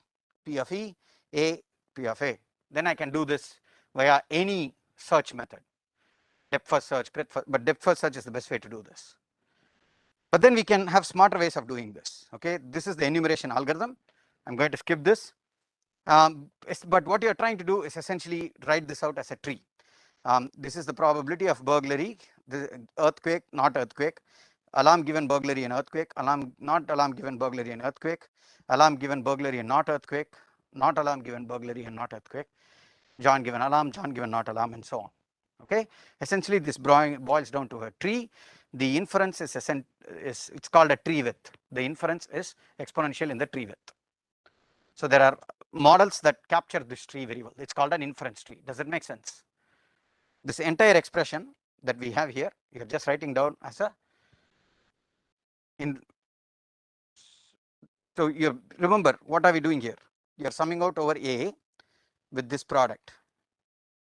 P of E, A, P of A. Then I can do this via any search method, depth first search, breadth first, but depth first search is the best way to do this. But then we can have smarter ways of doing this. Okay, this is the enumeration algorithm. I'm going to skip this. But what you're trying to do is essentially write this out as a tree. This is the probability of burglary, the earthquake, not earthquake, alarm given burglary and earthquake, alarm not alarm given burglary and earthquake, alarm given burglary and not earthquake, not alarm given burglary and not earthquake, John given alarm, John given not alarm, and so on. Okay, essentially this boils down to a tree. The inference is it's called a tree width. The inference is exponential in the tree width. So there are models that capture this tree very well. It's called an inference tree. Does it make sense? This entire expression that we have here, you're just writing down as a so you remember, what are we doing here? You're summing out over A with this product,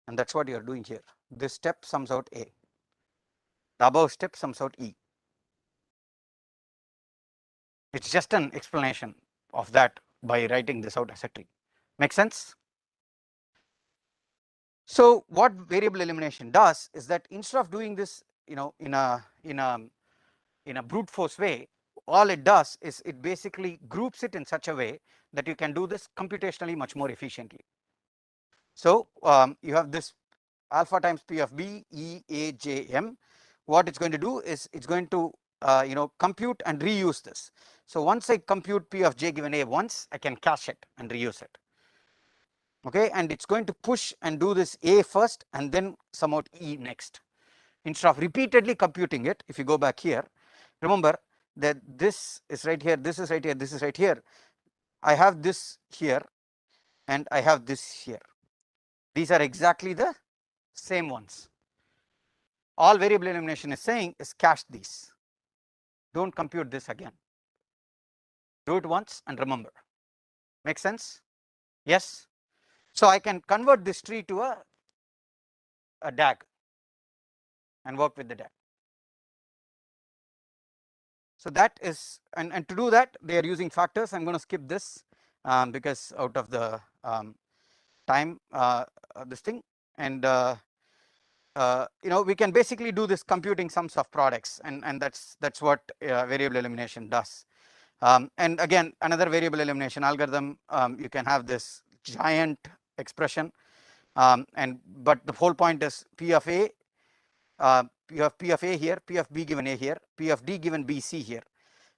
and that's what you're doing here. This step sums out A. The above step sums out E. It's just an explanation of that by writing this out as a tree. Make sense? So what variable elimination does is that instead of doing this, in a in a brute force way, all it does is it basically groups it in such a way that you can do this computationally much more efficiently. So you have this alpha times P of B E A J M. What it's going to do is it's going to compute and reuse this. So once I compute P of J given A once, I can cache it and reuse it. Okay, and it's going to push and do this A first and then sum out E next. Instead of repeatedly computing it, if you go back here, remember that this is right here, this is right here, this is right here. I have this here and I have this here. These are exactly the same ones. All variable elimination is saying is cache these. Don't compute this again. Do it once and remember. Make sense? Yes? So I can convert this tree to a DAG and work with the DAG. So that is, and to do that, they are using factors. I'm going to skip this because out of the time, this thing, and we can basically do this computing sums of products, and that's what variable elimination does. And again, another variable elimination algorithm, you can have this giant expression, but the whole point is P of A. You have P of A here, P of B given A here, P of D given B C here,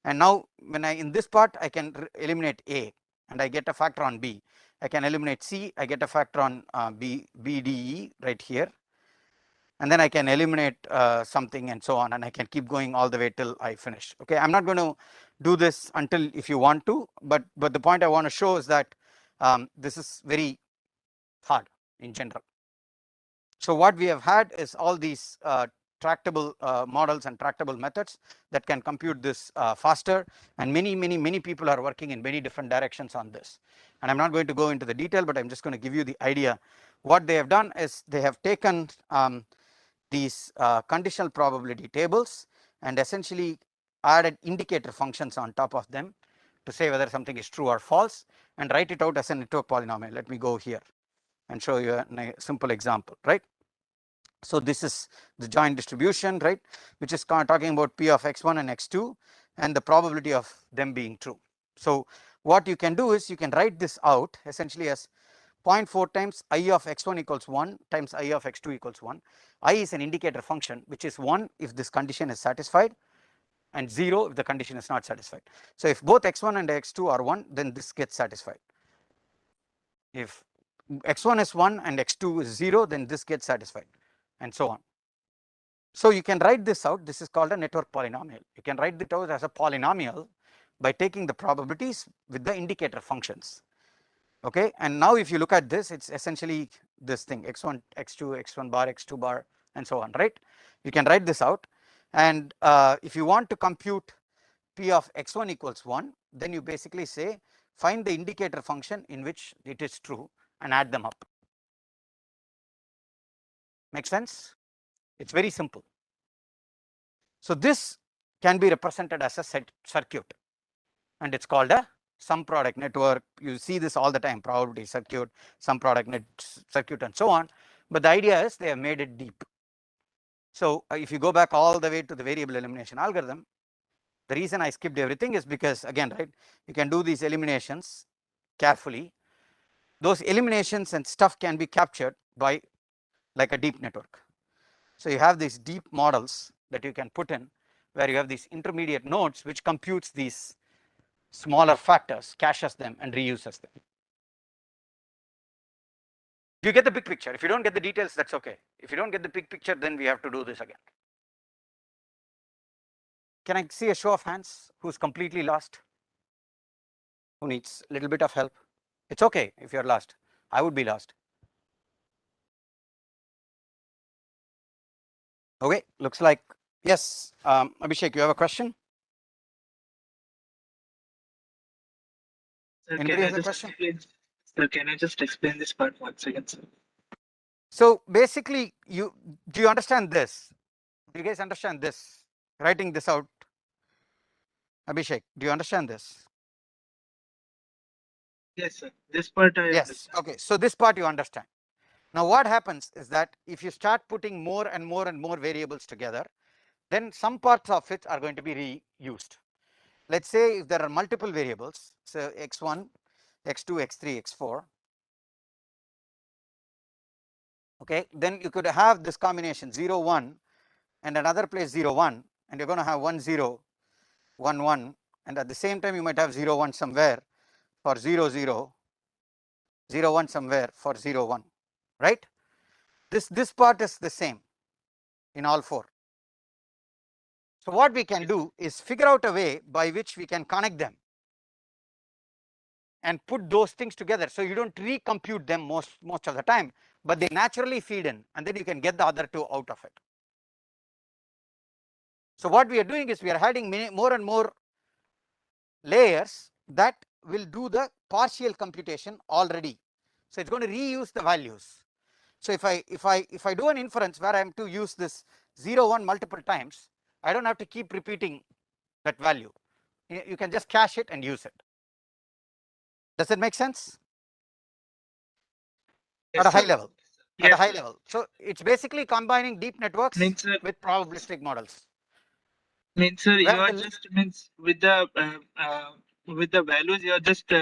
and now when in this part I can eliminate A and I get a factor on B. I can eliminate C, I get a factor on B D E right here, and then I can eliminate something and so on, and I can keep going all the way till I finish. Okay, I'm not going to do this until if you want to, but the point I want to show is that this is very hard in general. So what we have had is all these tractable models and tractable methods that can compute this faster, and many people are working in many different directions on this, and I'm not going to go into the detail, but I'm just going to give you the idea. What they have done is they have taken these conditional probability tables and essentially added indicator functions on top of them to say whether something is true or false, and write it out as a network polynomial. Let me go here and show you a simple example, right? So this is the joint distribution, right, which is talking about P of x1 and x2 and the probability of them being true. So what you can do is you can write this out essentially as 0.4 times I of x1 equals 1 times I of x2 equals 1. I is an indicator function which is 1 if this condition is satisfied and 0 if the condition is not satisfied. So if both x1 and x2 are 1, then this gets satisfied. If x1 is 1 and x2 is 0, then this gets satisfied, and so on. So you can write this out. This is called a network polynomial. You can write it out as a polynomial by taking the probabilities with the indicator functions. Okay, and now if you look at this, it's essentially this thing x1, x2, x1 bar, x2 bar, and so on, right? You can write this out, and if you want to compute P of x1 equals 1, then you basically say find the indicator function in which it is true and add them up. Make sense? It's very simple. So this can be represented as a circuit, and it's called a sum product network. You see this all the time: probability circuit, sum product net circuit, and so on. But the idea is they have made it deep. So if you go back all the way to the variable elimination algorithm, the reason I skipped everything is because, again, right, you can do these eliminations carefully. Those eliminations and stuff can be captured by like a deep network. So you have these deep models that you can put in, where you have these intermediate nodes which computes these smaller factors, caches them, and reuses them. You get the big picture. If you don't get the details, that's okay. If you don't get the big picture, then we have to do this again. Can I see a show of hands who's completely lost? Who needs a little bit of help? It's okay if you're lost. I would be lost. Okay, looks like yes. Abhishek, you have a question? Sir, Anybody has a question? Sir, can I just explain this part once again, sir? So basically, do you understand this? Do you guys understand this? Writing this out, Abhishek, do you understand this? Yes, sir. This part I Yes. Okay. So this part you understand. Now what happens is that if you start putting more and more and more variables together, then some parts of it are going to be reused. Let's say if there are multiple variables, so x1, x2, x3, x4, okay, then you could have this combination 0, 1 and another place 0, 1, and you're going to have 1, 0, 1, 1, and at the same time you might have 0, 1 somewhere for 0, 0, 0, 1 somewhere for 0, 1, right? This part is the same in all four. So what we can do is figure out a way by which we can connect them and put those things together, so you don't recompute them most of the time, but they naturally feed in, and then you can get the other two out of it. So what we are doing is we are adding more and more layers that will do the partial computation already. So it's going to reuse the values. So if I do an inference where I am to use this 0, 1 multiple times, I don't have to keep repeating that value. You can just cache it and use it. Does that make sense? Yes, At a high sir. level. Yes, At a high sir. level. So it's basically combining deep networks Means, sir, with probabilistic models. means, sir, Where you are the just means with the values, you are just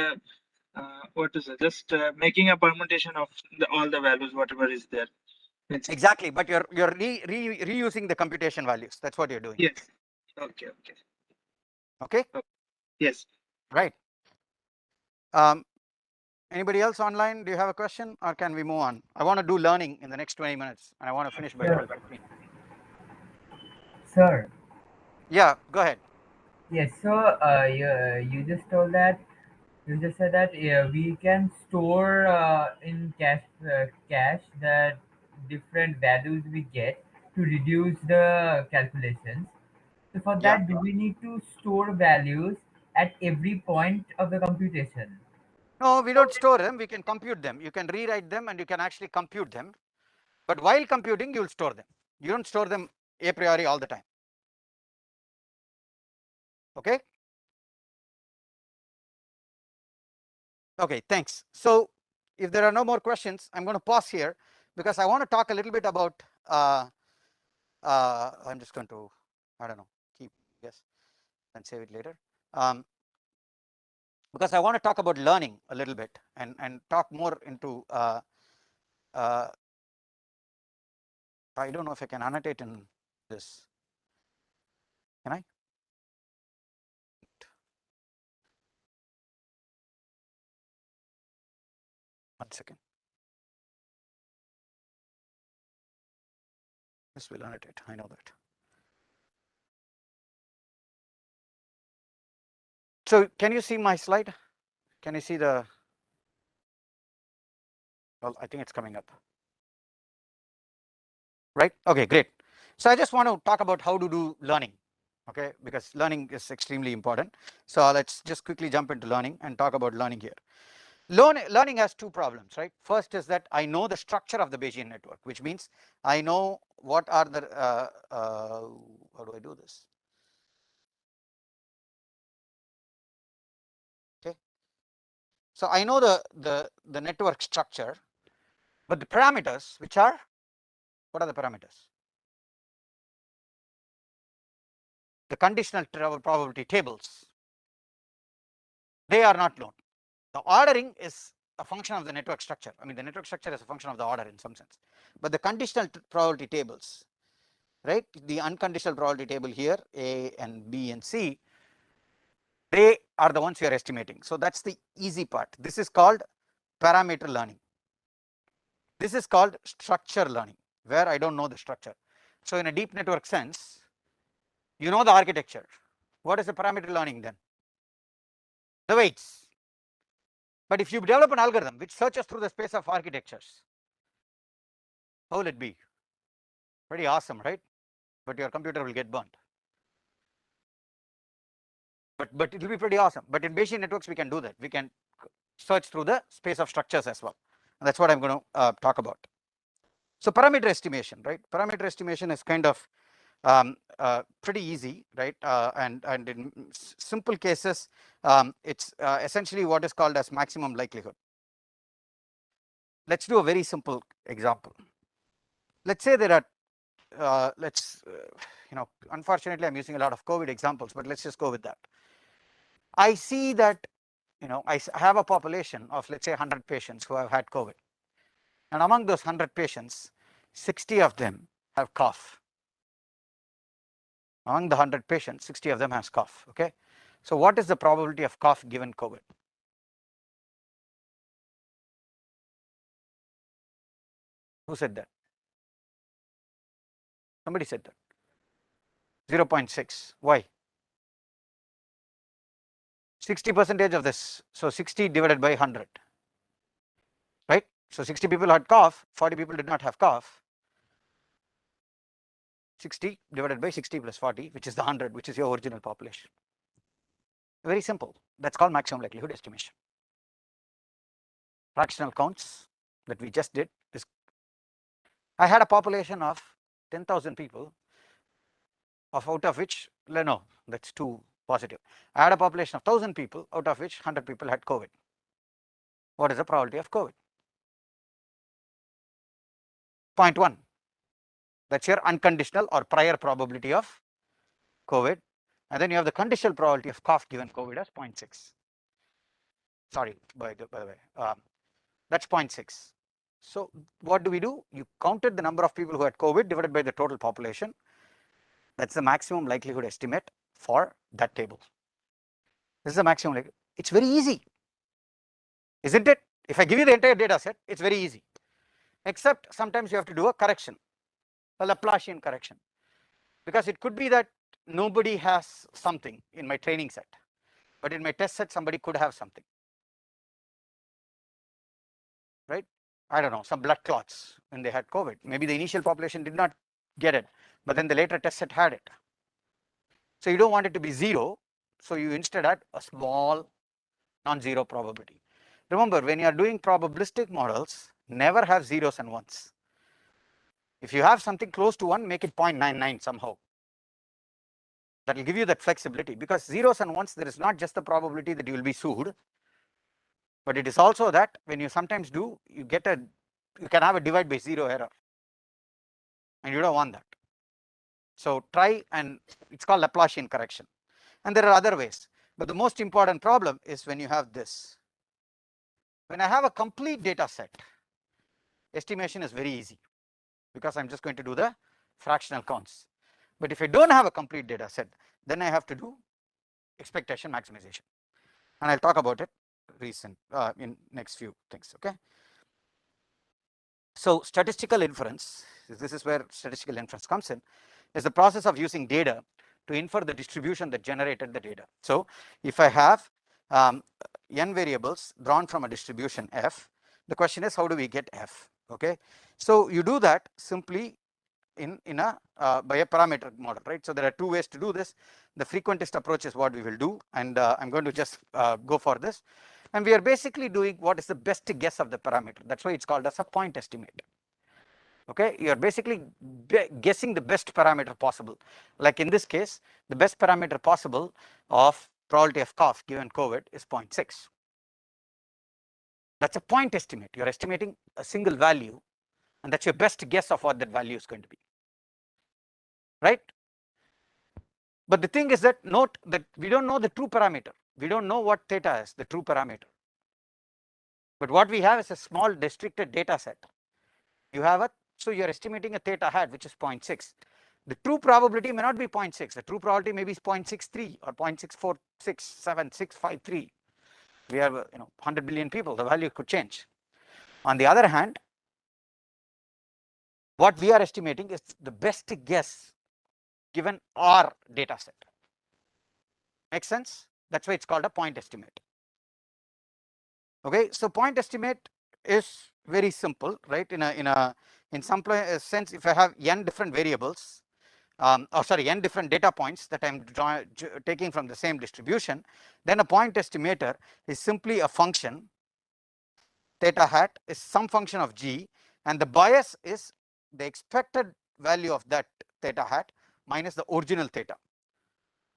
what to say, just making a permutation of all the values, whatever is there. Means, exactly, but you're reusing the computation values. That's what you're doing. yes. Okay. Okay. Okay. Yes. Right. Anybody else online? Do you have a question, or can we move on? I want to do learning in the next 20 minutes, and I want to finish by 12:15. Sir, Yeah, go ahead. yes, so you just told that you just said that we can store in cache the different values we get to reduce the calculations. So for Yeah. that, do we need to store values at every point of the computation? No, we don't store them. We can compute them. You can rewrite them, and you can actually compute them. But while computing, you'll store them. You don't store them a priori all the time. Okay. Okay, thanks. So if there are no more questions, I'm going to pause here because I want to talk a little bit about. I'm just going to, I don't know, keep yes, and save it later. Because I want to talk about learning a little bit and talk more into. I don't know if I can annotate in this. Can I? One second. This will annotate. I know that. So can you see my slide? Can you see the? Well, I think it's coming up. Right? Okay, great. So I just want to talk about how to do learning. Okay, because learning is extremely important. So let's just quickly jump into learning and talk about learning here. Learning has two problems, right? First is that I know the structure of the Bayesian network, which means I know what are the how do I do this? Okay, so I know the network structure, but the parameters, which are what are the parameters? The conditional probability tables. They are not known. The ordering is a function of the network structure. I mean, the network structure is a function of the order in some sense, but the conditional probability tables, right? The unconditional probability table here, A and B and C, they are the ones you are estimating. So that's the easy part. This is called parameter learning. This is called structure learning, where I don't know the structure. So in a deep network sense, you know the architecture. What is the parameter learning then? The weights. But if you develop an algorithm which searches through the space of architectures, how will it be? Pretty awesome, right? But your computer will get burnt. But it will be pretty awesome. But in Bayesian networks, we can do that. We can search through the space of structures as well. And that's what I'm going to talk about. So parameter estimation, right? Parameter estimation is kind of pretty easy, right? And in simple cases, it's essentially what is called as maximum likelihood. Let's do a very simple example. Let's say there are let's, unfortunately, I'm using a lot of COVID examples, but let's just go with that. I see that, I have a population of, let's say, 100 patients who have had COVID. And among those 100 patients, 60 of them have cough. Among the 100 patients, 60 of them has cough. Okay. So what is the probability of cough given COVID? Who said that? Somebody said that. 0.6. Why? 60% of this. So 60 divided by 100. Right? So 60 people had cough, 40 people did not have cough. 60 divided by 60 plus 40, which is the 100, which is your original population. Very simple. That's called maximum likelihood estimation. Fractional counts that we just did is, I had a population of 10,000 people, out of which, no, that's too positive. I had a population of 1,000 people, out of which 100 people had COVID. What is the probability of COVID? 0.1. That's your unconditional or prior probability of COVID. And then you have the conditional probability of cough given COVID as 0.6. Sorry, by the way, that's 0.6. So what do? You counted the number of people who had COVID divided by the total population. That's the maximum likelihood estimate for that table. This is the maximum likelihood. It's very easy, isn't it? If I give you the entire data set, it's very easy. Except sometimes you have to do a correction, a Laplacian correction. Because it could be that nobody has something in my training set, but in my test set, somebody could have something. Right? I don't know, some blood clots when they had COVID. Maybe the initial population did not get it, but then the later test set had it. So you don't want it to be 0. So you instead add a small non-zero probability. Remember, when you are doing probabilistic models, never have zeros and ones. If you have something close to 1, make it 0.99 somehow. That will give you that flexibility, because zeros and ones, there is not just the probability that you will be sued, but it is also that when you sometimes do, you can have a divide by 0 error, and you don't want that. So try, and it's called Laplacian correction. And there are other ways, but the most important problem is when you have this. When I have a complete data set, estimation is very easy, because I'm just going to do the fractional counts. But if I don't have a complete data set, then I have to do expectation maximization, and I'll talk about it in next few things. Okay. So statistical inference, this is where statistical inference comes in, is the process of using data to infer the distribution that generated the data. So if I have n variables drawn from a distribution f, the question is, how do we get f? Okay. So you do that simply by a parameter model, right? So there are 2 ways to do this. The frequentist approach is what we will do, and I'm going to just go for this. And we are basically doing what is the best guess of the parameter. That's why it's called as a point estimate. Okay, you are basically guessing the best parameter possible. Like in this case, the best parameter possible of probability of cough given COVID is 0.6. That's a point estimate. You're estimating a single value, and that's your best guess of what that value is going to be. Right? But the thing is that, note that we don't know the true parameter. We don't know what theta is, the true parameter. But what we have is a small restricted data set. You have so you're estimating a theta hat, which is 0.6. The true probability may not be 0.6. The true probability may be 0.63 or 0.646763. We have 100 billion people. The value could change. On the other hand, what we are estimating is the best guess given our data set. Make sense? That's why it's called a point estimate. Okay, so point estimate is very simple, right? In some sense, if I have n different variables, n different data points that I'm taking from the same distribution, then a point estimator is simply a function. Theta hat is some function of g, and the bias is the expected value of that theta hat minus the original theta.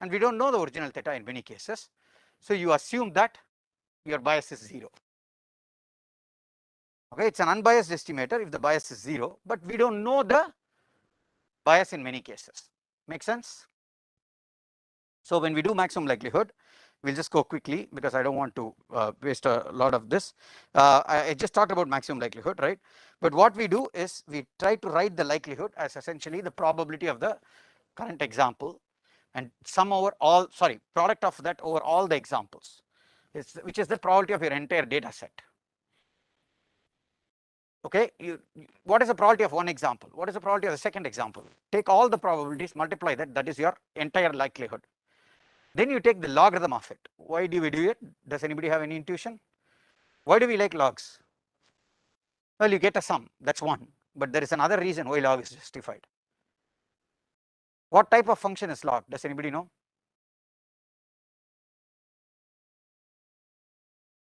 And we don't know the original theta in many cases, so you assume that your bias is 0. Okay, it's an unbiased estimator if the bias is 0, but we don't know the bias in many cases. Make sense? So when we do maximum likelihood, we'll just go quickly because I don't want to waste a lot of this. I just talked about maximum likelihood, right? But what we do is we try to write the likelihood as essentially the probability of the current example and sum over all, sorry, product of that over all the examples, which is the probability of your entire data set. Okay, what is the probability of one example? What is the probability of the second example? Take all the probabilities, multiply that, that is your entire likelihood. Then you take the logarithm of it. Why do we do it? Does anybody have any intuition? Why do we like logs? Well, you get a sum, that's one, but there is another reason why log is justified. What type of function is log? Does anybody know?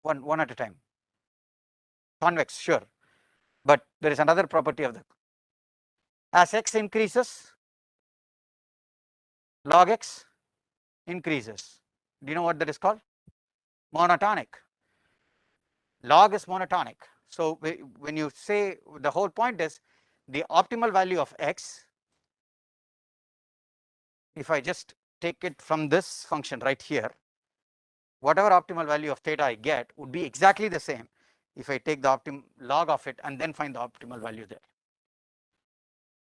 One at a time. Convex, sure, but there is another property of the, as x increases, log x increases. Do you know what that is called? Monotonic. Log is monotonic. So when you say, the whole point is the optimal value of x, if I just take it from this function right here, whatever optimal value of theta I get would be exactly the same if I take the log of it and then find the optimal value there.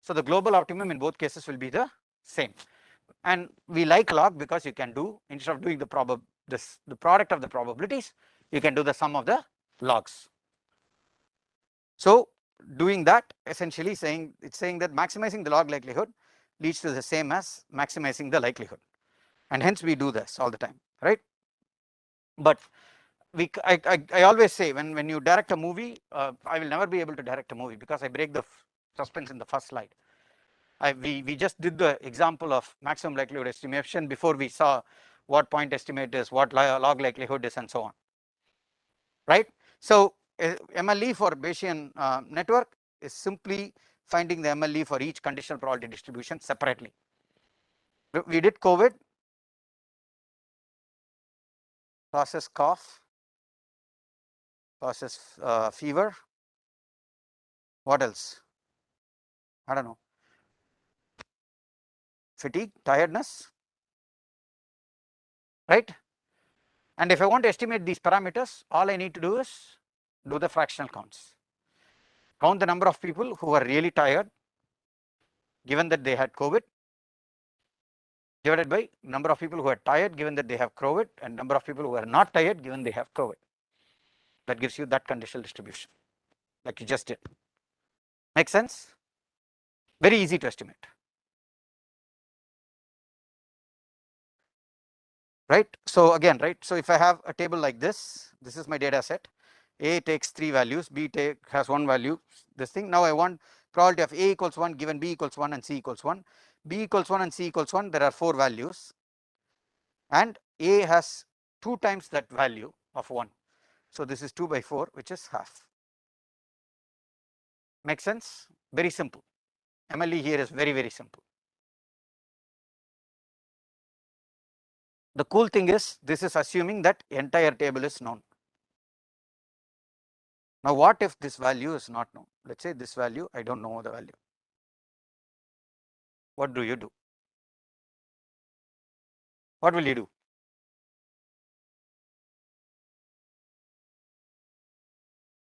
So the global optimum in both cases will be the same. And we like log because you can do, instead of doing the product of the probabilities, you can do the sum of the logs. So doing that, essentially it's saying that maximizing the log likelihood leads to the same as maximizing the likelihood, and hence we do this all the time, right? But I always say when you direct a movie, I will never be able to direct a movie because I break the suspense in the first slide. We just did the example of maximum likelihood estimation before we saw what point estimate is, what log likelihood is, and so on, right? So MLE for Bayesian network is simply finding the MLE for each conditional probability distribution separately. We did COVID, causes cough, causes fever. What else? I don't know. Fatigue, tiredness, right? And if I want to estimate these parameters, all I need to do is do the fractional counts. Count the number of people who are really tired, given that they had COVID, divided by number of people who are tired, given that they have COVID, and number of people who are not tired, given they have COVID. That gives you that conditional distribution, like you just did. Make sense? Very easy to estimate. Right? So again, right? So if I have a table like this is my data set. A takes 3 values, B has 1 value, this thing. Now I want probability of A equals 1 given B equals 1 and C equals 1. B equals 1 and C equals 1, there are 4 values. And A has 2 times that value of 1. So this is 2 by 4, which is half. Make sense? Very simple. MLE here is very, very simple. The cool thing is, this is assuming that entire table is known. Now what if this value is not known? Let's say this value, I don't know the value. What do you do? What will you do?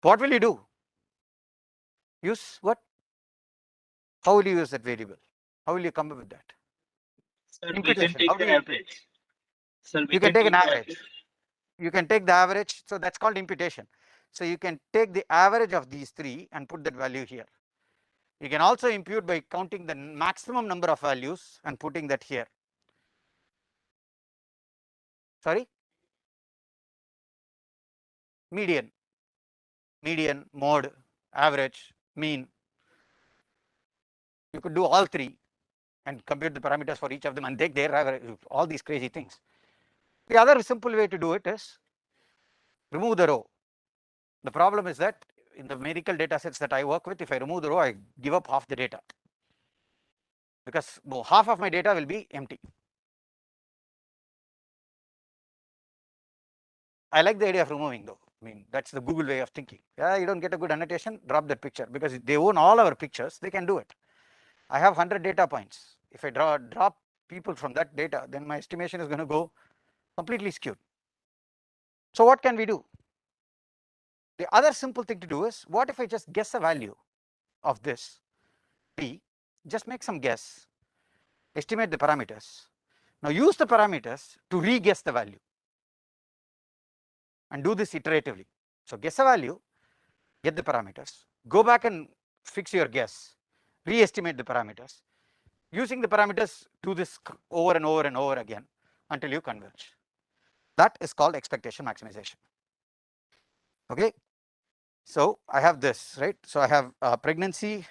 What will you do? Use what? How will you use that variable? How will you come up with that? Sir, we can Imputation. take How do an you average. Sir, we You can take an the average. You can take the average, so that's called imputation. So you can take the average of these 3 and put that value here. You can also impute by counting the maximum number of values and putting that here. Sorry? Median, mode, average, mean. You could do all 3 and compute the parameters for each of them and take their average, all these crazy things. The other simple way to do it is remove the row. The problem is that in the medical data sets that I work with, if I remove the row, I give up half the data because half of my data will be empty. I like the idea of removing though. I mean, that's the Google way of thinking. Yeah, you don't get a good annotation, drop that picture because they own all our pictures, they can do it. I have 100 data points. If I drop people from that data, then my estimation is going to go completely skewed. So what can we do? The other simple thing to do is, what if I just guess a value of this P, just make some guess, estimate the parameters. Now use the parameters to re-guess the value and do this iteratively. So guess a value, get the parameters, go back and fix your guess, re-estimate the parameters. Using the parameters, do this over and over and over again until you converge. That is called expectation maximization. Okay. So I have this, right? So I have pregnancy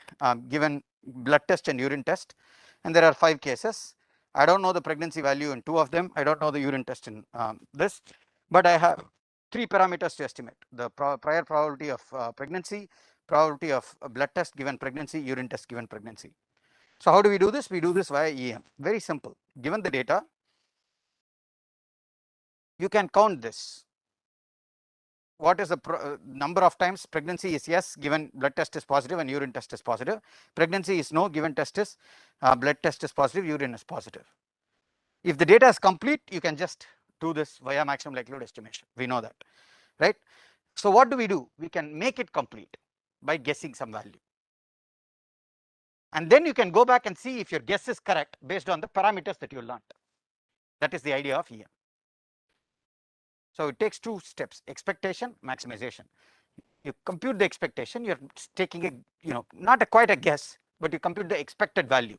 given blood test and urine test, and there are 5 cases. I don't know the pregnancy value in 2 of them. I don't know the urine test in this, but I have 3 parameters to estimate: the prior probability of pregnancy, probability of blood test given pregnancy, urine test given pregnancy. So how do we do this? We do this via EM. Very simple. Given the data, you can count this. What is the number of times pregnancy is yes given blood test is positive and urine test is positive. Pregnancy is no given test is blood test is positive, urine is positive. If the data is complete, you can just do this via maximum likelihood estimation. We know that, right? So what do? We can make it complete by guessing some value. And then you can go back and see if your guess is correct based on the parameters that you learned. That is the idea of EM. So it takes 2 steps: expectation, maximization. You compute the expectation, you're taking a, not quite a guess, but you compute the expected value.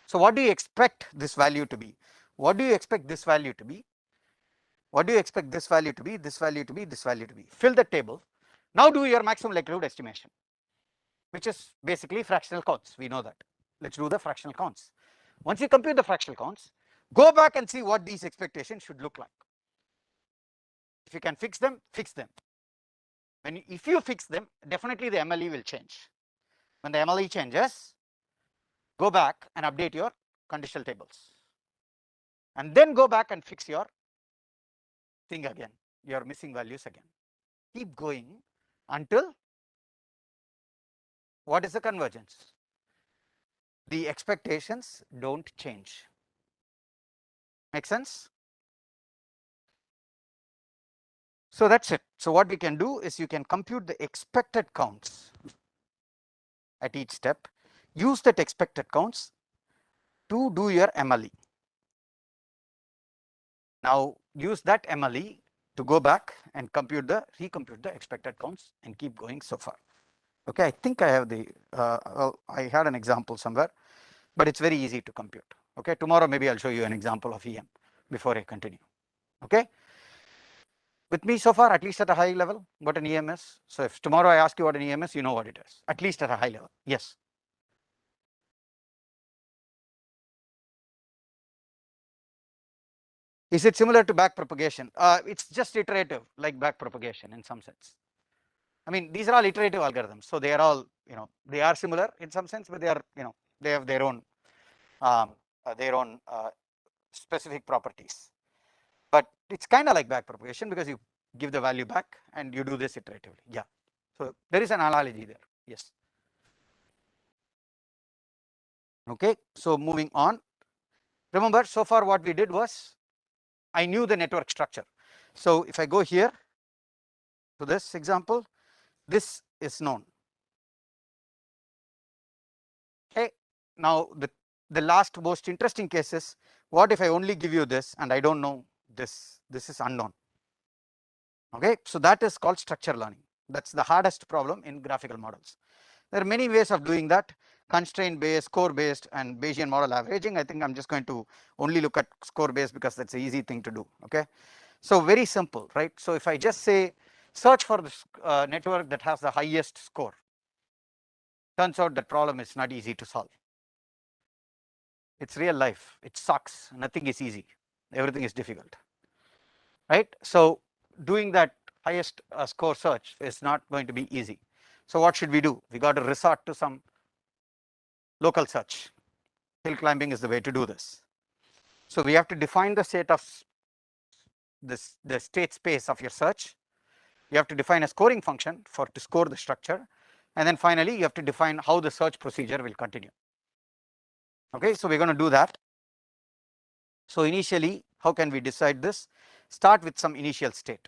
So what do you expect this value to be? What do you expect this value to be? What do you expect this value to be, this value to be, this value to be? Fill the table. Now do your maximum likelihood estimation, which is basically fractional counts. We know that. Let's do the fractional counts. Once you compute the fractional counts, go back and see what these expectations should look like. If you can fix them, fix them. If you fix them, definitely the MLE will change. When the MLE changes, go back and update your conditional tables, and then go back and fix your thing again, your missing values again. Keep going until what is the convergence? The expectations don't change. Make sense? So that's it. So what we can do is you can compute the expected counts at each step. Use that expected counts to do your MLE. Now use that MLE to go back and recompute the expected counts and keep going so far. Okay, I think I have I had an example somewhere, but it's very easy to compute. Okay, tomorrow maybe I'll show you an example of EM before I continue. Okay, with me so far, at least at a high level, what an EM is. So if tomorrow I ask you what an EM is, you know what it is, at least at a high level. Yes. Is it similar to backpropagation? It's just iterative, like backpropagation in some sense. I mean, these are all iterative algorithms, so they are all, they are similar in some sense, but they are, they have their own specific properties. But it's kind of like backpropagation because you give the value back and you do this iteratively. Yeah. So there is an analogy there. Yes. Okay. So moving on. Remember, so far what we did was I knew the network structure. So if I go here to this example, this is known. Okay. Now the last most interesting case is, what if I only give you this and I don't know this? This is unknown. Okay, so that is called structure learning. That's the hardest problem in graphical models. There are many ways of doing that: constraint based, score based, and Bayesian model averaging. I think I'm just going to only look at score based because that's an easy thing to do. Okay, so very simple, right? So if I just say search for this network that has the highest score, turns out that problem is not easy to solve. It's real life. It sucks. Nothing is easy. Everything is difficult, right? So doing that highest score search is not going to be easy. So what should we do? We got to resort to some local search. Hill climbing is the way to do this. So we have to define the state of the state space of your search. You have to define a scoring function to score the structure, and then finally you have to define how the search procedure will continue. Okay, so we're going to do that. So initially, how can we decide this? Start with some initial state.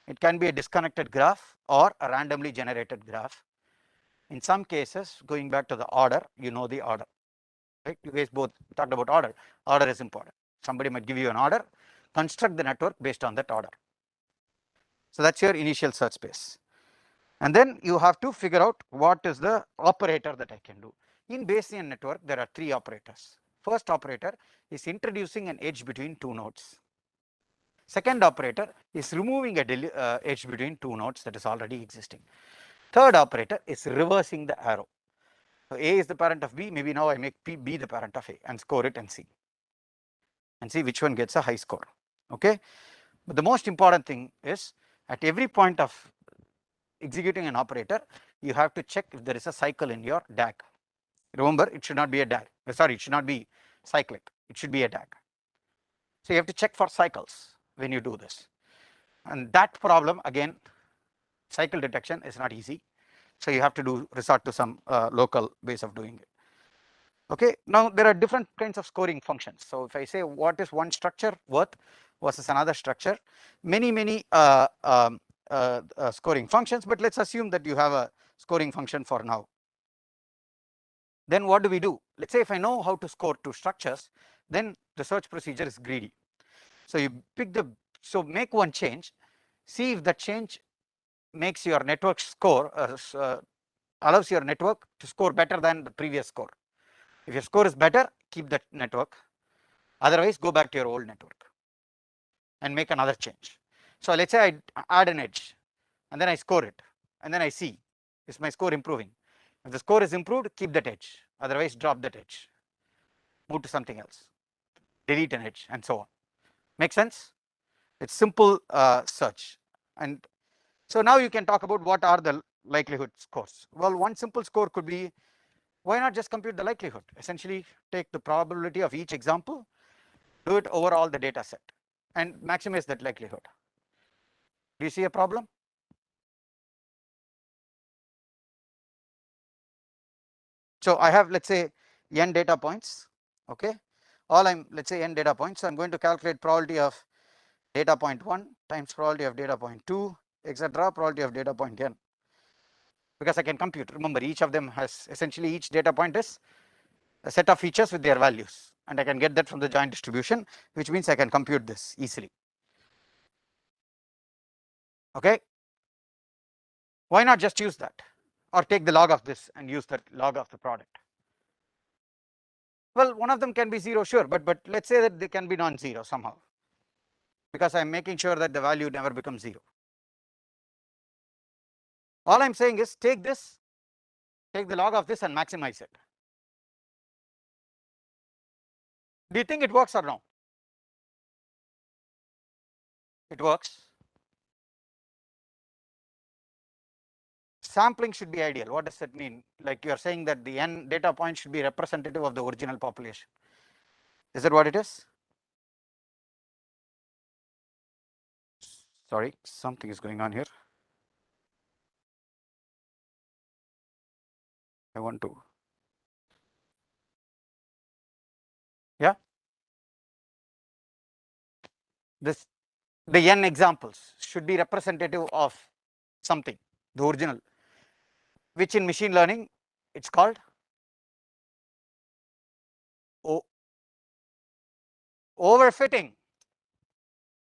It can be a disconnected graph or a randomly generated graph. In some cases, going back to the order, you know the order, right? You guys both talked about order. Order is important. Somebody might give you an order, construct the network based on that order. So that's your initial search space. And then you have to figure out what is the operator that I can do. In Bayesian network, there are 3 operators. First operator is introducing an edge between 2 nodes. Second operator is removing a edge between 2 nodes that is already existing. Third operator is reversing the arrow. So A is the parent of B, maybe now I make B the parent of A and score it and see which one gets a high score. Okay, but the most important thing is at every point of executing an operator, you have to check if there is a cycle in your DAG. Remember, it should not be a DAG. Sorry, it should not be cyclic. It should be a DAG. So you have to check for cycles when you do this. And that problem, again, cycle detection is not easy. So you have to resort to some local ways of doing it. Okay, now there are different kinds of scoring functions. So if I say what is one structure worth versus another structure, many scoring functions, but let's assume that you have a scoring function for now. Then what do? Let's say if I know how to score 2 structures, then the search procedure is greedy. So you make one change, see if that change makes your network score, allows your network to score better than the previous score. If your score is better, keep that network. Otherwise, go back to your old network and make another change. So let's say I add an edge and then I score it and then I see, is my score improving? If the score is improved, keep that edge. Otherwise, drop that edge. Move to something else. Delete an edge and so on. Make sense? It's simple search. And so now you can talk about what are the likelihood scores. Well, one simple score could be, why not just compute the likelihood? Essentially, take the probability of each example, do it over all the data set, and maximize that likelihood. Do you see a problem? So I have, let's say, n data points. Okay, let's say n data points. So I'm going to calculate probability of data point 1 times probability of data point 2, etc. Probability of data point n. Because I can compute. Remember, each of them has essentially each data point is a set of features with their values, and I can get that from the joint distribution, which means I can compute this easily. Okay, why not just use that, or take the log of this and use the log of the product? Well, one of them can be 0, sure, but let's say that they can be non-zero somehow, because I'm making sure that the value never becomes 0. All I'm saying is take the log of this and maximize it. Do you think it works or no? It works. Sampling should be ideal. What does that mean? Like you are saying that the n data points should be representative of the original population. Is that what it is? Sorry, something is going on here. I want to. Yeah. The n examples should be representative of something, the original, which in machine learning it's called overfitting.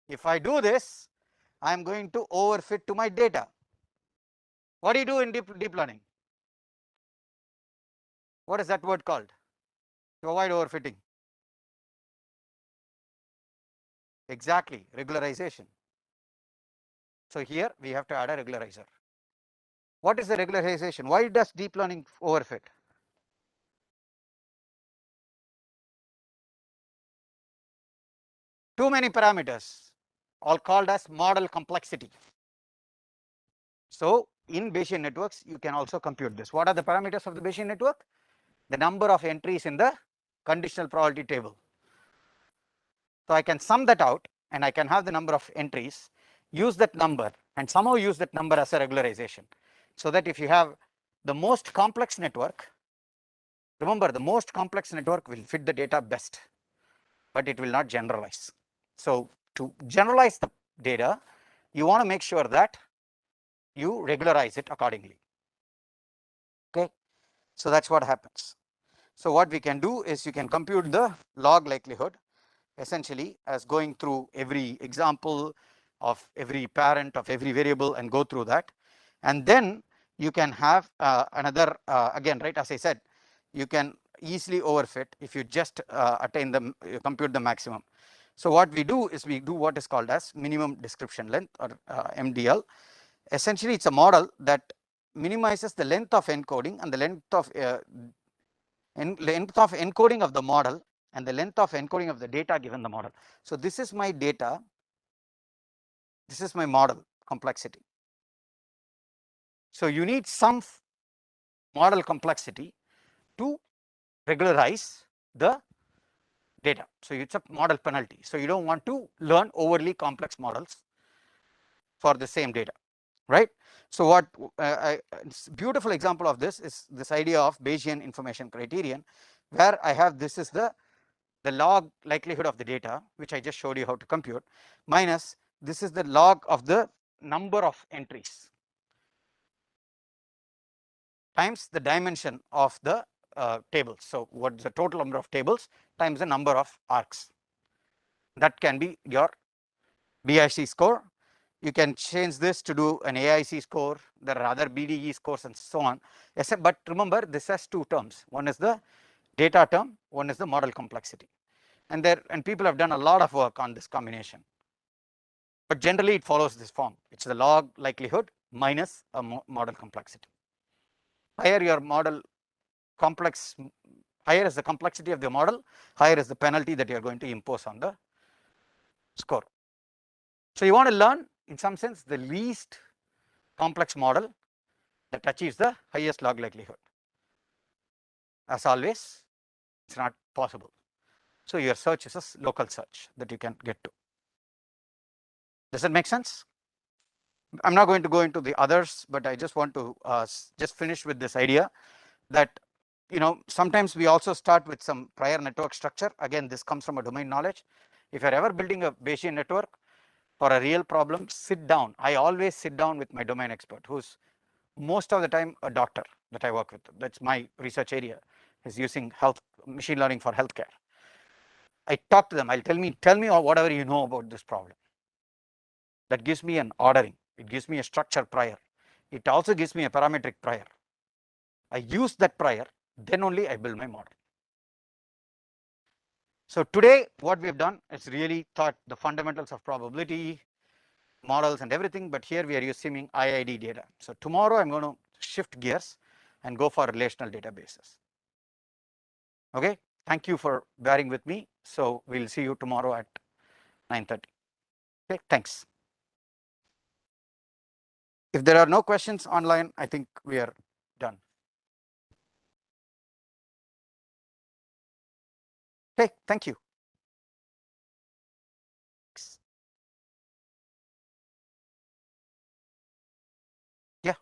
If I do this, I am going to overfit to my data. What do you do in deep learning? What is that word called? To avoid overfitting. Exactly, regularization. So here we have to add a regularizer. What is the regularization? Why does deep learning overfit? Too many parameters, all called as model complexity. So in Bayesian networks, you can also compute this. What are the parameters of the Bayesian network? The number of entries in the conditional probability table. So I can sum that out and I can have the number of entries, use that number and somehow use that number as a regularization. So that if you have the most complex network, Remember, the most complex network will fit the data best, but it will not generalize. So to generalize the data, you want to make sure that you regularize it accordingly. Okay, so that's what happens. So what we can do is you can compute the log likelihood essentially as going through every example of every parent of every variable and go through that, and then you can have another again, right, as I said, you can easily overfit if you just attain the compute the maximum. So what we do is we do what is called as minimum description length, or MDL. Essentially it's a model that minimizes the length of encoding and the length of encoding of the model and the length of encoding of the data given the model. So this is my data, this is my model complexity. So you need some model complexity to regularize the data. So it's a model penalty. So you don't want to learn overly complex models for the same data, right? So what beautiful example of this is this idea of Bayesian information criterion, where I have this is the log likelihood of the data, which I just showed you how to compute, minus this is the log of the number of entries times the dimension of the tables. So what's the total number of tables times the number of arcs. That can be your BIC score. You can change this to do an AIC score. There are other BDE scores and so on. Yes, but remember this has two terms. One is the data term, one is the model complexity. And people have done a lot of work on this combination. But generally it follows this form. It's the log likelihood minus a model complexity. Higher your model complex, higher is the complexity of the model, higher is the penalty that you are going to impose on the score. So you want to learn, in some sense, the least complex model that achieves the highest log likelihood. As always, it's not possible. So your search is a local search that you can get to. Does that make sense? I'm not going to go into the others, but I just want to just finish with this idea that, you know, sometimes we also start with some prior network structure. Again, this comes from a domain knowledge. If you're ever building a Bayesian network for a real problem, sit down. I always sit down with my domain expert, who's most of the time a doctor that I work with. That's my research area, is using machine learning for healthcare. I talk to them. I'll tell me whatever you know about this problem. That gives me an ordering. It gives me a structure prior. It also gives me a parametric prior. I use that prior, then only I build my model. So today what we have done is really taught the fundamentals of probability, models and everything, but here we are using IID data. So tomorrow I'm going to shift gears and go for relational databases. Okay, thank you for bearing with me. So we'll see you tomorrow at 9:30. Okay, thanks. If there are no questions online, I think we are done. Okay, thank you. Yeah.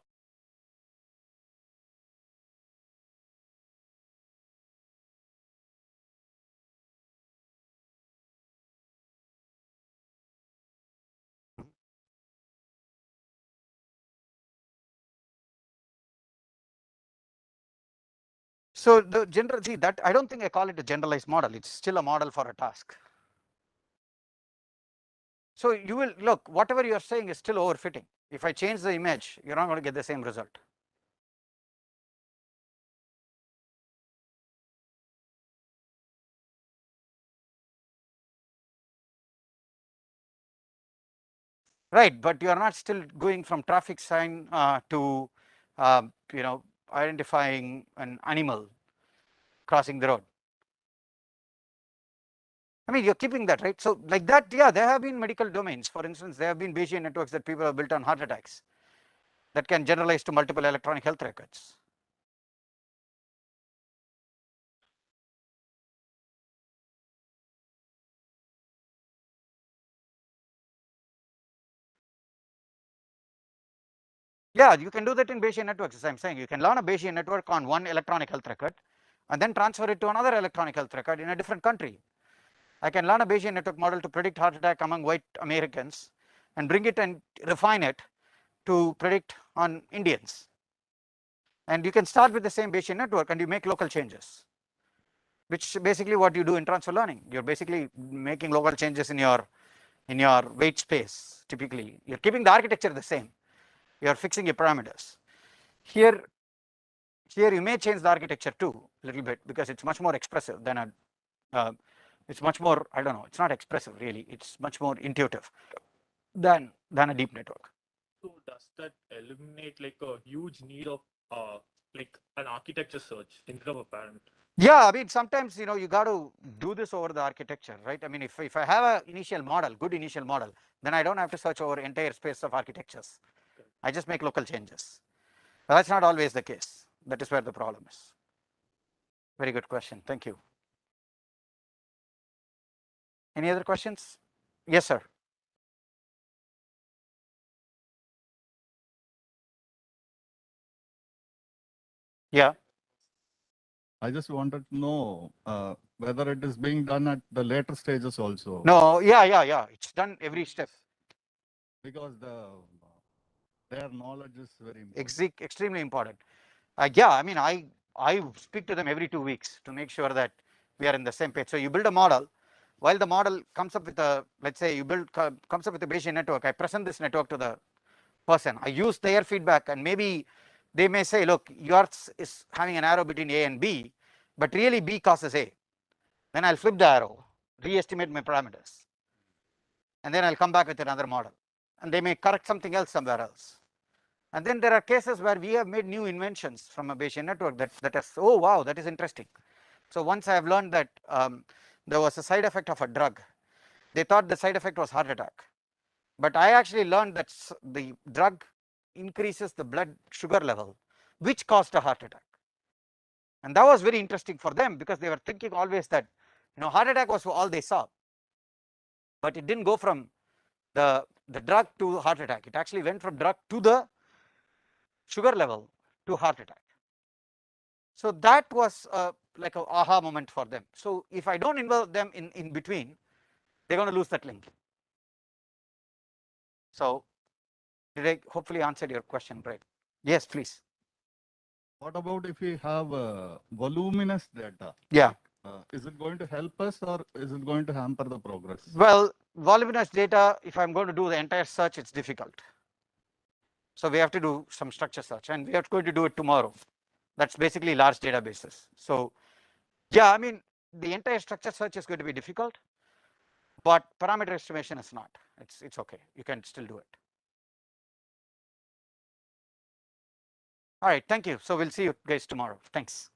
So the general, see that I don't think I call it a generalized model. It's still a model for a task. So you will look, whatever you are saying is still overfitting. If I change the image, you're not going to get the same result. Right, but you are not still going from traffic sign to you know, identifying an animal crossing the road. I mean, you're keeping that, right? So like that, yeah, there have been medical domains. For instance, there have been Bayesian networks that people have built on heart attacks that can generalize to multiple electronic health records. Yeah, you can do that in Bayesian networks, as I'm saying. You can learn a Bayesian network on one electronic health record and then transfer it to another electronic health record in a different country. I can learn a Bayesian network model to predict heart attack among white Americans and bring it and refine it to predict on Indians. And you can start with the same Bayesian network and you make local changes, which basically what you do in transfer learning. You're basically making local changes in your weight space. Typically, you're keeping the architecture the same. You're fixing your parameters. Here you may change the architecture too a little bit because it's much more expressive than it's much more, I don't know, it's not expressive really, it's much more intuitive than a deep network. So does that eliminate like a huge need of like an architecture search instead of a parameter? Yeah, I mean sometimes you got to do this over the architecture, right? I mean if I have a initial model, good initial model, then I don't have to search over entire space of architectures. Okay. I just make local changes. But that's not always the case. That is where the problem is. Very good question. Thank you. Any other questions? Yes, sir. Yeah. I just wanted to know whether it is being done at the later stages also. No, yeah. It's done every step. Because their knowledge is very important. Extremely important. Yeah, I mean, I speak to them every 2 weeks to make sure that we are in the same page. So you build a model. While the model comes up with a, let's say you comes up with a Bayesian network, I present this network to the person. I use their feedback, and maybe they may say, look, yours is having an arrow between A and B, but really B causes A. Then I'll flip the arrow, re-estimate my parameters, and then I'll come back with another model. And they may correct something else somewhere else. And then there are cases where we have made new inventions from a Bayesian network that is, oh wow, that is interesting. So once I have learned that there was a side effect of a drug, they thought the side effect was heart attack. But I actually learned that the drug increases the blood sugar level, which caused a heart attack. And that was very interesting for them because they were thinking always that heart attack was all they saw. But it didn't go from the drug to heart attack. It actually went from drug to the sugar level to heart attack. So that was like an aha moment for them. So if I don't involve them in between, they're going to lose that link. So did I hopefully answered your question, right? Yes, please. What about if we have voluminous data? Yeah. Is it going to help us or is it going to hamper the progress? Well, voluminous data, if I'm going to do the entire search, it's difficult. So we have to do some structure search, and we are going to do it tomorrow. That's basically large databases. So yeah, I mean, the entire structure search is going to be difficult, but parameter estimation is not. It's okay. You can still do it. All right, thank you. So we'll see you guys tomorrow. Thanks.